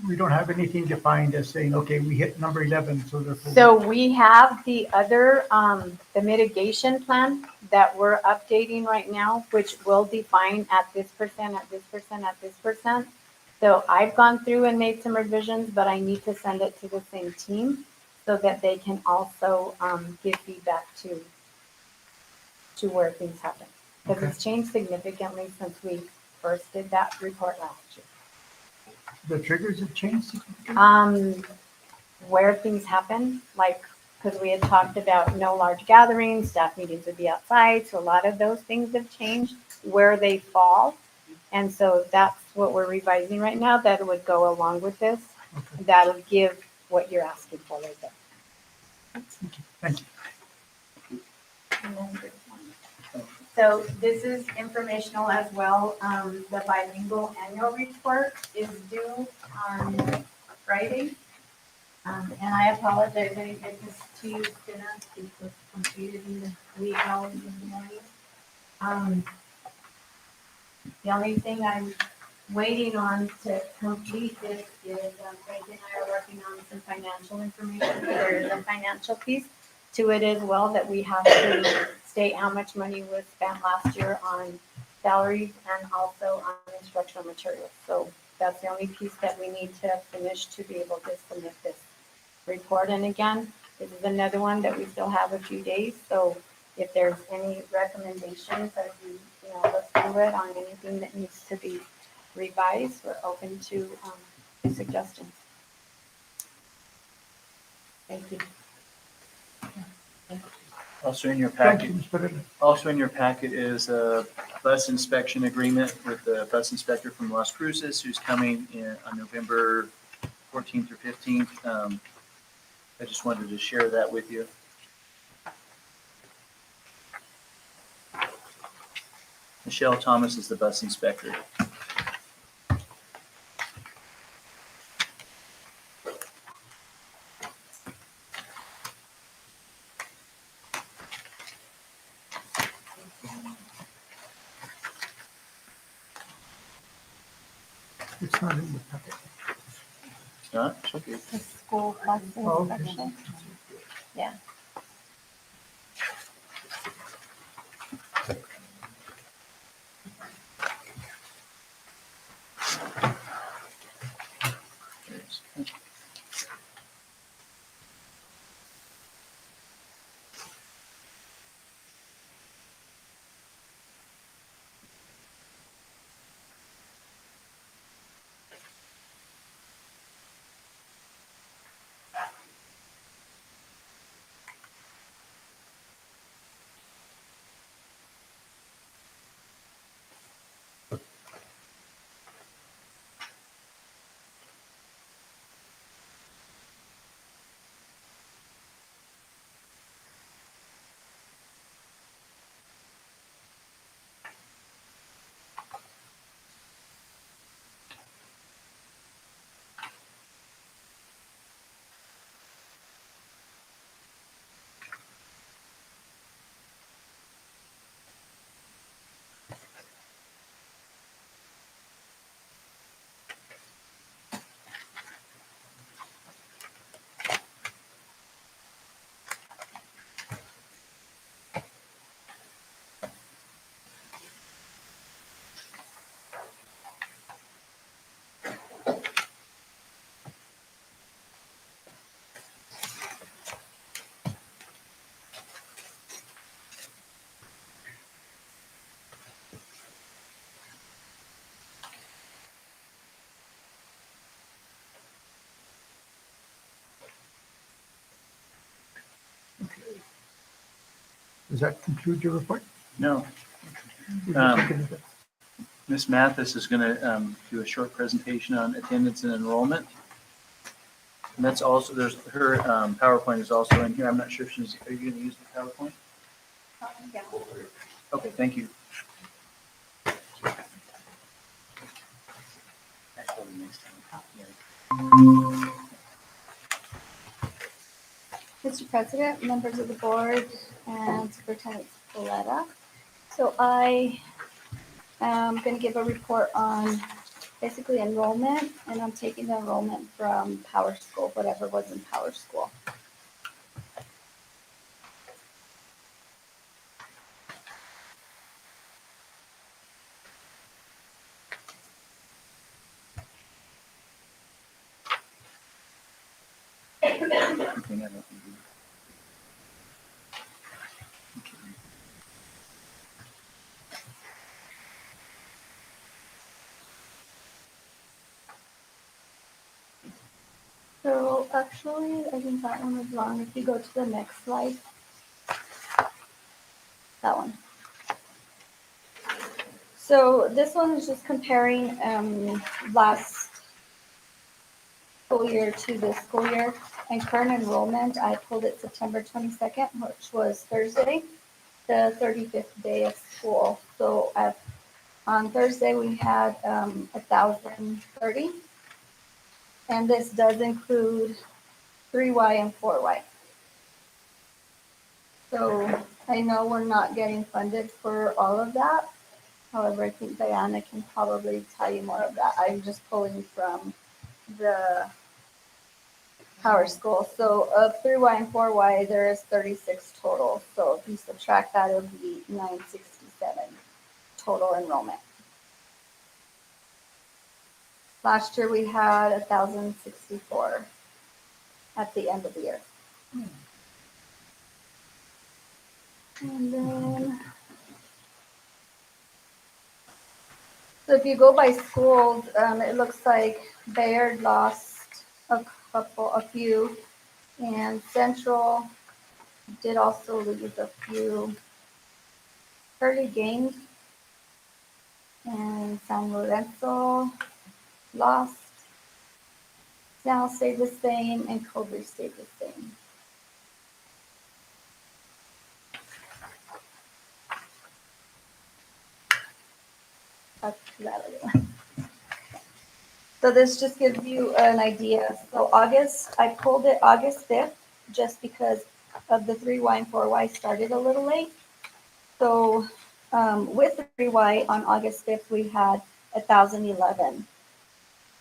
we don't have anything defined as saying, okay, we hit number 11, so therefore. So we have the other, the mitigation plan that we're updating right now, which will define at this percent, at this percent, at this percent. So I've gone through and made some revisions, but I need to send it to the same team so that they can also give feedback to where things happen. Because it's changed significantly since we first did that report last year. The triggers have changed significantly? Where things happen, like, because we had talked about no large gatherings, staff meetings would be outside, so a lot of those things have changed, where they fall. And so that's what we're revising right now, that would go along with this. Okay. That'll give what you're asking for right there. Thank you. So this is informational as well. The bilingual annual report is due on Friday. And I apologize, I didn't get this to you sooner. It was completed in the wee hours in the morning. The only thing I'm waiting on to complete this is Frank and I are working on some financial information. There is a financial piece to it as well that we have to state how much money was spent last year on salaries and also on instructional materials. So that's the only piece that we need to finish to be able to submit this report. And again, this is another one that we still have a few days. So if there's any recommendations as we look through it on anything that needs to be revised, we're open to suggestions. Thank you. Also in your Thank you, packet, Ms. Pereira. also in your packet is a bus inspection agreement with the bus inspector from Las Cruces, who's coming in on November 14th or 15th. I just wanted to share that with you. Michelle Thomas is the bus inspector. It's not in the packet. It's not? It's okay. The school bus Oh, okay. inspection. Yeah. Does that conclude your report? No. Did you take anything? Ms. Mathis is going to do a short presentation on attendance and enrollment. And that's also, there's her PowerPoint is also in here. I'm not sure if she's, are you going to use the PowerPoint? Yeah. Okay, thank you. Mr. President, members of the board, and Superintendent Evaluation. So I am going to give a report on basically enrollment, and I'm taking the enrollment from Power School, whatever was in Power School. So actually, I think that one was wrong. If you go to the next slide, that one. So this one is just comparing last school year to this school year. And current enrollment, I pulled it September 22nd, which was Thursday, the 35th day of school. So on Thursday, we had 1,030. And this does include 3Y and 4Y. So I know we're not getting funded for all of that. However, I think Diana can probably tell you more of that. I'm just pulling from the Power School. So of 3Y and 4Y, there is 36 total. So if you subtract that, it would be 967 total enrollment. Last year, we had 1,064 at the end of the year. And then, so if you go by schools, it looks like Bayard lost a few, and Central did also lose a few. Early gained, and San Lorenzo lost. Now stayed the same, and Cobre stayed the same. That's that other one. So this just gives you an idea. So August, I pulled it August 5th, just because of the 3Y and 4Y started a little late. So with 3Y on August 5th, we had 1,011.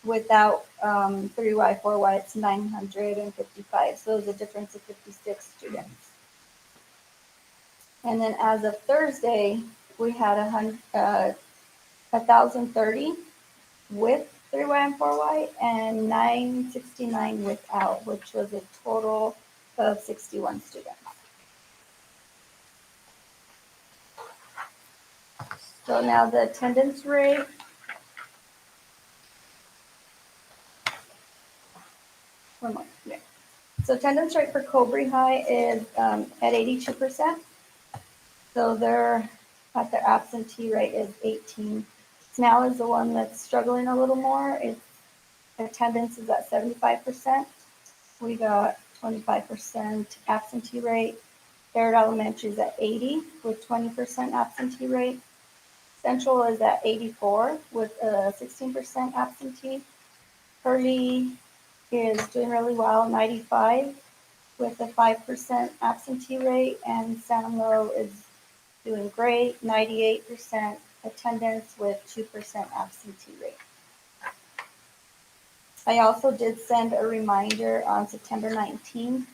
Without 3Y, 4Y, it's 955. So there's a difference of 56 students. And then as of Thursday, we had 1,030 with 3Y and 4Y and 969 without, which was a total of 61 students. So now the attendance rate. One more. Yeah. So attendance rate for Cobre High is at 82%. So their absentee rate is 18. Snell is the one that's struggling a little more. Its attendance is at 75%. We got 25% absentee rate. Bayard Elementary is at 80 with 20% absentee rate. Central is at 84 with a 16% absentee. Hurley is doing really well, 95 with a 5% absentee rate, and San Lo is doing great, 98% attendance with 2% absentee rate. I also did send a reminder on September 19th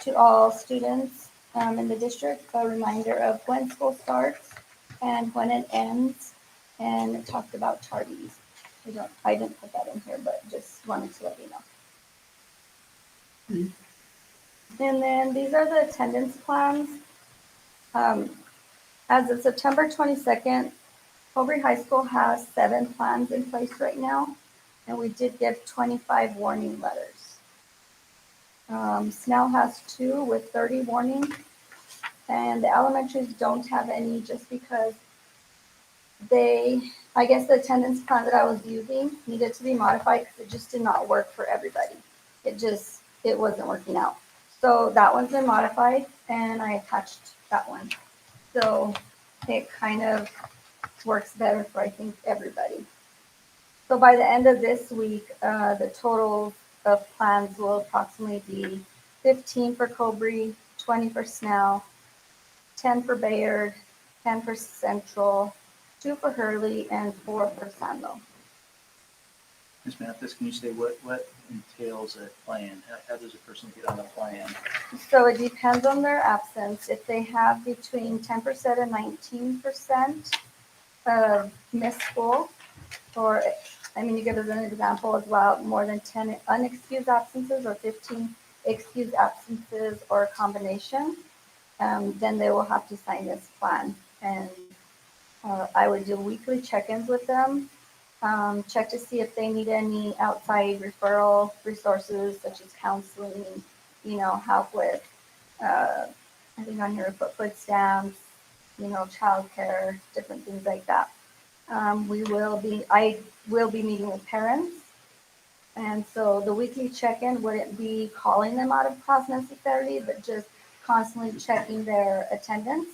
to all students in the district, a reminder of when school starts and when it ends, and it talked about tardies. I didn't put that in here, but just wanted to let you know. And then these are the attendance plans. As of September 22nd, Cobre High School has 7 plans in place right now, and we did give 25 warning letters. Snell has 2 with 30 warnings, and the elementaries don't have any just because I guess the attendance plan that I was using needed to be modified because it just did not work for everybody. It wasn't working out. So that one's been modified, and I attached that one. So it kind of works better for, I think, everybody. So by the end of this week, the total of plans will approximately be 15 for Cobre, 20 for Snell, 10 for Bayard, 10 for Central, 2 for Hurley, and 4 for Sandal. Ms. Mathis, can you say what entails a plan? How does a person get on a plan? So it depends on their absence. If they have between 10% and 19% of missed school, or, I mean, you give us an example as well, more than 10 unexcused absences or 15 excused absences or a combination, then they will have to sign this plan. And I would do weekly check-ins with them, check to see if they need any outside referral resources such as counseling, help with, I think on your foot stamps, childcare, different things like that. I will be meeting with parents. And so the weekly check-in wouldn't be calling them out of class necessarily, but just constantly checking their attendance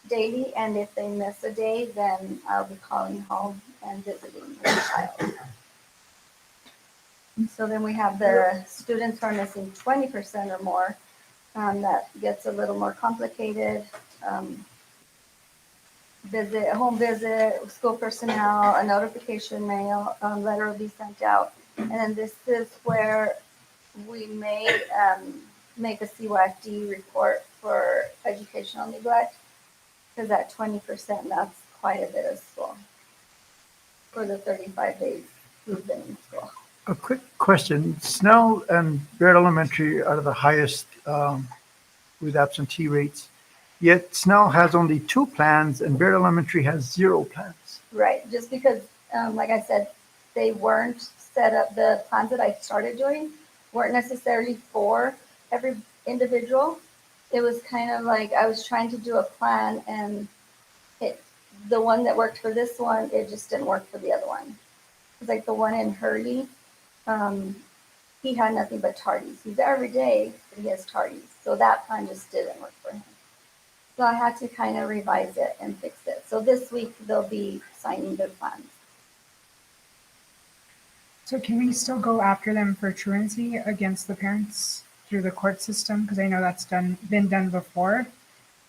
daily. And if they miss a day, then I'll be calling home and visiting the child. And so then we have the students who are missing 20% or more. That gets a little more complicated. Home visit, school personnel, a notification mail, letter will be sent out. And then this is where we may make a CYFD report for educational neglect, because at 20%, that's quite a bit of school for the 35 days we've been in school. A quick question. Snell and Bayard Elementary are the highest with absentee rates, yet Snell has only 2 plans and Bayard Elementary has 0 plans. Right, just because, like I said, they weren't set up, the plans that I started doing weren't necessarily for every individual. It was kind of like I was trying to do a plan, and the one that worked for this one, it just didn't work for the other one. It's like the one in Hurley, he had nothing but tardies. He's there every day, but he has tardies. So that plan just didn't work for him. So I had to kind of revise it and fix it. So this week they'll be signing their plans. So can we still go after them for truancy against the parents through the court system? Because I know that's been done before.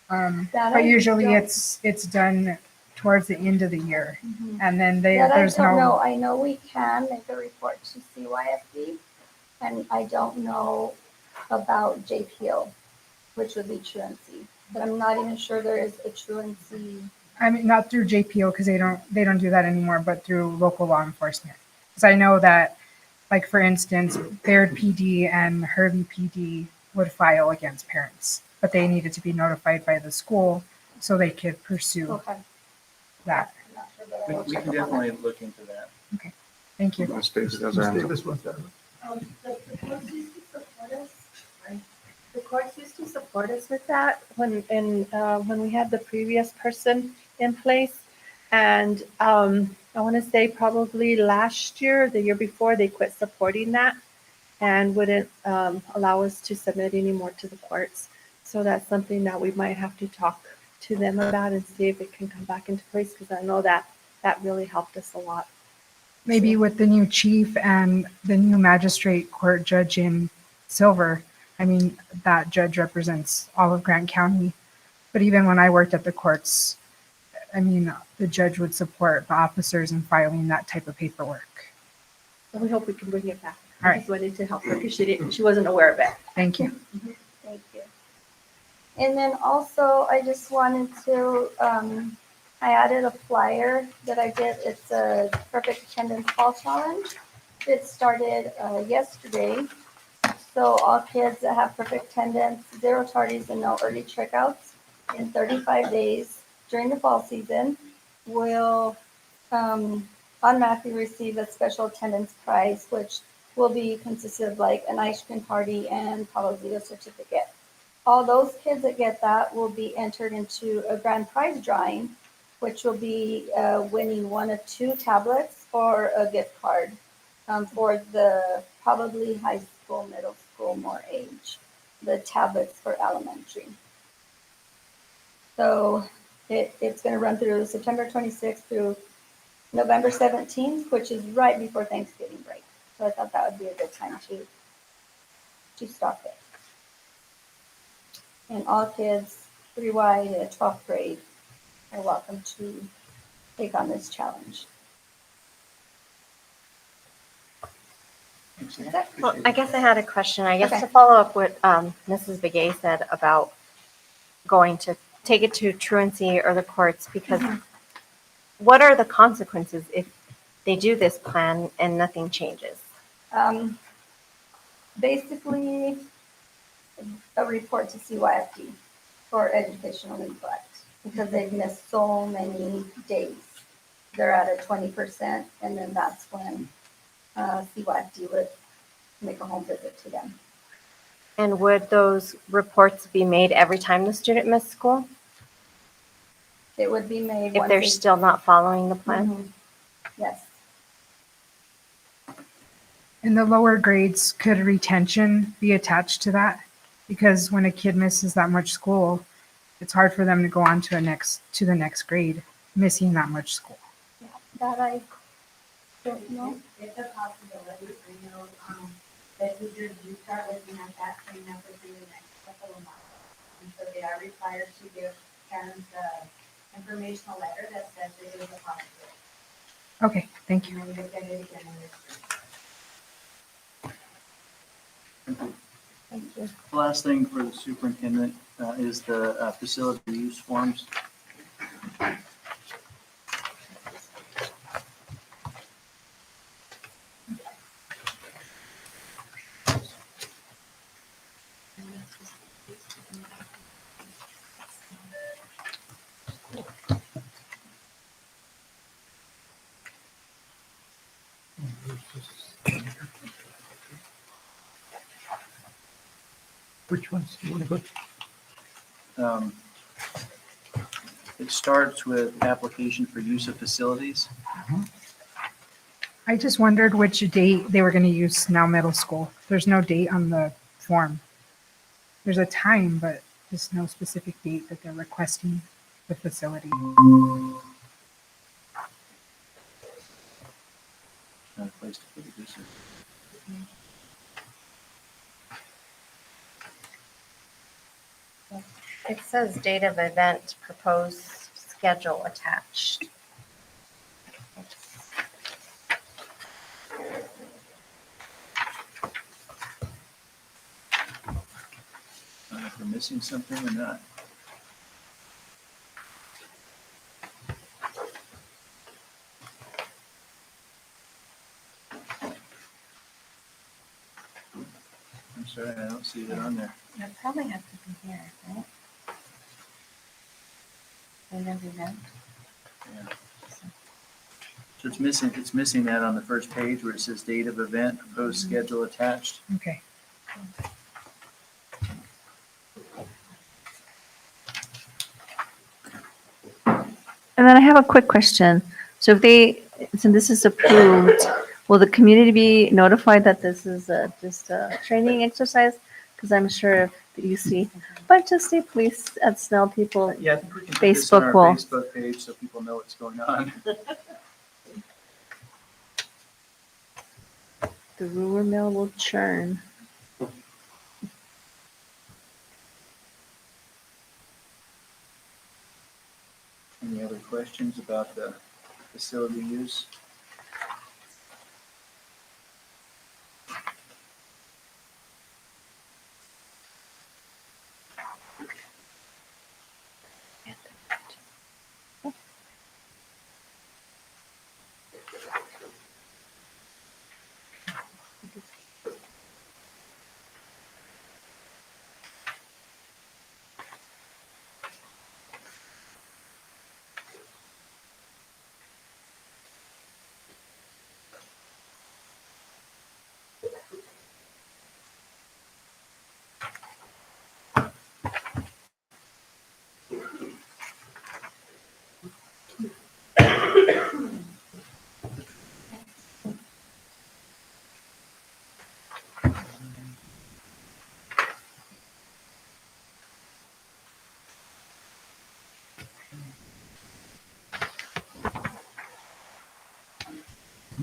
But usually it's done towards the end of the year. Mm-hmm. And then I don't know. I know we can make a report to CYFD, and I don't know about JPO, which would be truancy. But I'm not even sure there is a truancy. I mean, not through JPO because they don't do that anymore, but through local law enforcement. Because I know that, like for instance, Bayard PD and Hurley PD would file against parents, but they needed to be notified by the school so they could pursue that. We can definitely look into that. Okay, thank you. The courts used to support us. The courts used to support us with that when we had the previous person in place, and I want to say probably last year, the year before, they quit supporting that and wouldn't allow us to submit anymore to the courts. So that's something that we might have to talk to them about and see if it can come back into place, because I know that really helped us a lot. Maybe with the new chief and the new magistrate court judge in Silver, I mean, that judge represents all of Grant County. But even when I worked at the courts, I mean, the judge would support the officers in filing that type of paperwork. So we hope we can bring it back. All I right. just wanted to help her because she wasn't aware of it. Thank you. Thank you. And then also, I just wanted to, I added a flyer that I did. It's a perfect attendance fall challenge. It started yesterday. So all kids that have perfect attendance, 0 tardies, and no early checkouts in 35 days during the fall season will automatically receive a special attendance prize, which will be consisted of like an ice cream party and probably a certificate. All those kids that get that will be entered into a grand prize drawing, which will be winning 1 of 2 tablets or a gift card for the probably high school, middle school, more age, the tablets for elementary. So it's going to run through September 26th through November 17th, which is right before Thanksgiving break. So I thought that would be a good time to start it. And all kids 3Y to 12th grade are welcome to take on this challenge. Well, I guess I had a question. I guess Okay. to follow up what Mrs. Begay said about going to take it to truancy or the courts, because what are the consequences if they do this plan and nothing changes? Basically, a report to CYFD for educational neglect because they've missed so many days. They're at a 20%, and then that's when CYFD would make a home visit to them. And would those reports be made every time the student missed school It would be made if once they're they- still not following the plan? Mhm. Yes. In the lower grades, could retention be attached to that? Because when a kid misses that much school, it's hard for them to go on to the next grade, missing that much school. That I don't know. It's a possibility. I know, that teachers do start looking at that coming up within the next couple of months. And so they are required to give parents a informational letter that says it is a possibility. Okay, thank you. And then look at it again in the spring. Thank you. The last thing for the superintendent is the facility use forms. Which ones do you want to go? It starts with application for use of facilities. I just wondered which date they were going to use now middle school. There's no date on the form. There's a time, but there's no specific date that they're requesting the facility. Not a place to put it, is it? It says date of event, proposed schedule attached. I don't know if we're missing something or not. I'm sorry, I don't see it on there. It probably has to be here, right? Date of event. Yeah. So it's missing that on the first page where it says date of event, proposed schedule attached. Okay. And then I have a quick question. So since this is approved, will the community be notified that this is just a training exercise? Because I'm sure if you see a bunch of state police at Snell people, Yeah, I think we can put this on our Facebook page so people know what's going on. the rumor mill will churn. Any other questions about the facility use?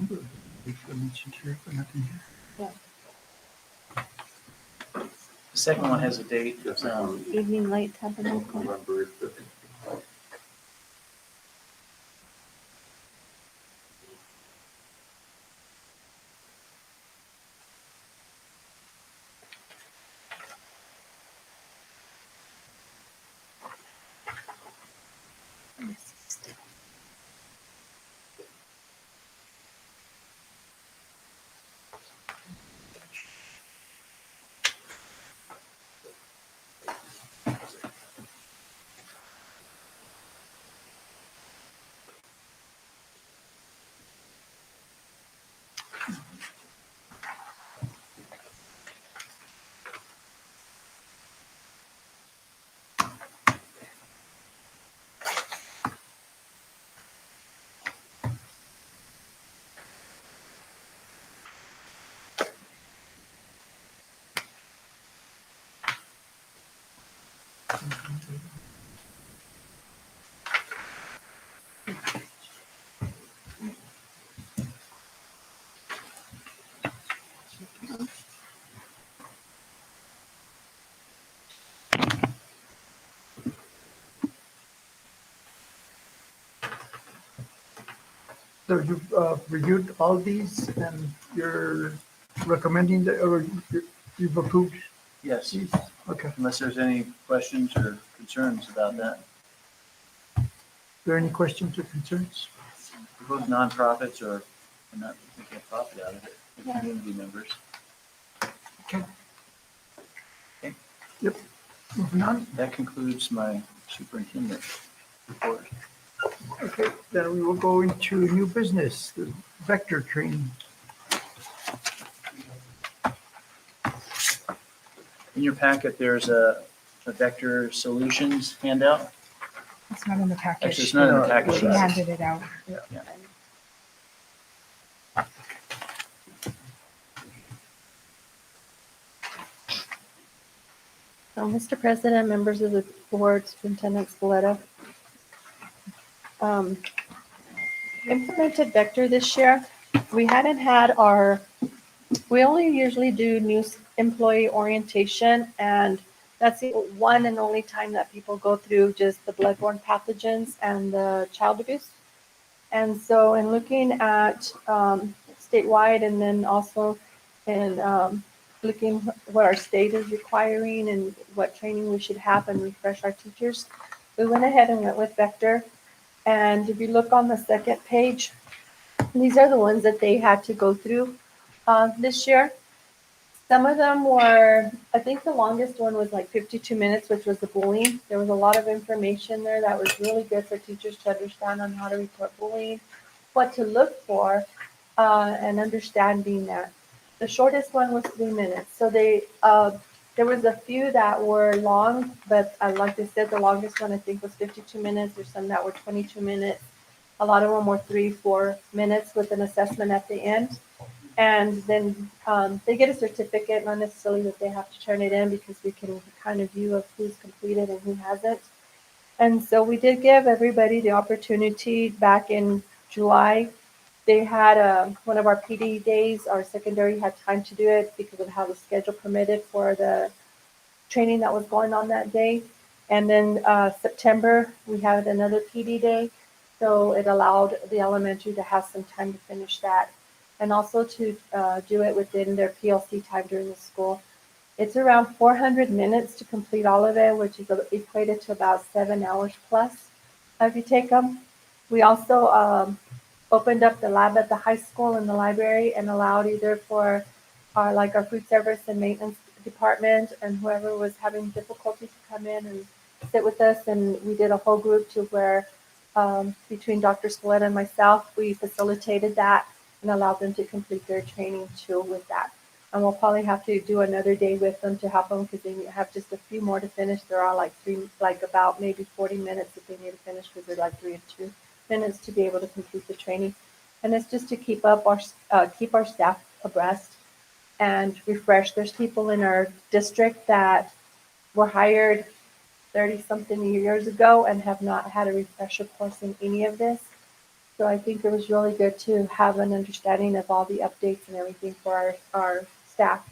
The second one has a date. Evening light tabernacle. November 5th. So you've reviewed all these and you're recommending that, or you've approved Yes, these? Okay. unless there's any questions or concerns about that. Are there any questions or concerns? Both nonprofits are not making a profit out of it, the Yeah. community members. Okay. Okay. Yep. Moving on. That concludes my superintendent report. Okay, then we will go into new business, the vector training. In your packet, there's a vector solutions handout. It's not in the package. Actually, it's not in the package. She handed it out. Yeah. So, Mr. President, members of the board, Superintendent Spoletta, implemented Vector this year. We hadn't had we only usually do new employee orientation, and that's the one and only time that people go through just the bloodborne pathogens and the child abuse. And so in looking at statewide and then also in looking what our state is requiring and what training we should have and refresh our teachers, we went ahead and went with Vector. And if you look on the second page, these are the ones that they had to go through this year. Some of them were, I think the longest one was like 52 minutes, which was the bullying. There was a lot of information there that was really good for teachers to understand on how to report bullying, what to look for, and understanding that. The shortest one was 3 minutes. So there was a few that were long, but like I said, the longest one I think was 52 minutes. There's some that were 22 minutes. A lot of them were 3-4 minutes with an assessment at the end. And then they get a certificate, not necessarily that they have to turn it in because we can kind of view of who's completed and who hasn't. And so we did give everybody the opportunity back in July. They had one of our PD days, our secondary had time to do it because of how the schedule permitted for the training that was going on that day. And then September, we had another PD day. So it allowed the elementary to have some time to finish that and also to do it within their PLC time during the school. It's around 400 minutes to complete all of it, which is equated to about 7 hours plus if you take them. We also opened up the lab at the high school and the library and allowed either for our food service and maintenance department and whoever was having difficulty to come in and sit with us. And we did a whole group to where between Dr. Spoletta and myself, we facilitated that and allowed them to complete their training too with that. And we'll probably have to do another day with them to help them because they have just a few more to finish. There are about maybe 40 minutes that they need to finish because they're like 3 and 2 minutes to be able to complete the training. And it's just to keep our staff abreast and refresh. There's people in our district that were hired 30-something years ago and have not had a refresher course in any of this. So I think it was really good to have an understanding of all the updates and everything for our staff.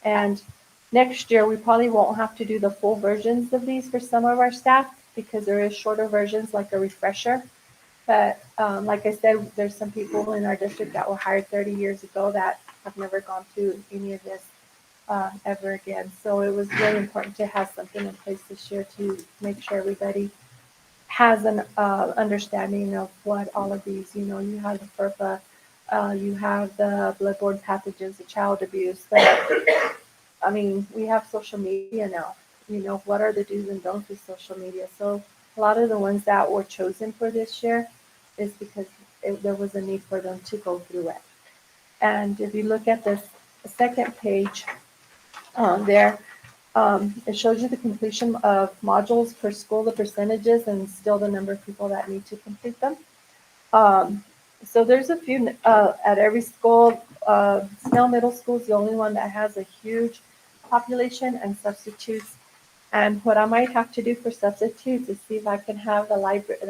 And next year, we probably won't have to do the full versions of these for some of our staff because there is shorter versions like a refresher. But like I said, there's some people in our district that were hired 30 years ago that have never gone through any of this ever again. So it was really important to have something in place this year to make sure everybody has an understanding of what all of these, you know, you have the FERPA, you have the bloodborne pathogens, the child abuse. I mean, we have social media now. You know, what are the do's and don'ts with social media? So a lot of the ones that were chosen for this year is because there was a need for them to go through it. And if you look at this second page there, it shows you the completion of modules per school, the percentages, and still the number of people that need to complete them. So there's a few at every school. Snell Middle School is the only one that has a huge population and substitutes. And what I might have to do for substitutes is see if I can have the library,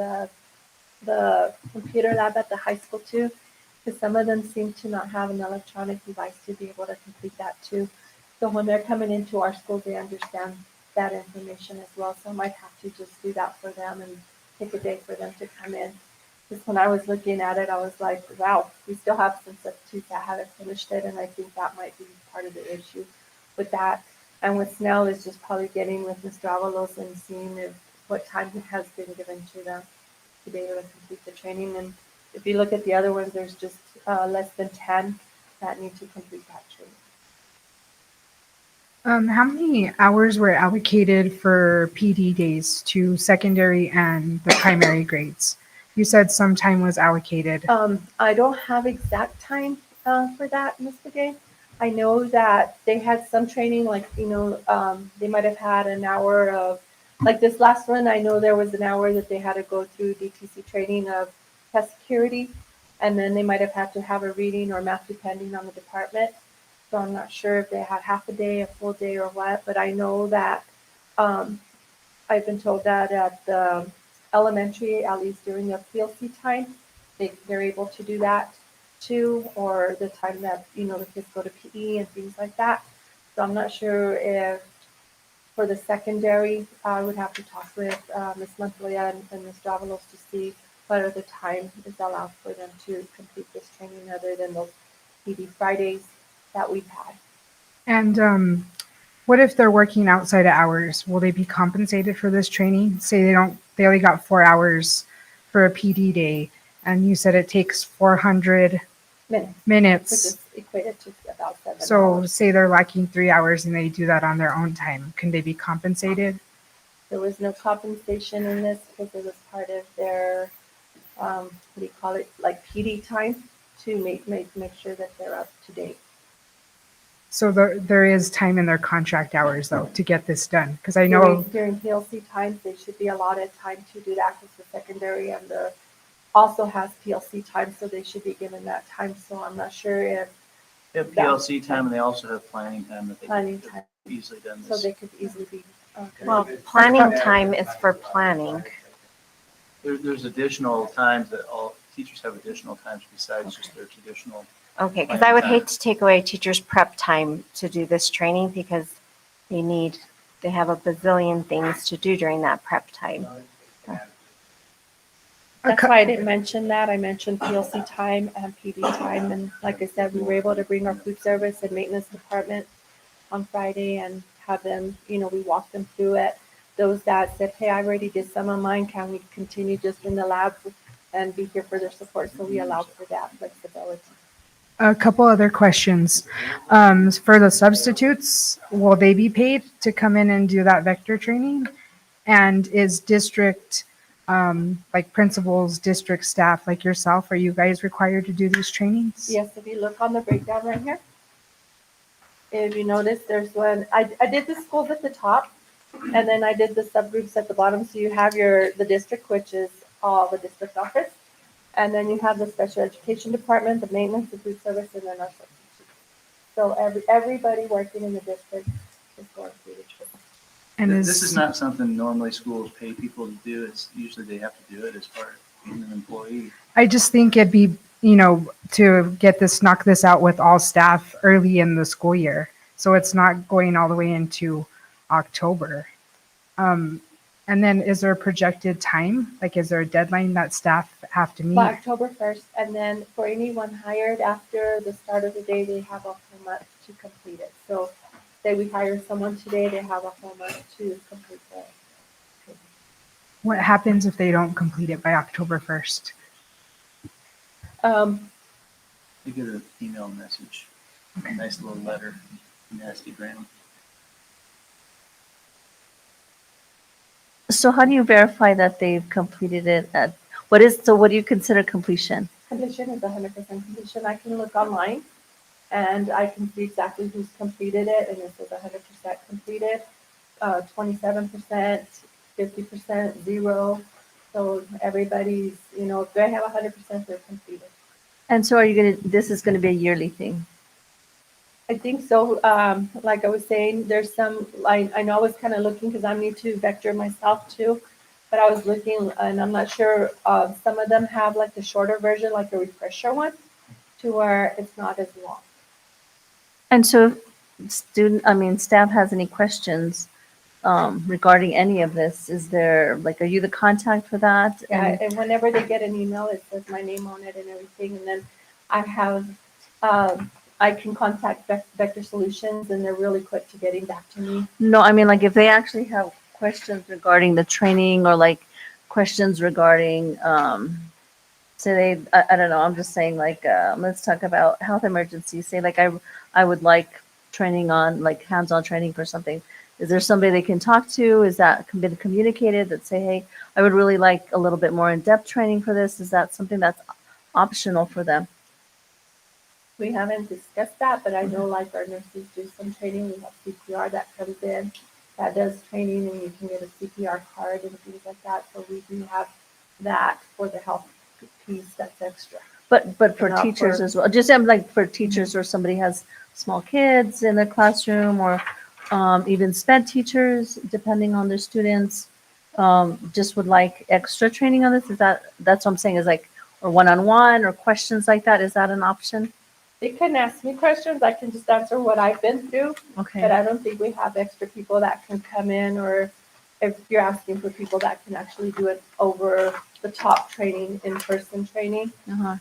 the computer lab at the high school too, because some of them seem to not have an electronic device to be able to complete that too. So when they're coming into our schools, they understand that information as well. So I might have to just do that for them and take a day for them to come in. Because when I was looking at it, I was like, wow, we still have some substitutes that haven't finished it. And I think that might be part of the issue with that. And with Snell is just probably getting with Mr. Avalos and seeing what time has been given to them to be able to complete the training. And if you look at the other ones, there's just less than 10 that need to complete that training. How many hours were allocated for PD days to secondary and the primary grades? You said some time was allocated. I don't have exact time for that, Ms. Begay. I know that they had some training, like, you know, they might have had an hour of, like this last one, I know there was an hour that they had to go through DTC training of test security, and then they might have had to have a reading or math depending on the department. So I'm not sure if they had half a day, a full day, or what, but I know that I've been told that at the elementary, at least during the PLC time, they're able to do that too, or the time that, you know, the kids go to PE and things like that. So I'm not sure if for the secondary, I would have to talk with Ms. Montoya and Ms. Davalos to see what other time is allowed for them to complete this training other than those PD Fridays that we've had. And what if they're working outside of hours? Will they be compensated for this training? Say they only got 4 hours for a PD day, and you said it takes 400 minutes. Which is equated to about 7 So hours. say they're lacking 3 hours and they do that on their own time. Can they be compensated? There was no compensation in this because it was part of their, what do you call it, like PD time to make sure that they're up to date. So there is time in their contract hours though to get this done, because I know During PLC times, they should be allotted time to do that because the secondary and the also has PLC time, so they should be given that time. So I'm not sure if They have PLC time and they also have planning time that they planning could time, easily done so this. they could easily be. Well, planning time is for planning. There's additional times that all teachers have additional times besides just their traditional. Okay, because I would hate to take away teachers' prep time to do this training because they have a bazillion things to do during that prep time. That's why I didn't mention that. I mentioned PLC time and PD time. And like I said, we were able to bring our food service and maintenance department on Friday and have them, you know, we walked them through it. Those that said, hey, I already did some of mine. Can we continue just in the lab and be here for their support? So we allowed for that flexibility. a couple other questions. For the substitutes, will they be paid to come in and do that vector training? And is district, like principals, district staff like yourself, are you guys required to do these trainings? Yes, if you look on the breakdown right here, if you notice, there's one, I did the schools at the top, and then I did the subgroups at the bottom. So you have the district, which is all the district office. And then you have the special education department, the maintenance, the food service, and then our substitutes. So everybody working in the district is going through the training. And this is not something normally schools pay people to do. It's usually they have to do it as part being an employee. I just think it'd be, to knock this out with all staff early in the school year. So it's not going all the way into October. And then is there a projected time? Like, is there a deadline that staff have to meet? By October 1st, and then for anyone hired after the start of the day, they have a whole month to complete it. So say we hire someone today, they have a whole month to complete it. What happens if they don't complete it by October 1st? You get an email message, a nice little letter, nasty gram. So how do you verify that they've completed it what do you consider completion? Completion is 100% completion. I can look online and I can see exactly who's completed it, and it says 100% completed, 27%, 50%, 0. So everybody's, if they have 100%, they're completed. And so this is gonna be a yearly thing? I think so. Like I was saying, there's some, I know I was kind of looking because I'm new to Vector myself too, but I was looking and I'm not sure, some of them have like the shorter version, like a refresher one, to where it's not as long. And so staff has any questions regarding any of this? Are you the contact for that? Yeah, and whenever they get an email, it says my name on it and everything, and then I have, I can contact Vector Solutions, and they're really quick to getting back to me. No, I mean, like if they actually have questions regarding the training or like questions regarding, say I don't know, I'm just saying like, let's talk about health emergencies. Say like I would like training on like hands-on training for something. Is there somebody they can talk to? Is that been communicated that say, hey, I would really like a little bit more in-depth training for this? Is that something that's optional for them? We haven't discussed that, but I know like our nurses do some training. We have CPR that comes in that does training, and you can get a CPR card and things like that. So we do have that for the health piece that's extra. But for teachers as well, just like for teachers or somebody has small kids in their classroom or even SPED teachers, depending on their students, just would like extra training on this. That's what I'm saying is like, or one-on-one or questions like that. Is that an option? They can ask me questions. I can just answer what I've been through. Okay. But I don't think we have extra people that can come in, or if you're asking for people that can actually do it over the top training, in-person training,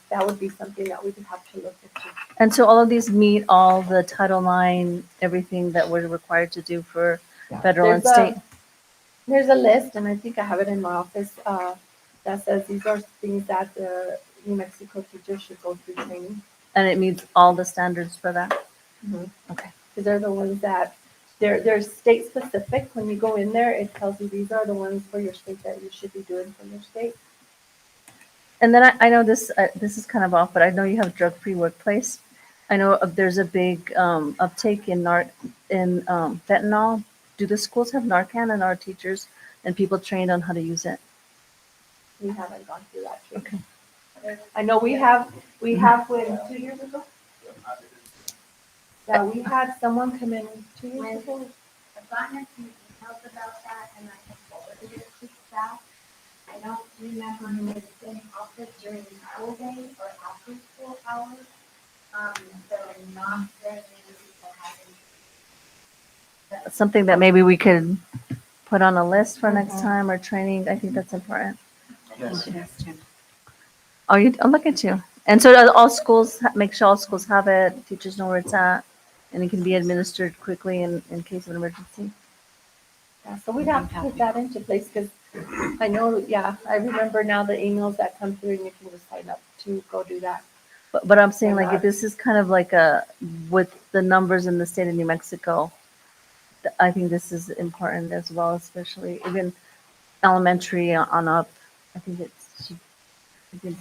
that would be something that we would have to look into. And so all of these meet all the Title IX, everything that we're required to do for federal and state? There's a list, and I think I have it in my office, that says these are things that the New Mexico teachers should go through training. And it meets all the standards for that? Okay. Because they're the ones that, they're state specific. When you go in there, it tells you these are the ones for your state that you should be doing for your state. And then I know this is kind of off, but I know you have drug-free workplace. I know there's a big uptake in fentanyl. Do the schools have Narcan, and are teachers and people trained on how to use it? We haven't gone through that. Okay. I know we have when 2 years ago. Yeah, we had someone come in 2 years ago. I've gotten a few details about that, and I have forwarded it to staff. I don't remember if it's been offered during school day or after school hours. So not very many people have. Something that maybe we could put on a list for next time, or training. I think that's important. Yes. Oh, I'll look at you. And so all schools, make sure all schools have it, teachers know where it's at, and it can be administered quickly in case of an emergency. Yeah, so we'd have to put that into place, because I know, I remember now the emails that come through, and you can just sign up to go do that. But I'm saying like, if this is kind of like with the numbers in the state of New Mexico, I think this is important as well, especially even elementary on up. I think it's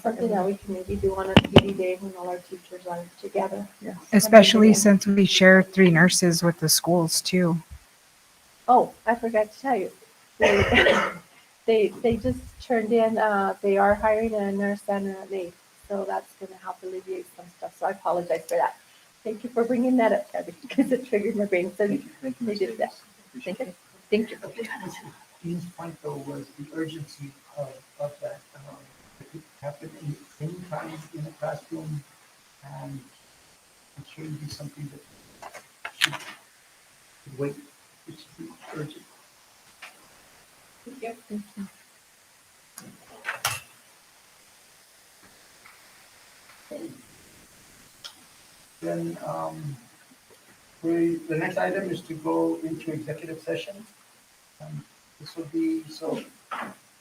something that we can maybe do on a PD day when all our teachers are together. Yeah. Especially since we share 3 nurses with the schools too. Oh, I forgot to tell you. They just turned in, they are hiring a nurse and an aide. So that's going to help alleviate some stuff. So I apologize for that. Thank you for bringing that up, Kathy, because it triggered my brain. So they did that. Thank you. Thank you. Dean's point though was the urgency of that. happen any time in a classroom, and it shouldn't be something that should wait. It should be urgent. Yep. Then, the next item is to go into executive session. This will be, so,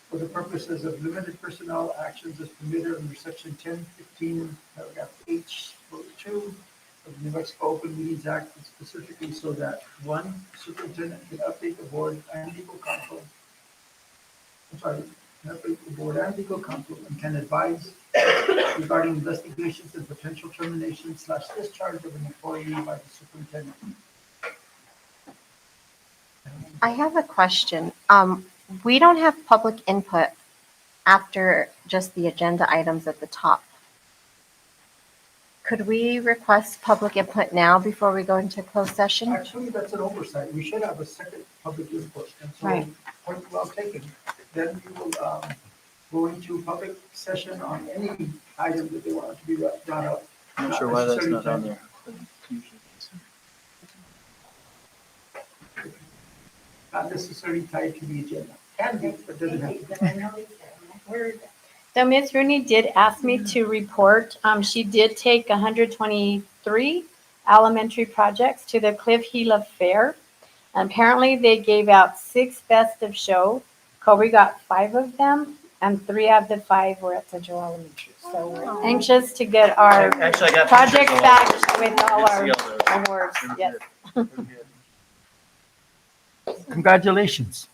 for the purposes of limited personnel actions as permitted under section 1015, paragraph H2 of the New Mexico Open Meetings Act, specifically so that, one, superintendent can update the board and legal counsel. Can update the board and legal counsel and can advise regarding investigations and potential termination / discharge of an employee by the superintendent. I have a question. We don't have public input after just the agenda items at the top. Could we request public input now before we go into closed session? Actually, that's an oversight. We should have a second public input. And so, Right. point well taken. Then we will go into public session on any item that they want to be brought up. I'm not sure why that's not on there. Not necessarily tied to the agenda. Can be, but doesn't have to. So Ms. Rooney did ask me to report. She did take 123 elementary projects to the Cliff Gila Fair. Apparently, they gave out 6 best of show. Cobre got 5 of them, and 3 out of the 5 were at Central Elementary. So we're anxious to get our Actually, I got projects pictures of back with all Did our see all those. awards. Very Yes. good. Very good. Congratulations.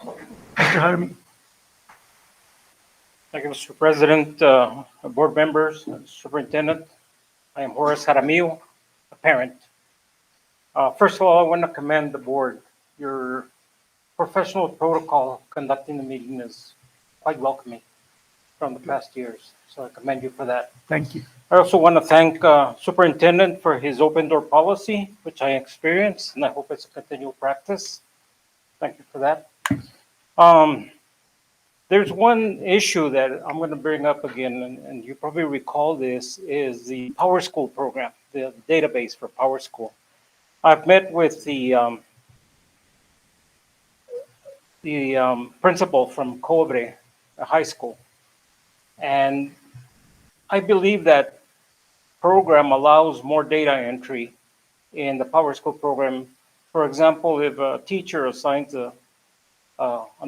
Mr. Harami. Thank you, Mr. President, board members, superintendent. I am Horace Jaramillo, a parent. First of all, I want to commend the board. Your professional protocol conducting the meeting is quite welcoming from the past years. So I commend you for that. Thank you. I also want to thank superintendent for his open door policy, which I experienced, and I hope it's a continual practice. Thank you for that. There's one issue that I'm going to bring up again, and you probably recall this, is the Power School program, the database for Power School. I've met with the principal from Cobre High School, and I believe that program allows more data entry in the Power School program. For example, if a teacher assigns an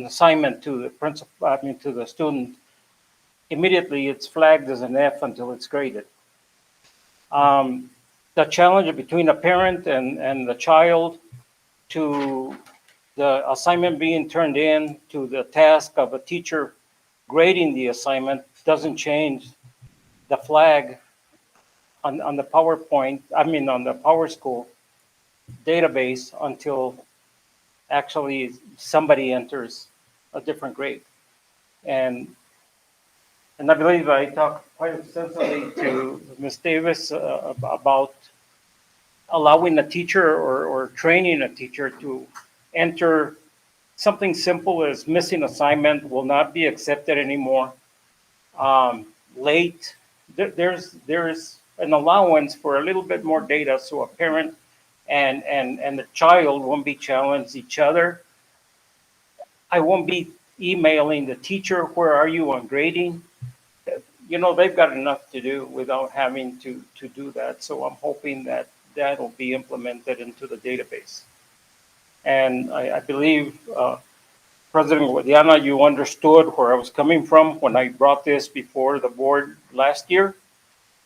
assignment to the principal, to the student, immediately it's flagged as an F until it's graded. The challenge between a parent and the child to the assignment being turned in to the task of a teacher grading the assignment doesn't change the flag on the PowerPoint, on the Power School database until actually somebody enters a different grade. And I believe I talked quite extensively to Ms. Davis about allowing a teacher or training a teacher to enter something simple as missing assignment will not be accepted anymore. Late, there's an allowance for a little bit more data so a parent and the child won't be challenged each other. I won't be emailing the teacher, where are you on grading? You know, they've got enough to do without having to do that. So I'm hoping that that'll be implemented into the database. And I believe, President Guadiana, you understood where I was coming from when I brought this before the board last year.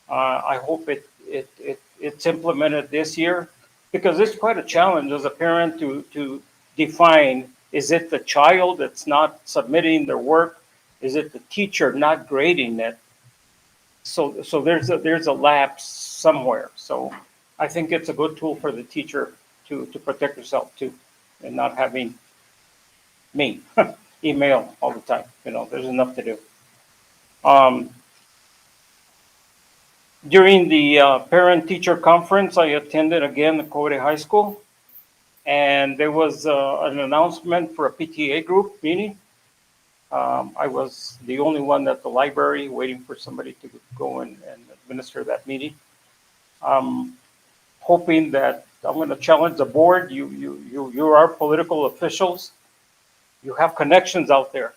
I hope it's implemented this year, because it's quite a challenge as a parent to define, is it the child that's not submitting their work? Is it the teacher not grading it? So there's a lapse somewhere. So I think it's a good tool for the teacher to protect herself too, and not having me email all the time. You know, there's enough to do. During the parent-teacher conference, I attended again at Cobre High School, and there was an announcement for a PTA group meeting. I was the only one at the library waiting for somebody to go and administer that meeting. Hoping that I'm going to challenge the board. You are political officials. You have connections out there.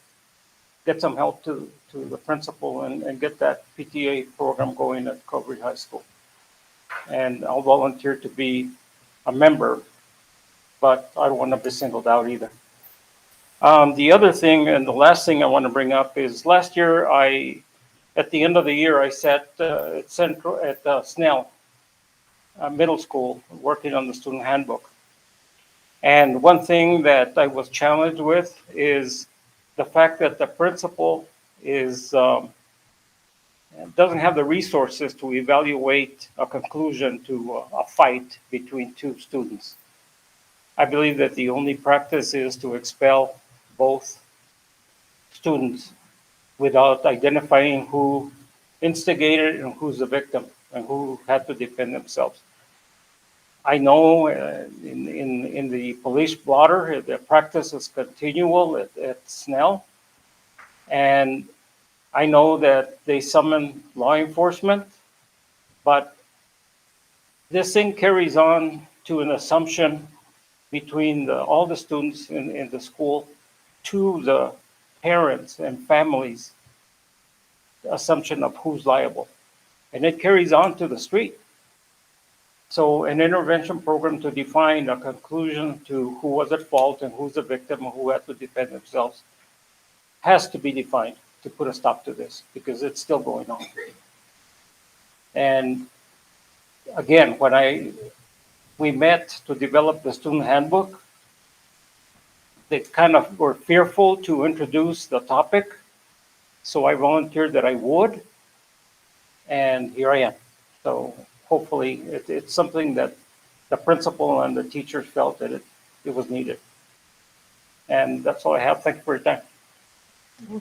Get some help to the principal and get that PTA program going at Cobre High School. And I'll volunteer to be a member, but I don't want to be singled out either. The other thing, and the last thing I want to bring up is last year, at the end of the year, I sat at Snell Middle School working on the student handbook. And one thing that I was challenged with is the fact that the principal doesn't have the resources to evaluate a conclusion to a fight between two students. I believe that the only practice is to expel both students without identifying who instigated and who's the victim and who had to defend themselves. I know in the police blotter, the practice is continual at Snell. And I know that they summon law enforcement, but this thing carries on to an assumption between all the students in the school to the parents and families, the assumption of who's liable. And it carries on to the street. So an intervention program to define a conclusion to who was at fault and who's the victim and who had to defend themselves has to be defined to put a stop to this because it's still going on. And again, when we met to develop the student handbook, they kind of were fearful to introduce the topic. So I volunteered that I would, and here I am. So hopefully it's something that the principal and the teachers felt that it was needed. And that's all I have. Thank you for your time.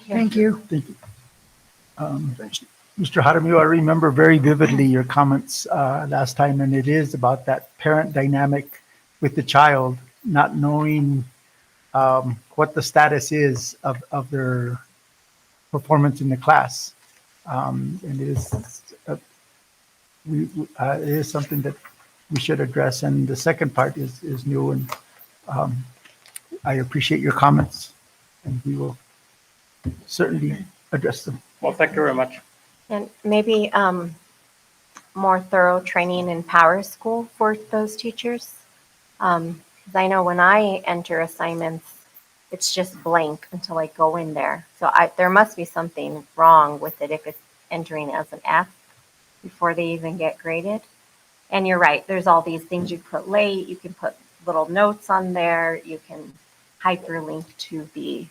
Thank you. Thank you. Mr. Jaramillo, I remember very vividly your comments last time, and it is about that parent dynamic with the child, not knowing what the status is of their performance in the class. And it is something that we should address. And the second part is new, and I appreciate your comments, and we will certainly address them. Well, thank you very much. And maybe more thorough training in Power School for those teachers. 'Cause I know when I enter assignments, it's just blank until I go in there. So there must be something wrong with it if it's entering as an F before they even get graded. And you're right, there's all these things you put late, you can put little notes on there, you can hyperlink to the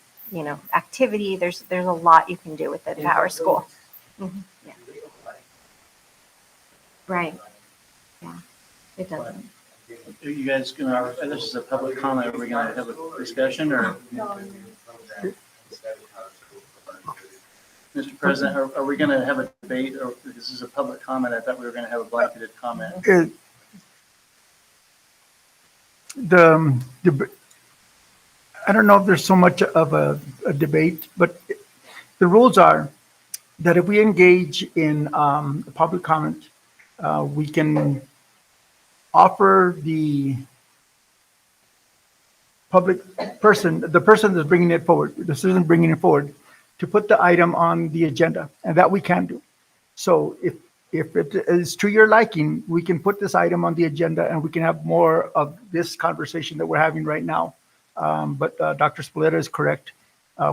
activity. There's a lot you can do with the Power School. Mm-hmm. Yeah. Right. Yeah. It doesn't. Are you guys gonna, this is a public comment, are we gonna have a discussion or? Mr. President, are we gonna have a debate or this is a public comment? I thought we were gonna have a blanketed comment. I don't know if there's so much of a debate, but the rules are that if we engage in public comment, we can offer the person that's bringing it forward, the citizen bringing it forward, to put the item on the agenda, and that we can do. So if it is to your liking, we can put this item on the agenda and we can have more of this conversation that we're having right now. But Dr. Spoleta is correct.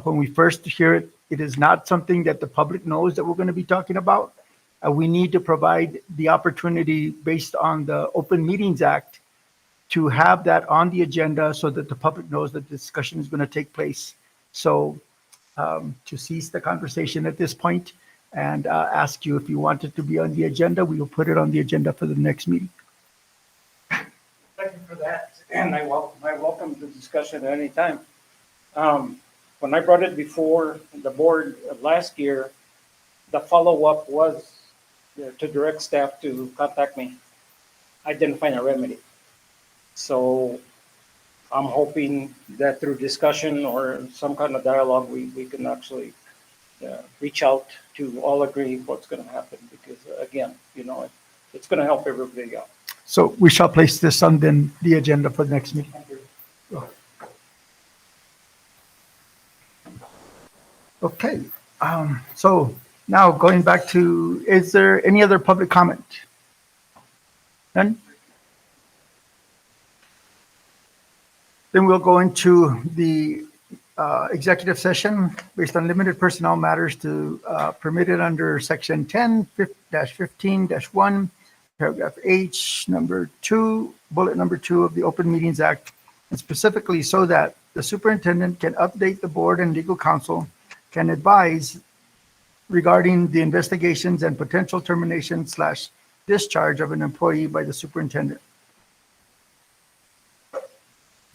When we first hear it, it is not something that the public knows that we're going to be talking about. We need to provide the opportunity based on the Open Meetings Act to have that on the agenda so that the public knows that the discussion is going to take place. So to cease the conversation at this point and ask you if you want it to be on the agenda, we will put it on the agenda for the next meeting. Thank you for that. And I welcome the discussion at any time. When I brought it before the board last year, the follow-up was to direct staff to contact me, identifying a remedy. So I'm hoping that through discussion or some kind of dialogue, we can actually reach out to all agree what's going to happen, because again, it's going to help everybody out. So we shall place this on then the agenda for the next meeting. Okay, so now going back to, is there any other public comment? None? Then we'll go into the executive session based on limited personnel matters to permitted under section 10-15-1, paragraph H, number 2, bullet number 2 of the Open Meetings Act, and specifically so that the superintendent can update the board and legal counsel, can advise regarding the investigations and potential termination/discharge of an employee by the superintendent.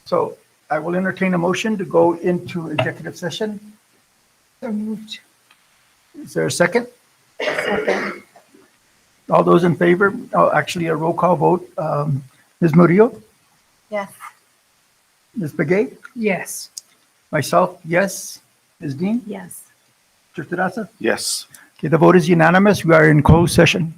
So I will entertain a motion to go into executive session. So moved. Is there a second? Second. All those in favor? Oh, actually, a roll call vote. Ms. Murillo? Yes. Ms. Begay? Yes. Myself, yes. Ms. Dean? Yes. Mr. Terraza? Yes. Okay, the vote is unanimous. We are in closed session.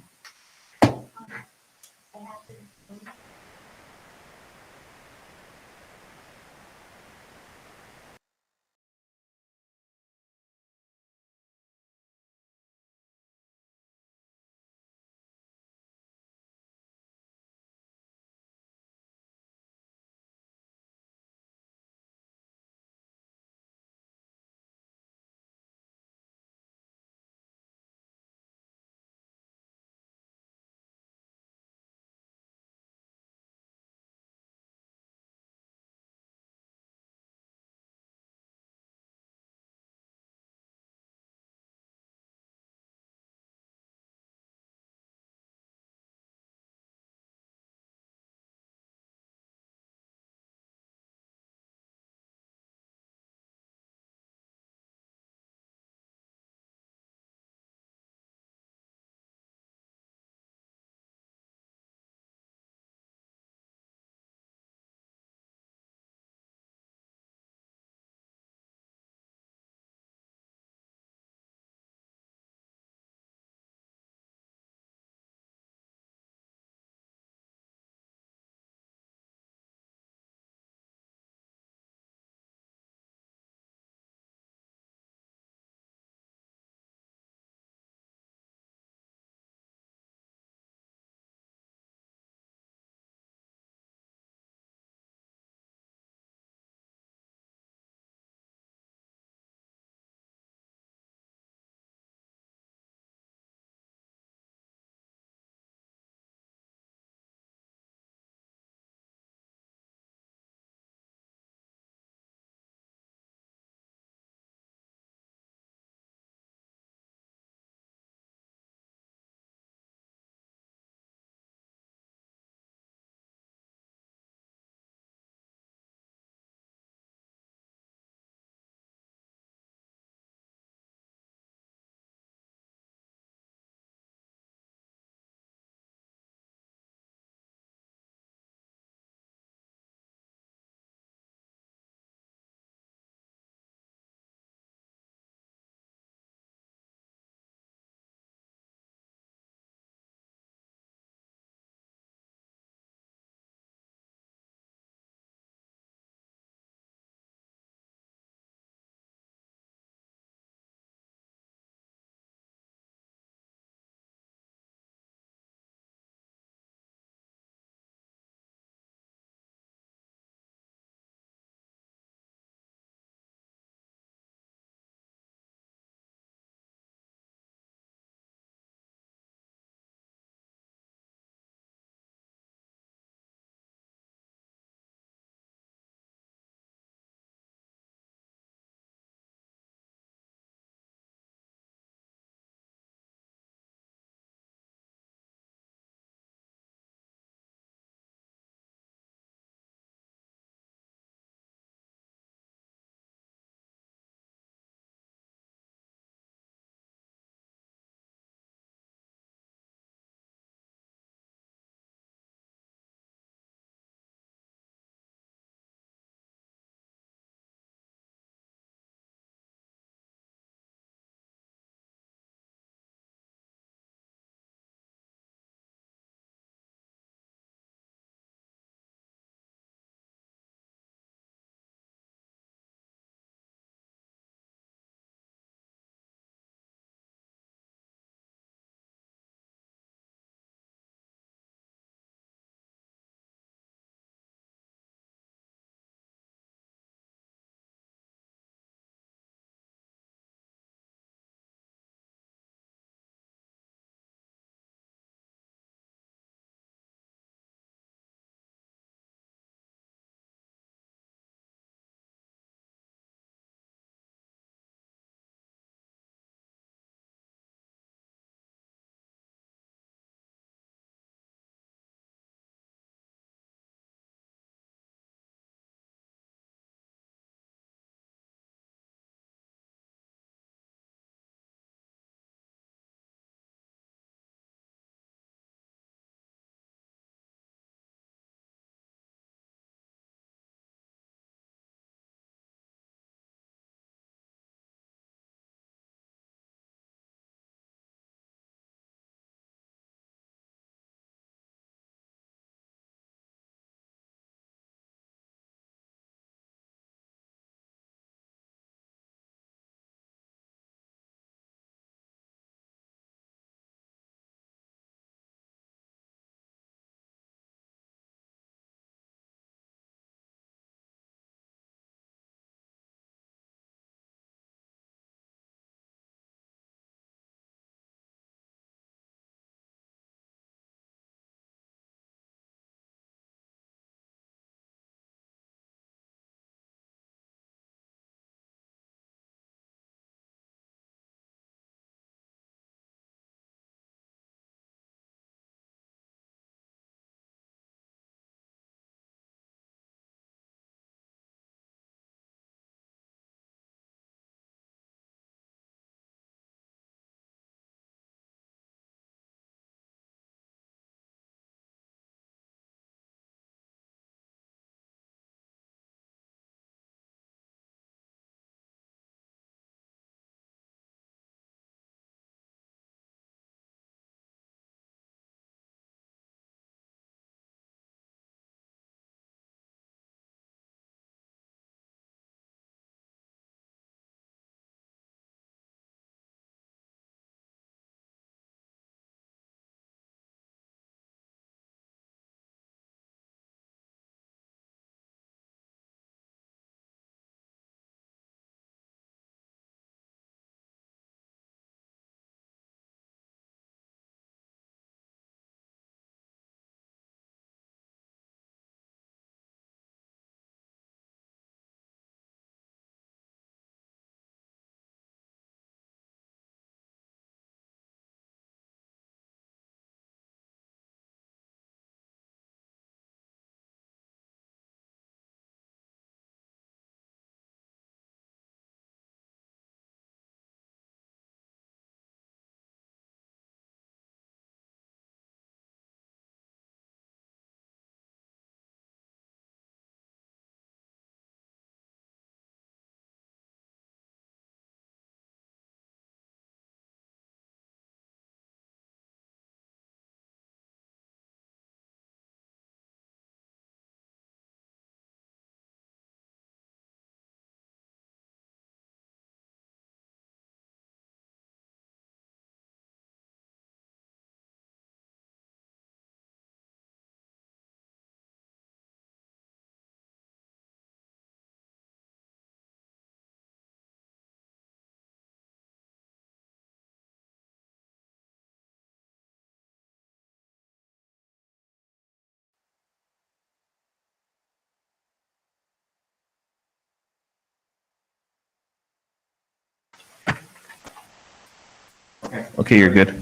Okay, you're good.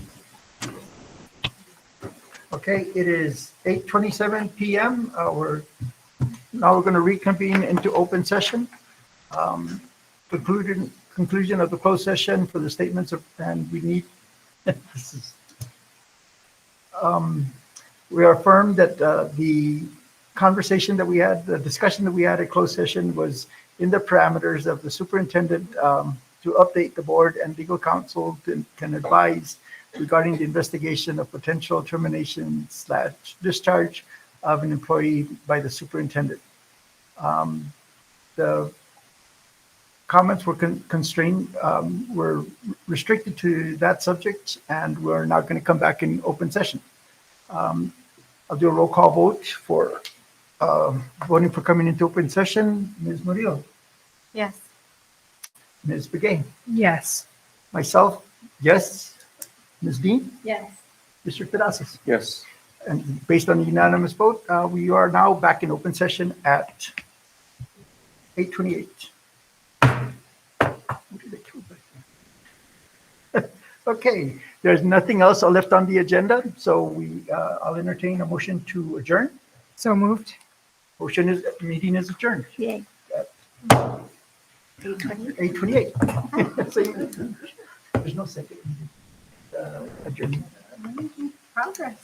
Okay, it is 8:27 PM. We're going to reconvene into open session. Conclusion of the closed session for the statements of, and we need, this is, we are affirmed that the conversation that we had, the discussion that we had at closed session was in the parameters of the superintendent to update the board and legal counsel can advise regarding the investigation of potential termination / discharge of an employee by the superintendent. The comments were constrained, were restricted to that subject, and we're not going to come back in open session. I'll do a roll call vote for voting for coming into open session. Ms. Murillo, Yes. Ms. Begay, Yes. myself, yes. Ms. Dean, Yes. Mr. Pedazos. Yes. And based on the unanimous vote, we are now back in open session at 8:28. Okay, there's nothing else left on the agenda, so I'll entertain a motion to adjourn. So moved. Meeting is adjourned. Yay. 8:28. There's no second. Adjournment. Progress.